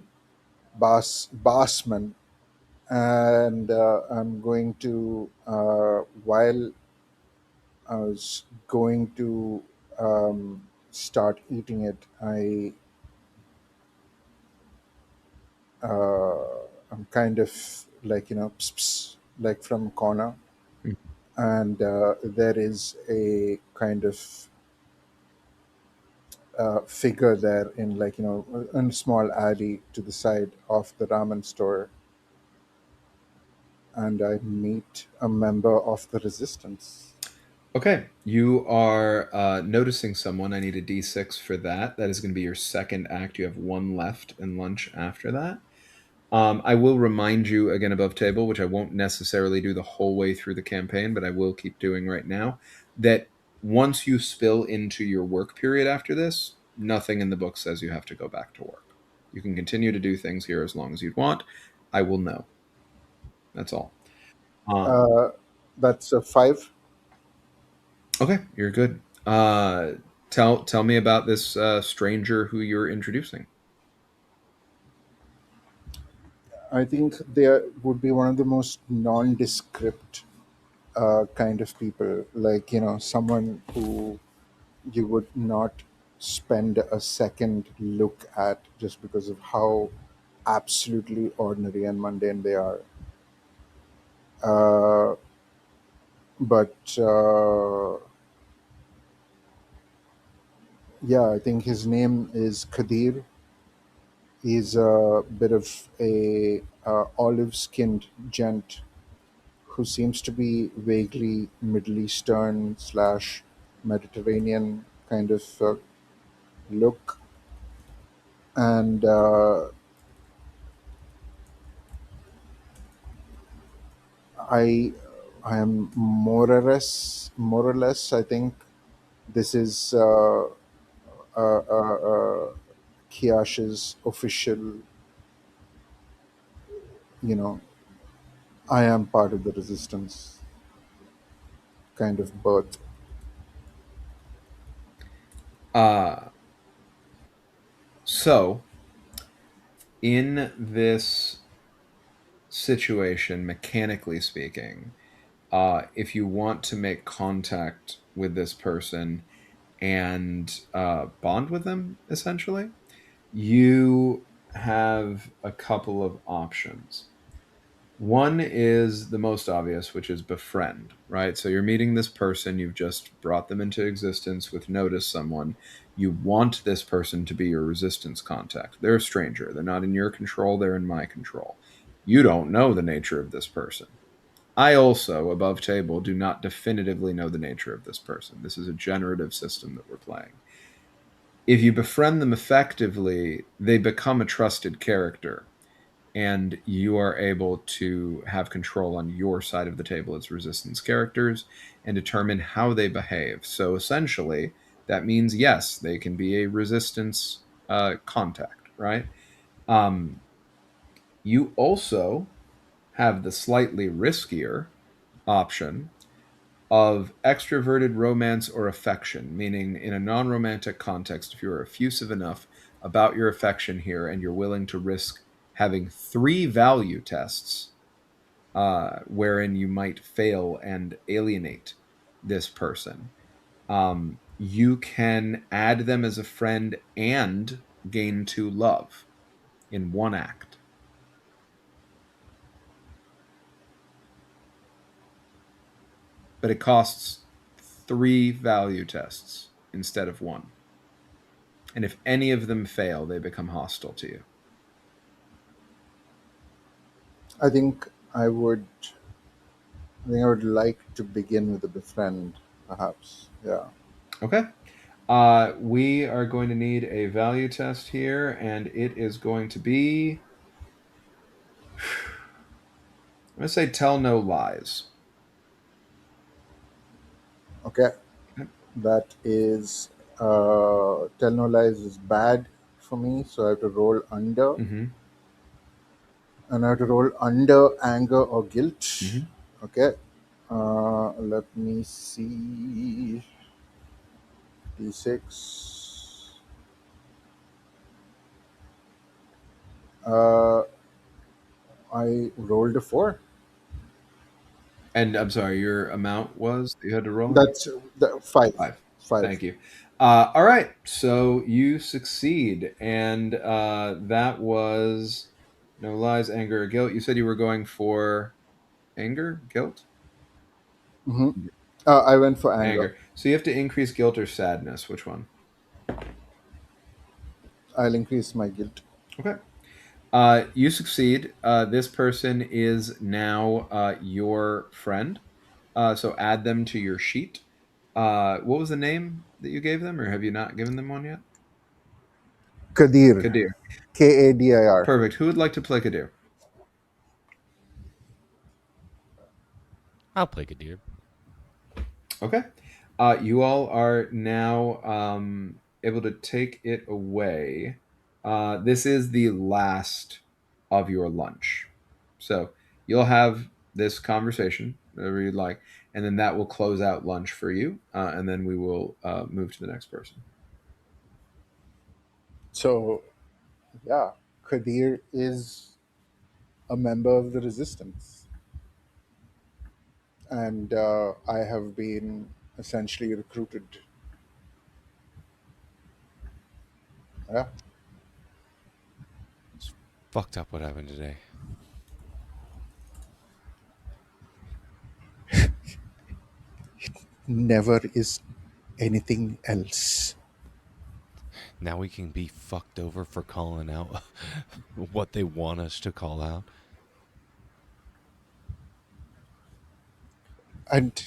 basman, and I'm going to while I was going to start eating it, I'm kind of like pss, pss, like from corner, and there is a kind of figure there in like in a small alley to the side of the ramen store, and I meet a member of the resistance. Okay, you are noticing someone. I need a d6 for that. That is going to be your second act. You have 1 left and lunch after that. I will remind you again above table, which I won't necessarily do the whole way through the campaign, but I will keep doing right now, that once you spill into your work period after this, nothing in the book says you have to go back to work. You can continue to do things here as long as you'd want. I will know. That's all. Um, Uh, that's a 5. okay, you're good. Tell me about this stranger who you're introducing. I think they would be one of the most nondescript kind of people, like someone who you would not spend a second look at just because of how absolutely ordinary and mundane they are. Uh, but yeah, I think his name is Kadir. He's a bit of a olive-skinned gent who seems to be vaguely Middle Eastern slash Mediterranean kind of look, and I I am more or less I think this is Kiash's official, you know, I am part of the resistance kind of birth. Uh, so, in this situation, mechanically speaking, if you want to make contact with this person and bond with them, essentially, you have a couple of options. One is the most obvious, which is befriend, right? So you're meeting this person, you've just brought them into existence with notice someone. You want this person to be your resistance contact. They're a stranger. They're not in your control, they're in my control. You don't know the nature of this person. I also, above table, do not definitively know the nature of this person. This is a generative system that we're playing. If you befriend them effectively, they become a trusted character, and you are able to have control on your side of the table as resistance characters and determine how they behave. So essentially, that means yes, they can be a resistance contact, right? You also have the slightly riskier option of extroverted romance or affection, meaning in a non romantic context, if you're effusive enough about your affection here and you're willing to risk having 3 value tests wherein you might fail and alienate this person, you can add them as a friend and gain 2 love in one act. But it costs 3 value tests instead of 1. And if any of them fail, they become hostile to you. I think I would. I think I would like to begin with a befriend, perhaps. Yeah. Okay. We are going to need a value test here, and it is going to be. I'm going to say tell no lies. Okay. Okay. That is. Tell no lies is bad for me, so I have to roll under. Mm-hmm. And I have to roll under anger or guilt. Mm-hmm. Okay. Let me see. D6. I rolled a 4. And I'm sorry, your amount was that you had to roll? That's the 5. 5. 5. Thank you. All right. So you succeed. And that was no lies, anger, or guilt. You said you were going for anger, guilt? Mm-hmm. I went for anger. Anger. So you have to increase guilt or sadness. Which one? I'll increase my guilt. Okay. You succeed. This person is now your friend. So add them to your sheet. What was the name that you gave them, or have you not given them one yet? Kadir. Kadir. Kadir. Perfect. Who would like to play Kadir? I'll play Kadir. Okay. You all are now able to take it away. This is the last of your lunch. So you'll have this conversation, whatever you'd like, and then that will close out lunch for you, and then we will move to the next person. So, yeah, Kadir is a member of the resistance. And I have been essentially recruited. Yeah. It's fucked up what happened today. Never is anything else. Now we can be fucked over for calling out what they want us to call out. And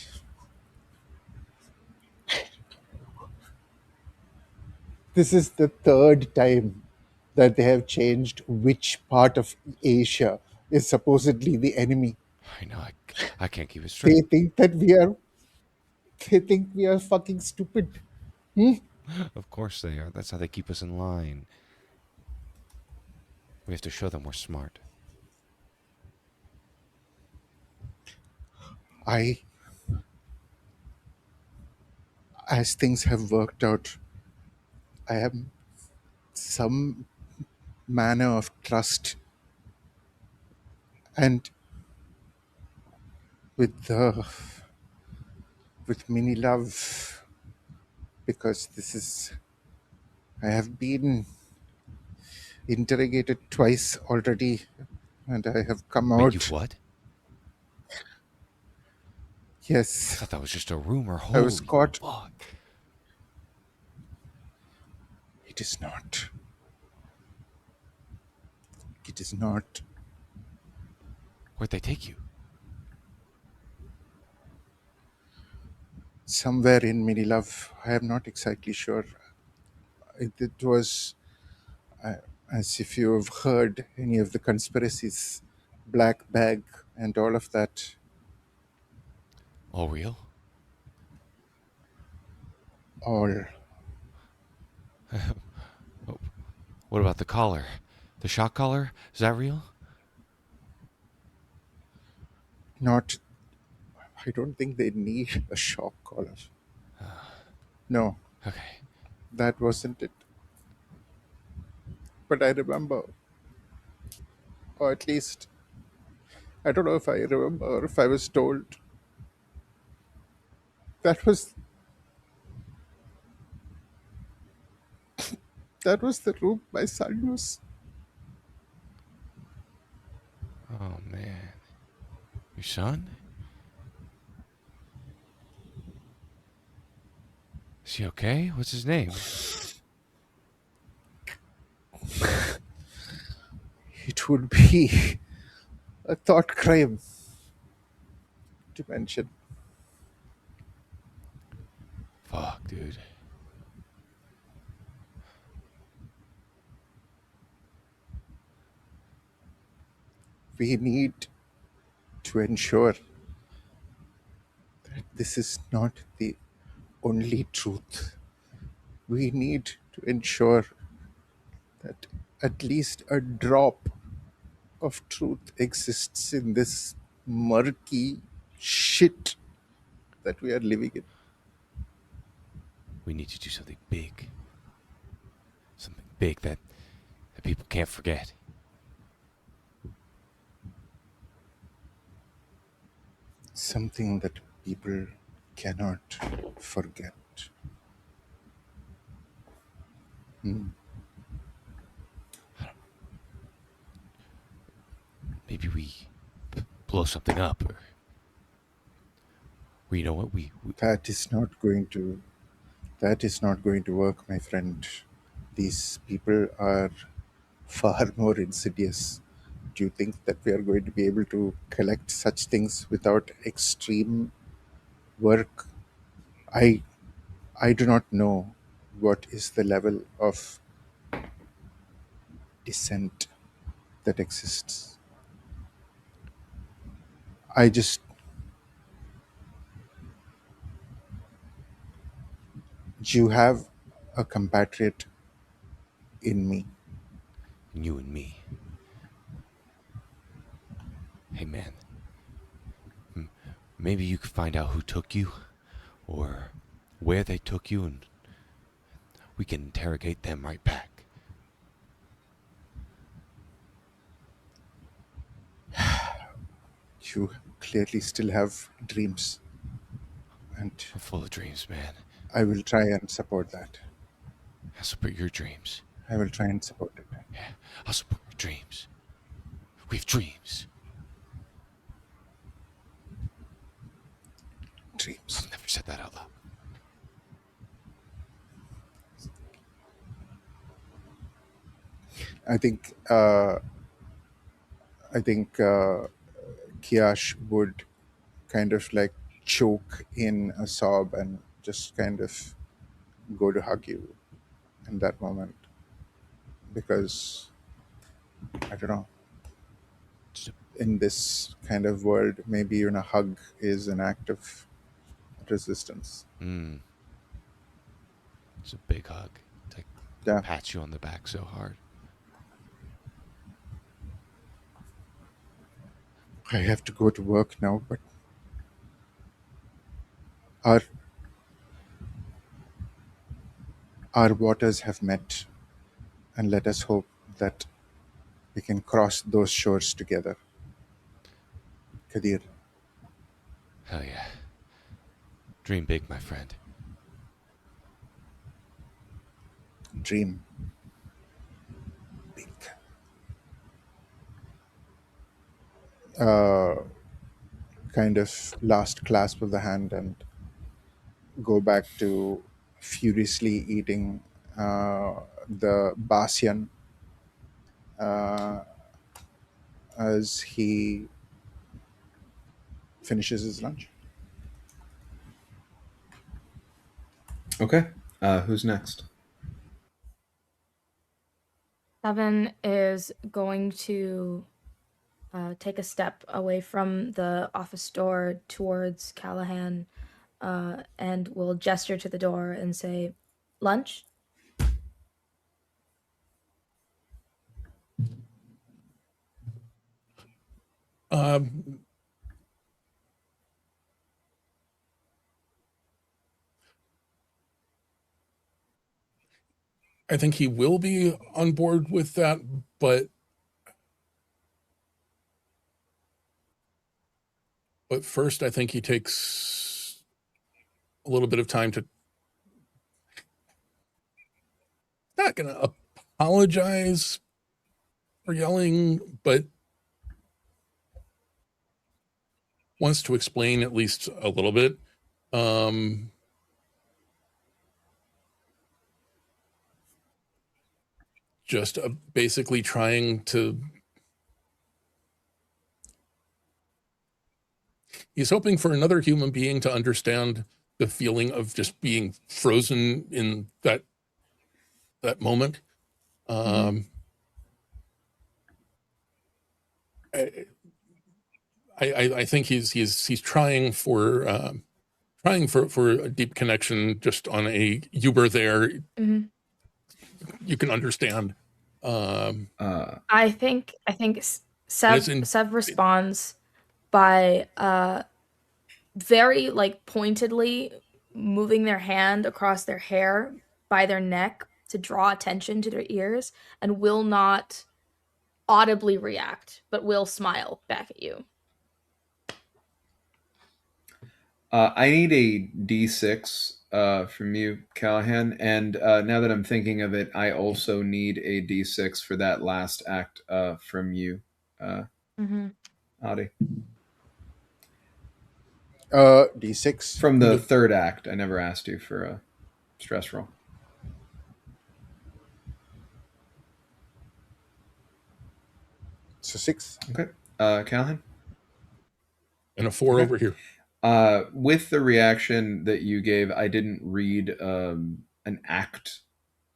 this is the 3rd time that they have changed which part of Asia is supposedly the enemy. I know, I can't keep it They straight. think that they think we are fucking stupid. Of course they are. That's how they keep us in line. We have to show them we're smart. As things have worked out, I have some manner of trust, and with Mini Love, because I have been interrogated twice already, and I have come Wait, you out. what? I Yes, thought that was just a rumor. I was Holy caught. fuck. It is not. It is not. Where'd they take you? Somewhere in Mini Love, I am not exactly sure. it was as if you've heard any of the conspiracies, black bag, and all of that. All real? All What about the collar? The shock collar? Is that real? not. I don't think they need a shock collar. No, Okay. that wasn't it. But I remember, or at least I don't know if I remember or if I was told that was the room my son was. Oh, man. Your son? Is he okay? What's his name? It would be a thought crime to mention. Fuck, dude. We need to ensure that this is not the only truth. We need to ensure that at least a drop of truth exists in this murky shit that we are living in. We need to do something big. Something big that people can't forget. Something that people cannot forget. Maybe we blow something up, or you know what? We That is not going to. That is not going to work, my friend. These people are far more insidious. Do you think that we are going to be able to collect such things without extreme work? I I do not know what is the level of dissent that exists. I just You have a compatriot in me. you and me. Hey, man. Maybe you could find out who took you, or where they took you, and we can interrogate them right back. You clearly still have dreams, and I'm full of dreams, man. I will try and support that. I'll support your dreams. I will try and support it. Yeah, I'll support your dreams. We have dreams. Dreams. I've never said that out loud. I think Kiash would kind of like choke in a sob and just kind of go to hug you in that moment, because I don't know, It's a, in this kind of world, maybe even a hug is an act of resistance. it's a big hug. It's like Yeah, pats you on the back so hard. I have to go to work now, but our our waters have met, and let us hope that we can cross those shores together. Kadir, Hell yeah. Dream big, my friend. dream big. Kind of last clasp of the hand and go back to furiously eating the Basian as he finishes his lunch. Okay. Who's next? Seven is going to take a step away from the office door towards Calahan, and will gesture to the door and say, "Lunch?" I think he will be on board with that, but first I think he takes a little bit of time to, not going to apologize for yelling, but wants to explain at least a little bit. Just basically trying to, he's hoping for another human being to understand the feeling of just being frozen in that moment. I think he's trying for a deep connection, just on a, you were there, you can understand. I think Sev responds by very like pointedly moving their hand across their hair by their neck to draw attention to their ears, and will not audibly react, but will smile back at you. I need a D6 from you, Calahan, and now that I'm thinking of it, I also need a D6 for that last act from you, Adi. D6 From the third act. I never asked you for a stress roll. So 6. Okay. Calahan? And a 4 over here. With the reaction that you gave, I didn't read an act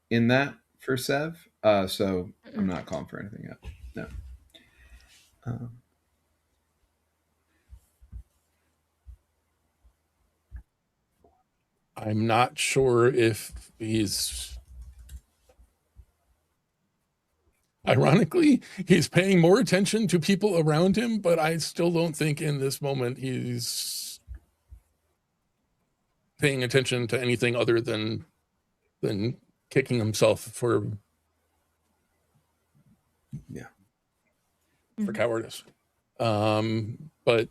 in that for Sev, so I'm not calling for anything yet. No. I'm not sure if he's, ironically, he's paying more attention to people around him, but I still don't think in this moment he's paying attention to anything other than kicking himself for cowardice. But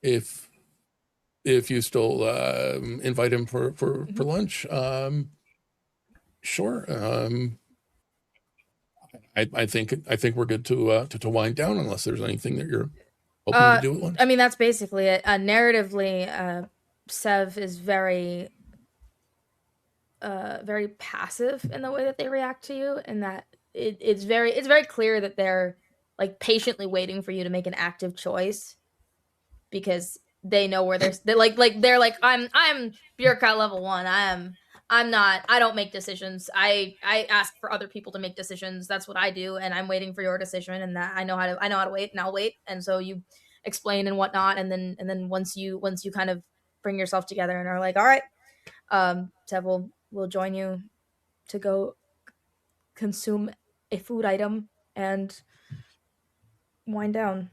if you still invite him for lunch, sure. I think we're good to wind down, unless there's anything that you're hoping to do at lunch. I mean, that's basically it. Narratively, Sev is very passive in the way that they react to you, and that it's very clear that they're like patiently waiting for you to make an active choice, because they know where they're like I'm bureaucrat level 1. I don't make decisions. I ask for other people to make decisions. That's what I do, and I'm waiting for your decision, and that I know how to wait, and I'll wait. And so you explain and whatnot, and then once you kind of bring yourself together and are like, all right, Sev will join you to go consume a food item and wind down.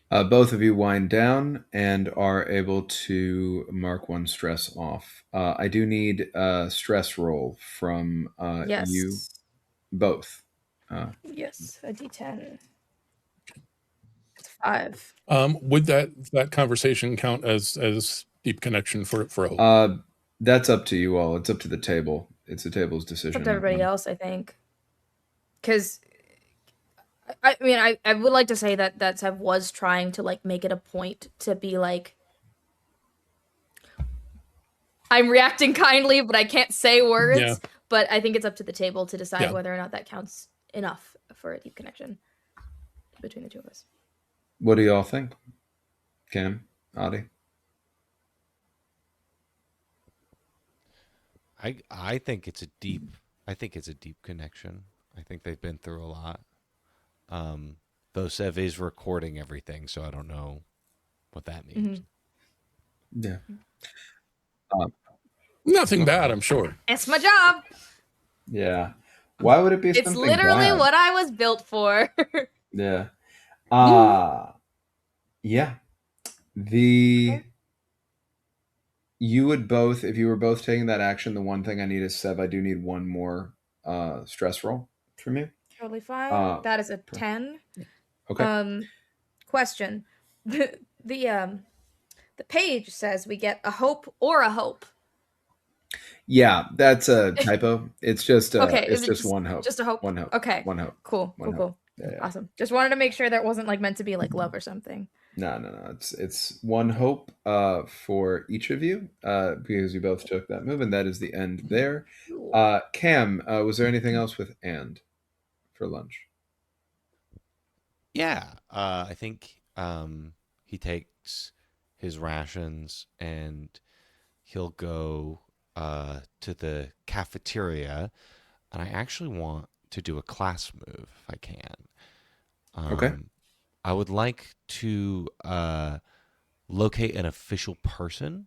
Both of you wind down and are able to mark one stress off. I do need a stress roll from Yes. you both. Yes, a D10. It's 5. Would that conversation count as deep connection for a hope? That's up to you all. It's up to the table. It's the table's decision. It's up to everybody else, I think. Because I mean, I would like to say that Sev was trying to like make it a point to be like, I'm reacting kindly, but I can't say words. Yeah. But I think it's up to the table to decide whether or not that counts enough for a deep connection between the two of us. What do y'all think? Cam, Adi? I think it's a deep connection. I think they've been through a lot. Though Sev is recording everything, so I don't know what that means. Yeah. Um, Nothing bad, I'm sure. It's my job. yeah. Why would it be It's something literally bad? what I was built for. Yeah. Yeah. You would both, if you were both taking that action, the one thing I need is Sev, I do need one more stress roll from you. Totally fine. Uh, That is a 10. Okay. Question. The page says we get a hope or a hope. Yeah, that's a typo. It's just Okay, it's is it just one hope. Just a hope. One hope. Okay. One hope. Cool. One Cool. hope. Cool. Yeah. Awesome. Just wanted to make sure that wasn't like meant to be like love or something. No. It's one hope for each of you because you both took that move, and that is the end there. Cam, was there anything else with and for lunch? Yeah, I think he takes his rations and he'll go to the cafeteria, and I actually want to do a class move if I can. Okay. I would like to locate an official person,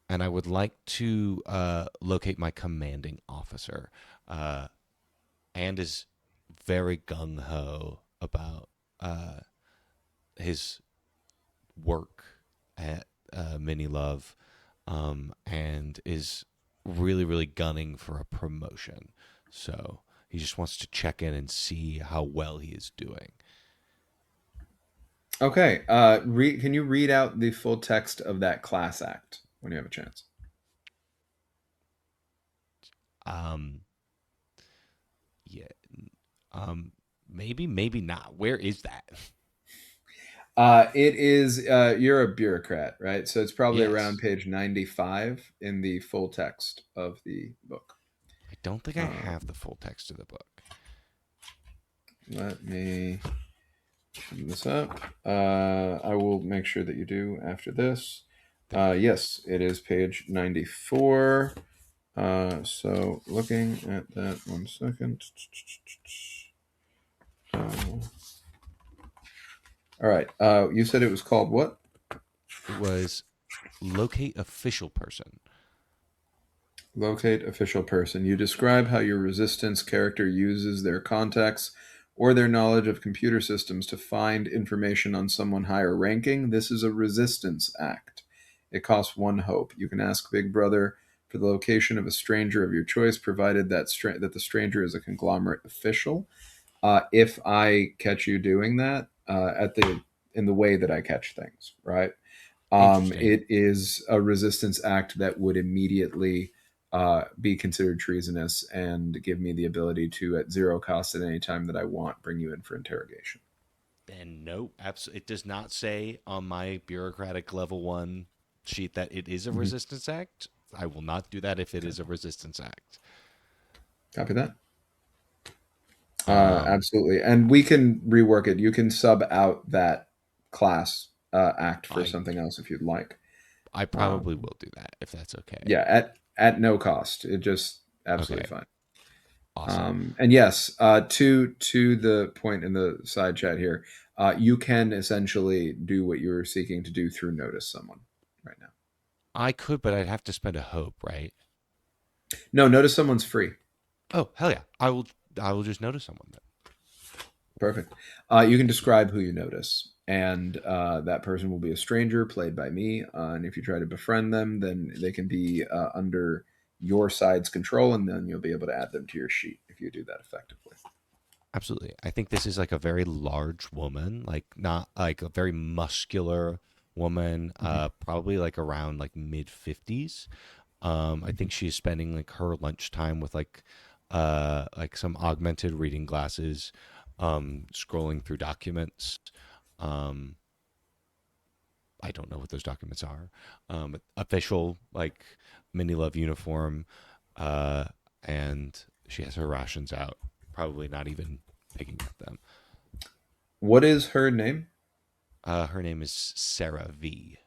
and I would like to locate my commanding officer. And is very gung ho about his work at Mini Love, and is really, really gunning for a promotion. So he just wants to check in and see how well he is doing. Okay. Can you read out the full text of that class act when you have a chance? Yeah. Maybe not. Where is that? It is you're a bureaucrat, right? So it's probably Yes. around page 95 in the full text of the book. I don't think I have the full text of the book. Let me open this up. I will make sure that you do after this. Yes, it is page 94. So looking at that 1 second. All right. You said it was called what? It was locate official person. Locate official person. You describe how your resistance character uses their contacts or their knowledge of computer systems to find information on someone higher ranking. This is a resistance act. It costs 1 hope. You can ask Big Brother for the location of a stranger of your choice, provided that that the stranger is a conglomerate official. If I catch you doing that in the way that I catch things, right? It is a resistance act that would immediately be considered treasonous and give me the ability to, at 0 cost at any time that I want, bring you in for interrogation. And no, absolutely, it does not say on my bureaucratic level 1 sheet that it is a resistance act. I will not do that if it is a resistance act. Copy that. Absolutely. And we can rework it. You can sub out that class act for something else if you'd like. I probably will do that if that's okay. Yeah, at no cost. It just absolutely fine. Awesome. And yes, to the point in the side chat here, you can essentially do what you're seeking to do through notice someone right now. I could, but I'd have to spend a hope, right? No, notice someone's free. Oh, hell yeah. I will just notice someone then. Perfect. You can describe who you notice, and that person will be a stranger played by me. And if you try to befriend them, then they can be under your side's control, and then you'll be able to add them to your sheet if you do that effectively. Absolutely. I think this is like a very large woman, like not like a very muscular woman, probably like around like mid 50s. I think she's spending like her lunchtime with like some augmented reading glasses, scrolling through documents. I don't know what those documents are. Official like Mini Love uniform, and she has her rations out. Probably not even picking at them. What is her name? Her name is Sarah V.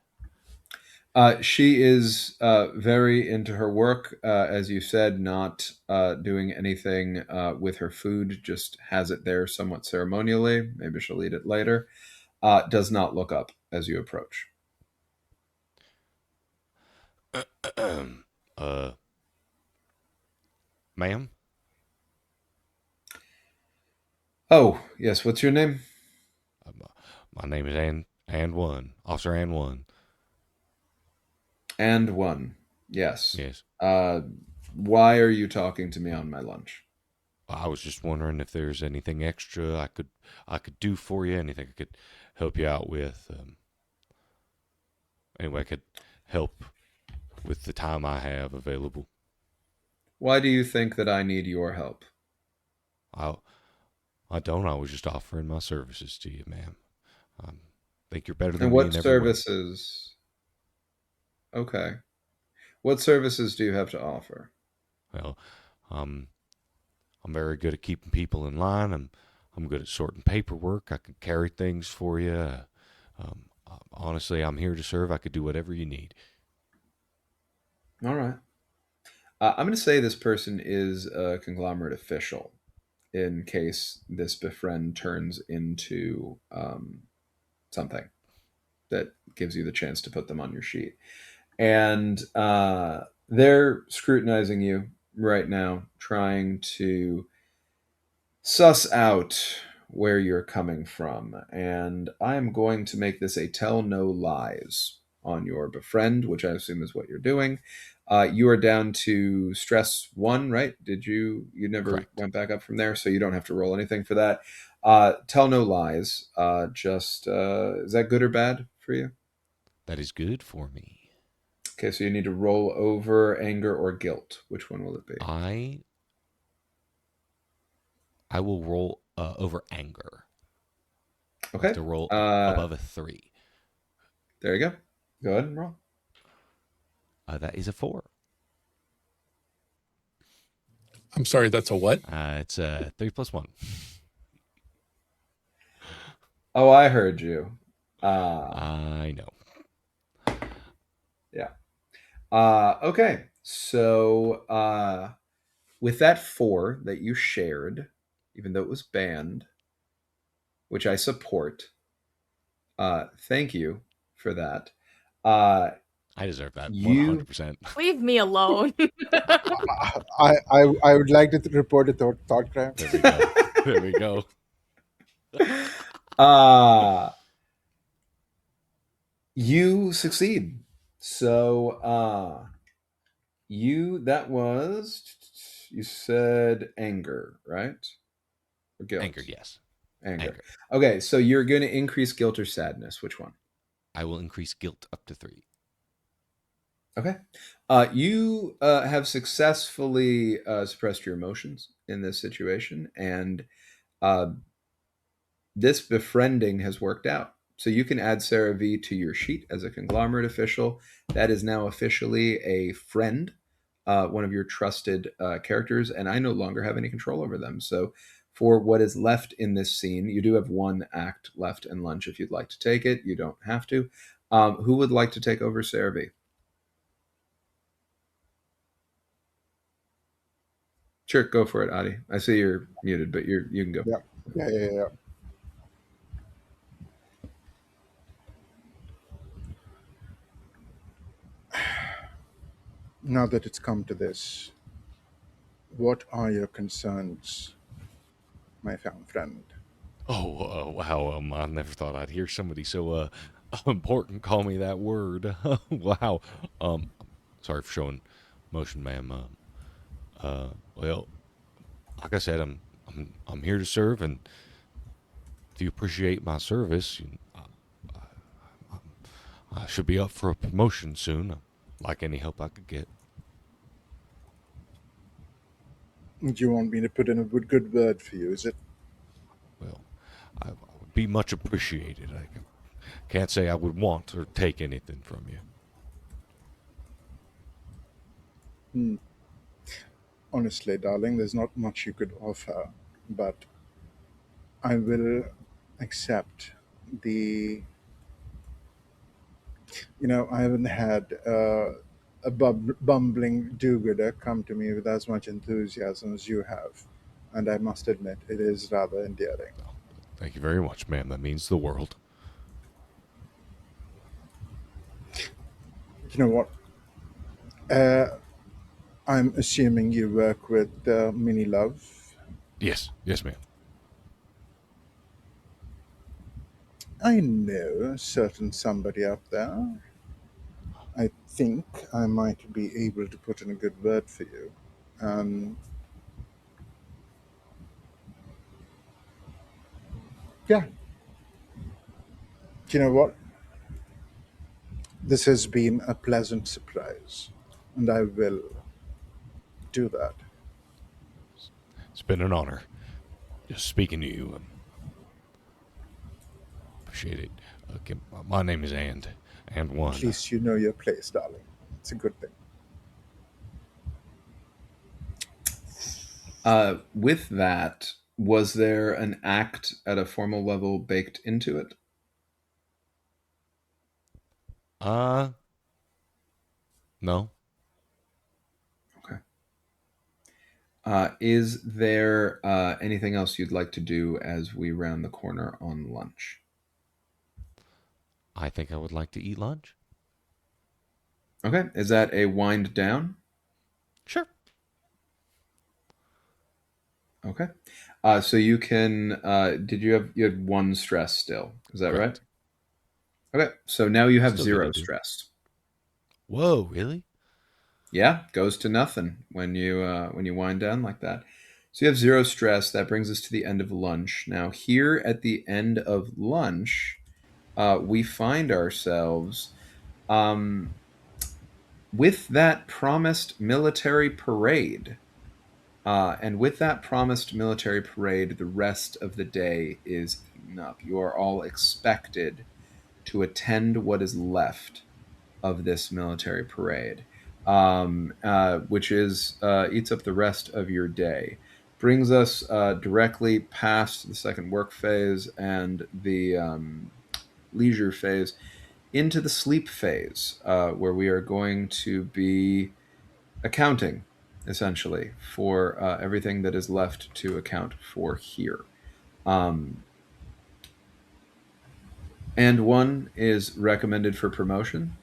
She is very into her work, as you said, not doing anything with her food, just has it there somewhat ceremonially. Maybe she'll eat it later. Does not look up as you approach. uh, ma'am? Oh, yes. What's your name? My name is and one. Officer and one. And one. Yes. Yes. Why are you talking to me on my lunch? I was just wondering if there's anything extra I could do for you, anything I could help you out with. Anyway, I could help with the time I have available. Why do you think that I need your help? I don't. I was just offering my services to you, ma'am. I think you're better than And me what in every way. services? Okay. What services do you have to offer? Well, I'm very good at keeping people in line. I'm good at sorting paperwork. I can carry things for you. Honestly, I'm here to serve. I could do whatever you need. All right. I'm going to say this person is a conglomerate official in case this befriend turns into something that gives you the chance to put them on your sheet. And they're scrutinizing you right now, trying to suss out where you're coming from. And I am going to make this a tell no lies on your befriend, which I assume is what you're doing. You are down to stress 1, right? You never Correct. went back up from there, so you don't have to roll anything for that. Tell no lies. Is that good or bad for you? That is good for me. Okay, so you need to roll over anger or guilt. Which one will it be? I will roll over anger. I Okay. have to roll above a 3. There you go. Go ahead and roll. That is a 4. I'm sorry, that's a what? It's a 3 plus 1. Oh, I heard you. I know. Yeah. Okay. So with that 4 that you shared, even though it was banned, which I support, thank you for that. I deserve that You 100%. Leave me alone. I would like to report a thought crime. There we go. There we go. You succeed. So you said anger, right? Or guilt? Anger, yes. Anger. Okay, so you're going to increase guilt or sadness. Which one? I will increase guilt up to 3. Okay. You have successfully suppressed your emotions in this situation, and this befriending has worked out. So you can add Sarah V to your sheet as a conglomerate official. That is now officially a friend, one of your trusted characters, and I no longer have any control over them. So for what is left in this scene, you do have 1 act left in lunch if you'd like to take it. You don't have to. Who would like to take over Sarah V? Sure, go for it, Adi. I see you're muted, but you can go. Yeah. Now that it's come to this, what are your concerns, my friend? Oh, wow. I never thought I'd hear somebody so important call me that word. Wow. Sorry for showing motion, ma'am. Well, like I said, I'm here to serve, and if you appreciate my service, I should be up for a promotion soon. Like any help I could get. Do you want me to put in a good word for you, is it? Well, I would be much appreciated. I can't say I would want or take anything from you. Honestly, darling, there's not much you could offer, but I will accept the I haven't had a bumbling do-gooder come to me with as much enthusiasm as you have, and I must admit it is rather endearing. Thank you very much, ma'am. That means the world. You know what? I'm assuming you work with Mini Love. Yes, ma'am. I know a certain somebody up there. I think I might be able to put in a good word for you. Yeah, you know what? This has been a pleasant surprise, and I will do that. It's been an honor just speaking to you. Appreciate it. Okay, my name is And At One. least you know your place, darling. It's a good thing. With that, was there an act at a formal level baked into it? No. Okay. Is there anything else you'd like to do as we round the corner on lunch? I think I would like to eat lunch. Okay. Is that a wind down? Sure. Okay. So you can. You had one stress still? Is that right? Correct. Okay. So now you have Still zero gonna do. stress. Whoa, really? Yeah, goes to nothing when you wind down like that. So you have zero stress. That brings us to the end of lunch. Now here at the end of lunch, we find ourselves with that promised military parade. And with that promised military parade, the rest of the day is eaten up. You are all expected to attend what is left of this military parade, which is eats up the rest of your day. Brings us directly past the second work phase and the leisure phase into the sleep phase, where we are going to be accounting essentially for everything that is left to account for here. Um, and one is recommended for promotion.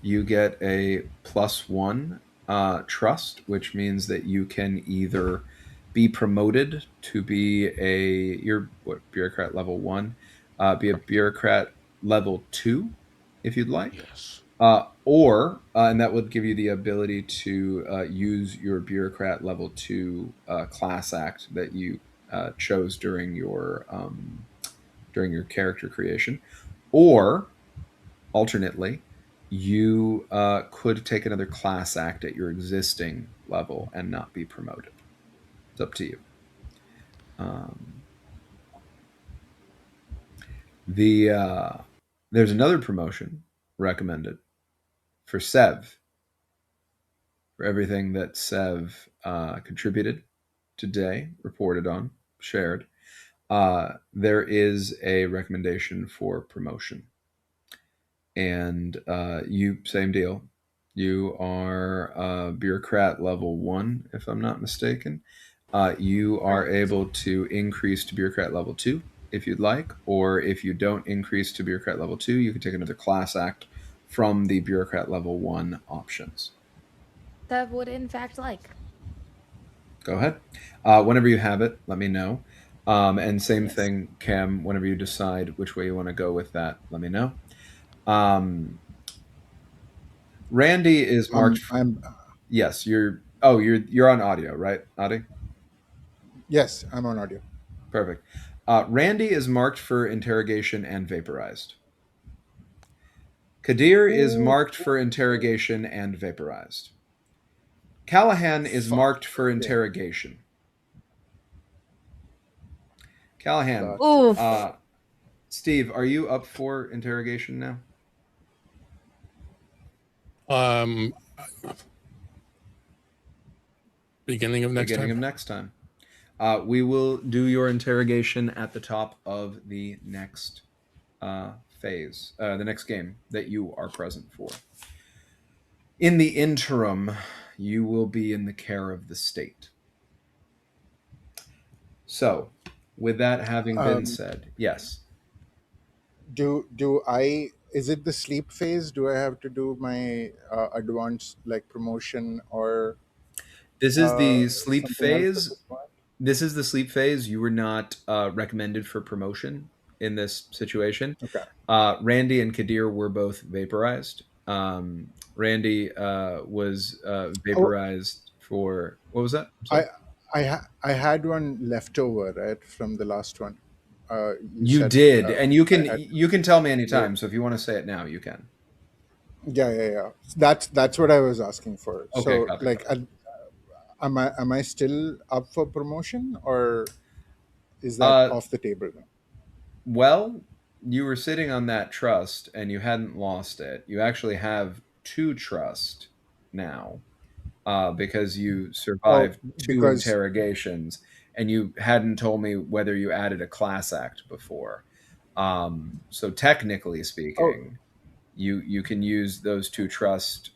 You get a +1 trust, which means that you can either be promoted to be bureaucrat level 1, be a bureaucrat level 2 if you'd like. Yes. And that would give you the ability to use your bureaucrat level 2 class act that you chose during your character creation, or alternately, you could take another class act at your existing level and not be promoted. It's up to you. There's another promotion recommended for Sev, for everything that Sev contributed today, reported on, shared. There is a recommendation for promotion. And you, same deal. You are bureaucrat level 1, if I'm not mistaken. You are able to increase to bureaucrat level 2 if you'd like, or if you don't increase to bureaucrat level 2, you can take another class act from the bureaucrat level 1 options. That would in fact like. Go ahead. Whenever you have it, let me know. And same Yes. thing, Cam, whenever you decide which way you want to go with that, let me know. Randy is marked. I'm Yes, you're on audio, right, Adi? Yes, I'm on audio. Perfect. Randy is marked for interrogation and vaporized. Kadir is Ooh, marked for interrogation and vaporized. Calahan is fuck. marked for Okay. interrogation. Calahan, Gotcha. Oof. Steve, are you up for interrogation now? Beginning of next Beginning time. of next time. We will do your interrogation at the top of the next phase, the next game that you are present for. In the interim, you will be in the care of the state. So, with that having been said, yes. Do I? Is it the sleep phase? Do I have to do my advanced like promotion or This is the sleep something else at phase. this point? This is the sleep phase. You were not recommended for promotion in this situation. Okay. Randy and Kadir were both vaporized. Randy was vaporized for, what was that? I'm sorry. I had one left over, right, from the last one. You said, did, and you I had, can tell me anytime. So if you want to say it now, you can. yeah. That's what I was asking for. Okay, So copy. like, am I still up for promotion, or is that off the table now? Well, you were sitting on that trust and you hadn't lost it. You actually have 2 trust now because you Oh, survived 2 because interrogations and you hadn't told me whether you added a class act before. So technically speaking, you can use those 2 trust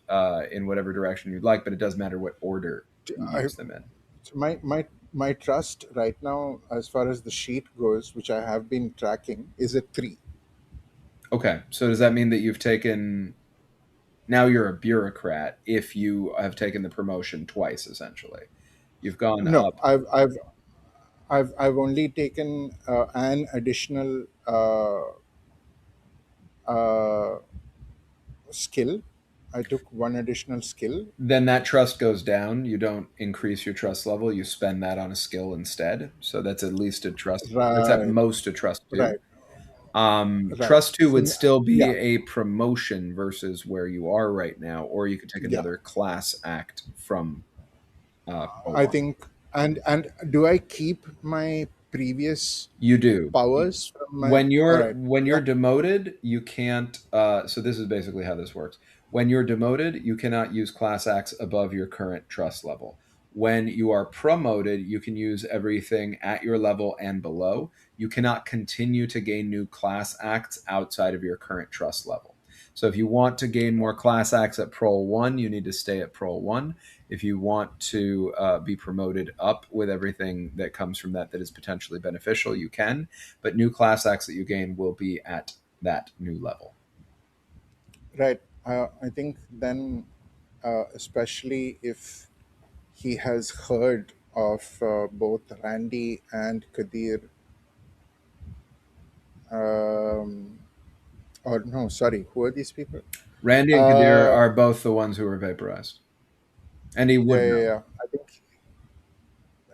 in whatever direction you'd like, but it doesn't matter what order you I, use them in. so my trust right now, as far as the sheet goes, which I have been tracking, is at 3. Okay, so does that mean that you've taken... Now you're a bureaucrat if you have taken the promotion twice, essentially. You've gone No, up. I've only taken an additional skill. I took one additional skill. Then that trust goes down. You don't increase your trust level. You spend that on a skill instead. So that's at least a trust. That's at Right, most a trust 2. right. Trust 2 So, would still be yeah, a promotion versus where you are right now, or you could take yeah. another class act from I O1. think, and do I keep my previous You do. powers from my? When All you're right. when Yeah. you're demoted, you can't. So this is basically how this works. When you're demoted, you cannot use class acts above your current trust level. When you are promoted, you can use everything at your level and below. You cannot continue to gain new class acts outside of your current trust level. So if you want to gain more class acts at Prol 1, you need to stay at Prol 1. If you want to be promoted up with everything that comes from that is potentially beneficial, you can. But new class acts that you gain will be at that new level. Right. I think then, especially if he has heard of both Randy and Kadir, or no, sorry, who are these people? Randy and Kadir are both the ones who were vaporized. And he would know. Yeah.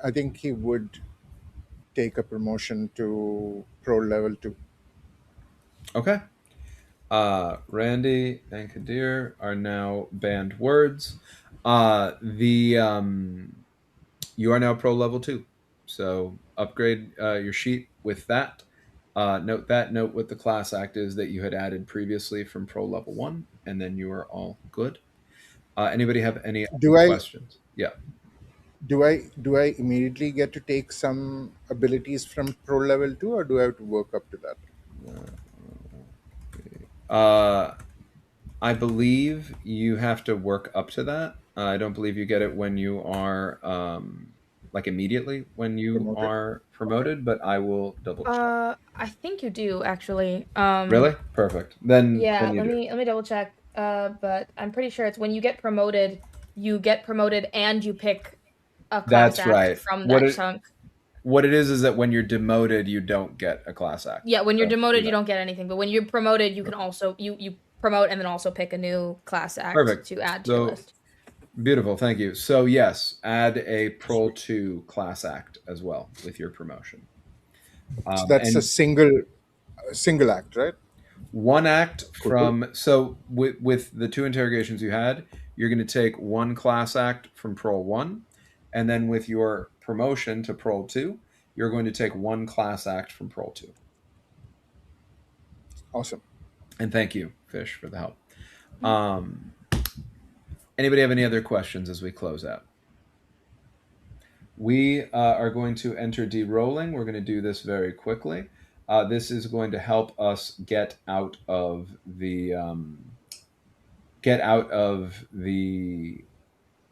I think he would take a promotion to pro level 2. Okay. Randy and Kadir are now banned words. You are now pro level 2. So upgrade your sheet with that. Note what the class act is that you had added previously from pro level 1, and then you are all good. Anybody have any Do I questions? Yeah. do I immediately get to take some abilities from pro level 2, or do I have to work up to that? I believe you have to work up to that. I don't believe you get it when you are like immediately when you Promoted? are promoted, but I will double check. I think you do actually. Really? Perfect. Then Yeah, you let do. me double check. But I'm pretty sure it's when you get promoted and you pick a class That's act right. from that chunk. What it is that when you're demoted, you don't get a class act. Yeah, when you're So, demoted, yeah. you don't get anything. But when you're promoted, you can also you promote and then also pick a new class act Perfect. to add to your list. Beautiful, thank you. So yes, add a Prol 2 class act as well with your promotion. So that's a single act, right? One act Cool. from... So with the 2 interrogations you had, you're going to take 1 class act from Prol 1, and then with your promotion to Prol 2, you're going to take 1 class act from Prol 2. Awesome. And thank you, Fish, for the help. Anybody have any other questions as we close out? We are going to enter de-rolling. We're going to do this very quickly. this is going to help us get out of the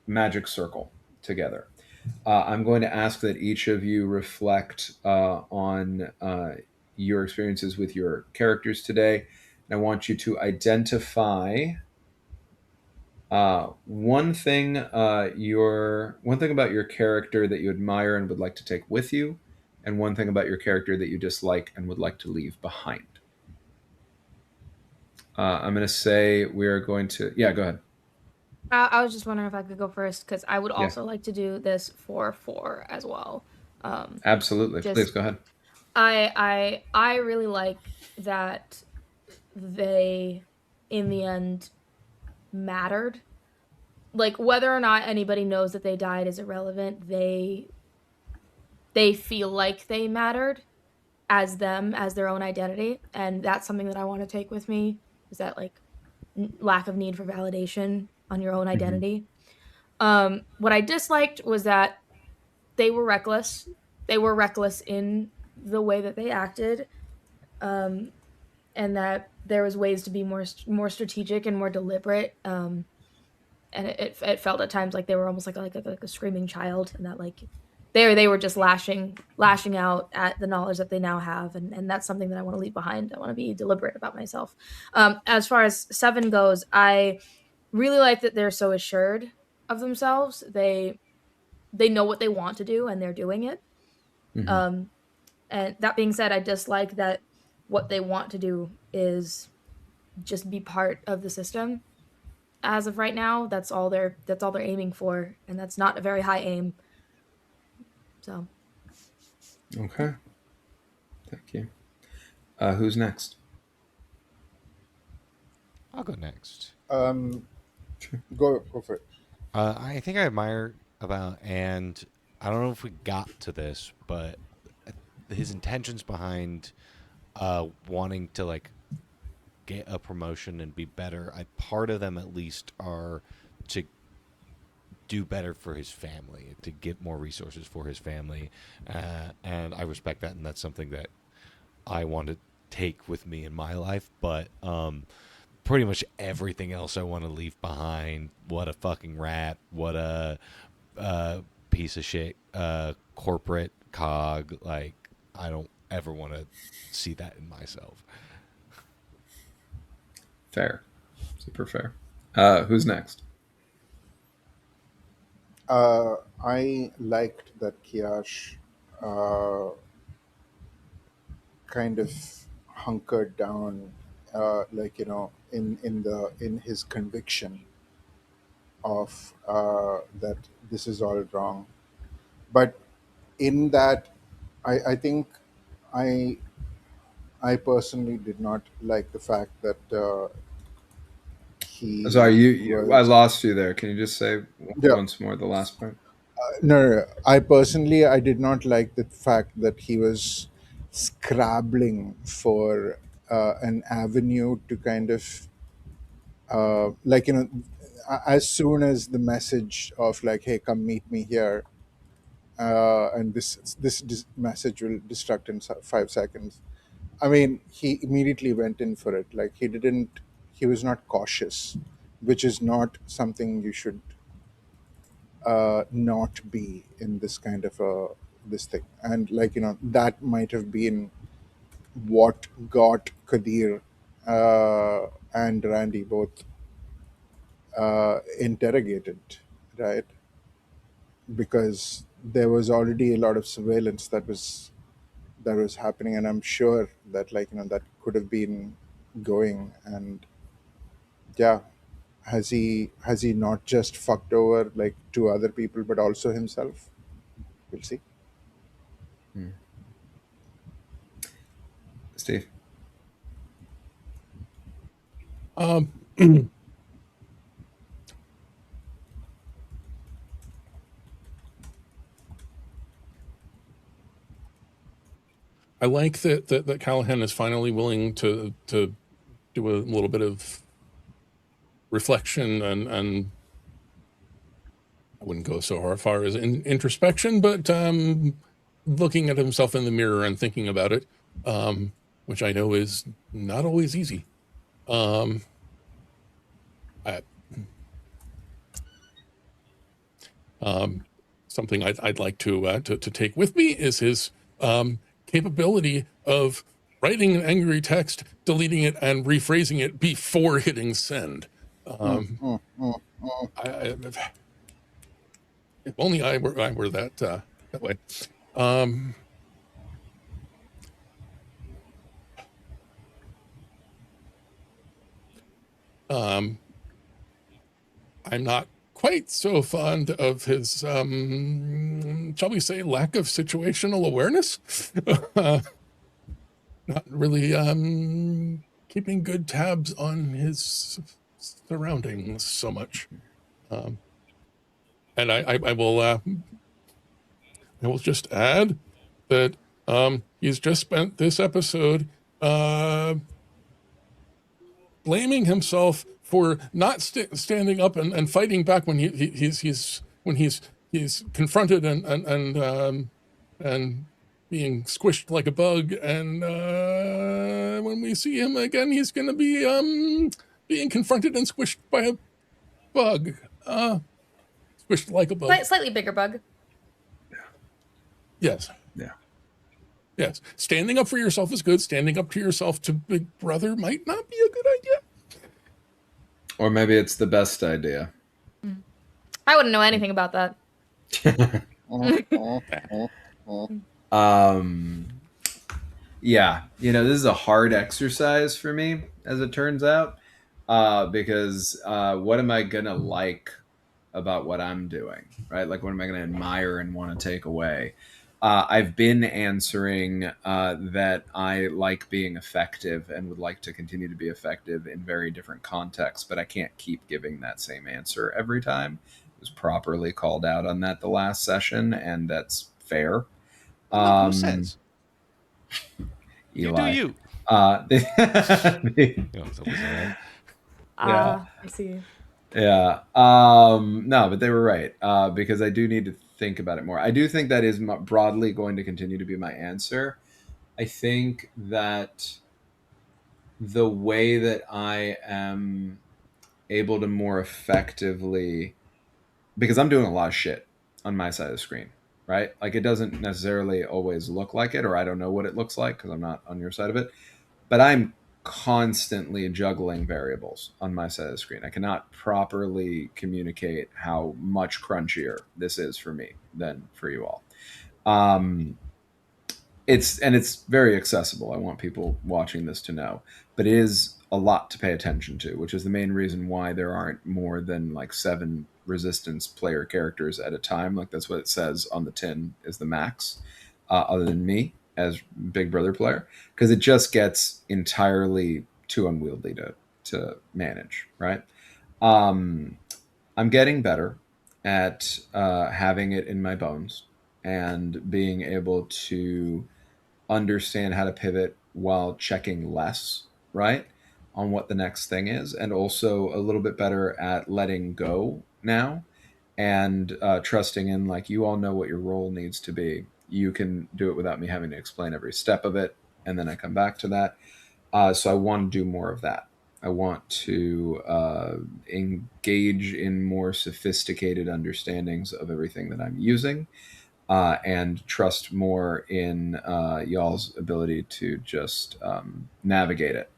magic circle together. I'm going to ask that each of you reflect on your experiences with your characters today. And I want you to identify one thing about your character that you admire and would like to take with you, and one thing about your character that you dislike and would like to leave behind. I'm going to say we are going to. Yeah, go ahead. I was just wondering if I could go first because I would also like to do this for 4 as well. Absolutely, please go ahead. I really like that they, in the end, mattered. Like, whether or not anybody knows that they died is irrelevant. They feel like they mattered as them, as their own identity, and that's something that I want to take with me, is that, like, lack of need for validation on your own identity. What I disliked was that they were reckless. They were reckless in the way that they acted, and that there was ways to be more strategic and more deliberate. And it felt at times like they were almost like a screaming child, and that like they were just lashing out at the knowledge that they now have, and that's something that I want to leave behind. I want to be deliberate about myself. As far as 7 goes, I really like that they're so assured of themselves. They know what they want to do and they're doing it. Mm-hmm. And that being said, I dislike that what they want to do is just be part of the system. As of right now, that's all they're aiming for, and that's not a very high aim. So. Okay. Thank you. Who's next? I'll go next. Go for it. I think I admire about, and I don't know if we got to this, but his intentions behind wanting to like get a promotion and be better. Part of them at least are to do better for his family, to get more resources for his family, and I respect that, and that's something that I want to take with me in my life. But pretty much everything else I want to leave behind. What a fucking rat! What a piece of shit corporate cog. Like, I don't ever want to see that in myself. Fair. Super fair. Who's next? I liked that Kiash kind of hunkered down, like, you know, in his conviction of that this is all wrong. But in that, I think I I personally did not like the fact that Sorry, he I was. lost you there. Can you just say Yeah. once more the last part? No. I personally, I did not like the fact that he was scrabbling for an avenue to kind of, like, you know, as soon as the message of like, hey, come meet me here, and this message will destruct in 5 seconds. I mean, he immediately went in for it. Like, he was not cautious, which is not something you should not be in this kind of this thing. And like, you know, that might have been what got Kadir and Randy both interrogated, right? Because there was already a lot of surveillance that was happening, and I'm sure that, like, you know, that could have been going. And yeah, has he not just fucked over like 2 other people but also himself? We'll see. Steve? I like that Calahan is finally willing to do a little bit of reflection and I wouldn't go so far as introspection, but looking at himself in the mirror and thinking about it. which I know is not always easy. Something I'd like to take with me is his capability of writing an angry text, deleting it, and rephrasing it before hitting send. If only I were that way. I'm not quite so fond of his, shall we say, lack of situational awareness. Not really keeping good tabs on his surroundings so much. And I will just add that he's just spent this episode blaming himself for not standing up and fighting back when he's confronted and being squished like a bug. And when we see him again, he's going to be being confronted and squished by a bug. Squished like a bug. Slightly bigger bug. Yes. Yeah. Yes. Standing up for yourself is good. Standing up to yourself to Big Brother might not be a good idea. Or maybe it's the best idea. I wouldn't know anything about that. Yeah, this is a hard exercise for me, as it turns out, because what am I gonna like about what I'm doing, right? Like, what am I gonna admire and want to take away? I've been answering that I like being effective and would like to continue to be effective in very different contexts, but I can't keep giving that same answer every time. It was properly called out on that the last session, and that's fair. Who says? Eli. You do you. Yeah. I see. Yeah. No, but they were right. Because I do need to think about it more. I do think that is broadly going to continue to be my answer. I think that the way that I am able to more effectively, because I'm doing a lot of shit on my side of the screen, right? Like, it doesn't necessarily always look like it, or I don't know what it looks like because I'm not on your side of it, but I'm constantly juggling variables on my side of the screen. I cannot properly communicate how much crunchier this is for me than for you all. It's very accessible. I want people watching this to know, but it is a lot to pay attention to, which is the main reason why there aren't more than like 7 resistance player characters at a time. Like, that's what it says on the tin is the max, other than me as Big Brother player, because it just gets entirely too unwieldy to manage, right? I'm getting better at having it in my bones and being able to understand how to pivot while checking less, right, on what the next thing is, and also a little bit better at letting go now and trusting in, like, you all know what your role needs to be. You can do it without me having to explain every step of it, and then I come back to that. So I want to do more of that. I want to engage in more sophisticated understandings of everything that I'm using, and trust more in y'all's ability to just navigate it,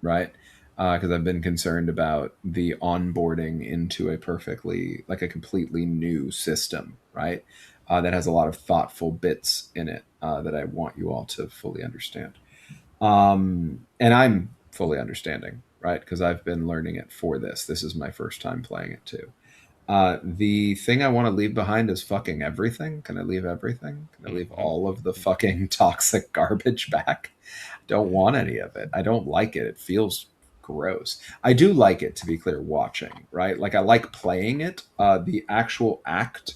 right? Because I've been concerned about the onboarding into a completely new system, right? That has a lot of thoughtful bits in it that I want you all to fully understand. And I'm fully understanding, right? Because I've been learning it for this. This is my first time playing it too. The thing I want to leave behind is fucking everything. Can I leave everything? Can I leave all of the fucking toxic garbage back? Don't want any of it. I don't like it. It feels gross. I do like it, to be clear, watching, right? Like, I like playing it. The actual act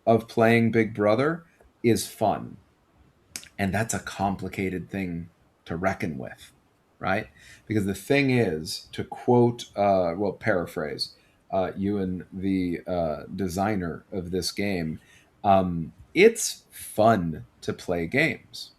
of playing Big Brother is fun. And that's a complicated thing to reckon with, right? Because the thing is, to quote, paraphrase, Ewan, the designer of this game, it's fun to play games.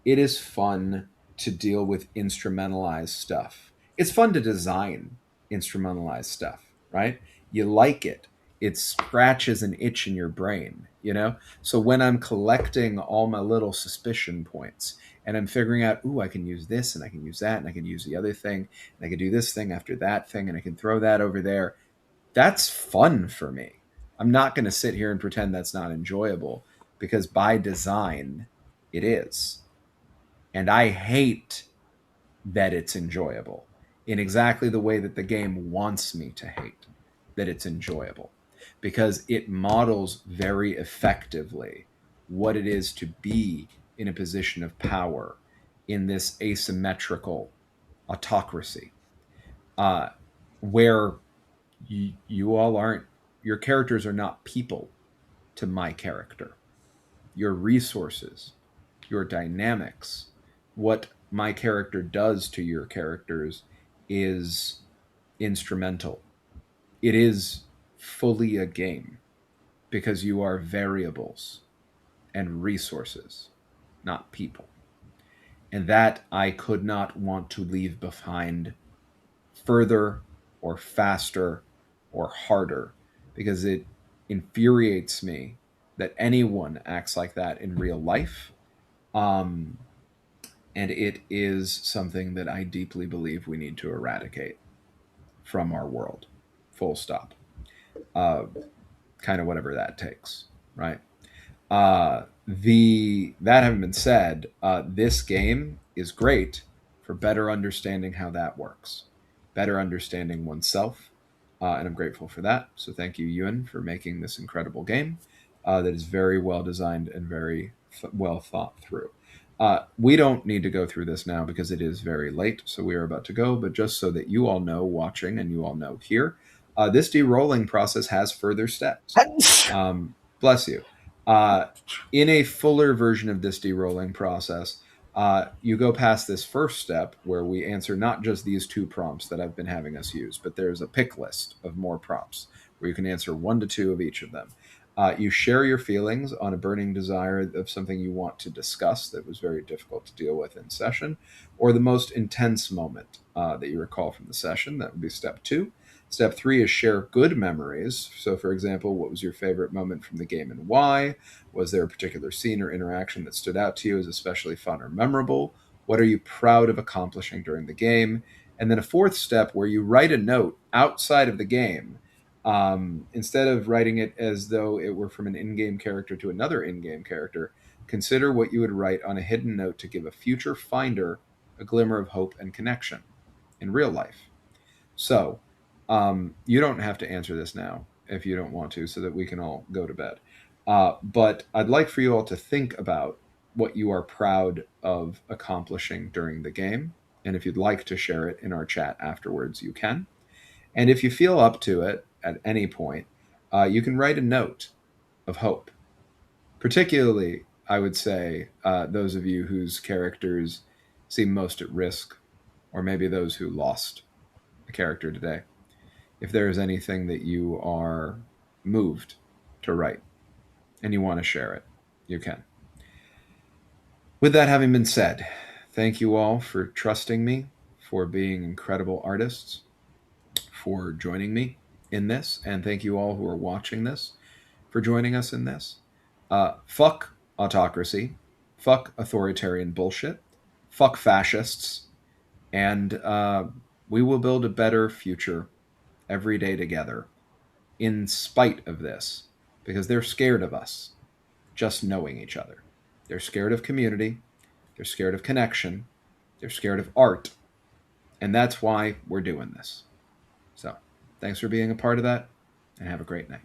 It is fun to deal with instrumentalized stuff. It's fun to design instrumentalized stuff, right? You like it. It scratches an itch in your brain, you know? So when I'm collecting all my little suspicion points and I'm figuring out, ooh, I can use this and I can use that and I can use the other thing and I can do this thing after that thing and I can throw that over there, that's fun for me. I'm not going to sit here and pretend that's not enjoyable, because by design, it is. And I hate that it's enjoyable in exactly the way that the game wants me to hate that it's enjoyable, because it models very effectively what it is to be in a position of power in this asymmetrical autocracy, where you all aren't, your characters are not people to my character. Your resources, your dynamics, what my character does to your characters is instrumental. It is fully a game because you are variables and resources, not people. And that I could not want to leave behind further or faster or harder, because it infuriates me that anyone acts like that in real life. And it is something that I deeply believe we need to eradicate from our world. Full stop. Kind of whatever that takes, right? That having been said, this game is great for better understanding how that works, better understanding oneself, and I'm grateful for that. So thank you, Ewan, for making this incredible game that is very well designed and very well thought through. We don't need to go through this now because it is very late, so we are about to go. But just so that you all know, watching, and you all know here, this de-rolling process has further steps. Bless you. In a fuller version of this de-rolling process, you go past this first step where we answer not just these 2 prompts that I've been having us use, but there's a pick list of more prompts where you can answer 1 to 2 of each of them. You share your feelings on a burning desire of something you want to discuss that was very difficult to deal with in session, or the most intense moment that you recall from the session. That would be step 2. Step 3 is share good memories. So, for example, what was your favorite moment from the game and why? Was there a particular scene or interaction that stood out to you as especially fun or memorable? What are you proud of accomplishing during the game? And then a 4th step where you write a note outside of the game. Instead of writing it as though it were from an in-game character to another in-game character, consider what you would write on a hidden note to give a future finder a glimmer of hope and connection in real life. So, you don't have to answer this now if you don't want to, so that we can all go to bed. But I'd like for you all to think about what you are proud of accomplishing during the game. And if you'd like to share it in our chat afterwards, you can. And if you feel up to it at any point, you can write a note of hope. Particularly, I would say, those of you whose characters seem most at risk, or maybe those who lost a character today. If there is anything that you are moved to write and you want to share it, you can. With that having been said, thank you all for trusting me, for being incredible artists, for joining me in this, and thank you all who are watching this for joining us in this. Fuck autocracy, fuck authoritarian bullshit, fuck fascists, and we will build a better future every day together in spite of this, because they're scared of us just knowing each other. They're scared of community, they're scared of connection, they're scared of art, and that's why we're doing this. So, thanks for being a part of that, and have a great night.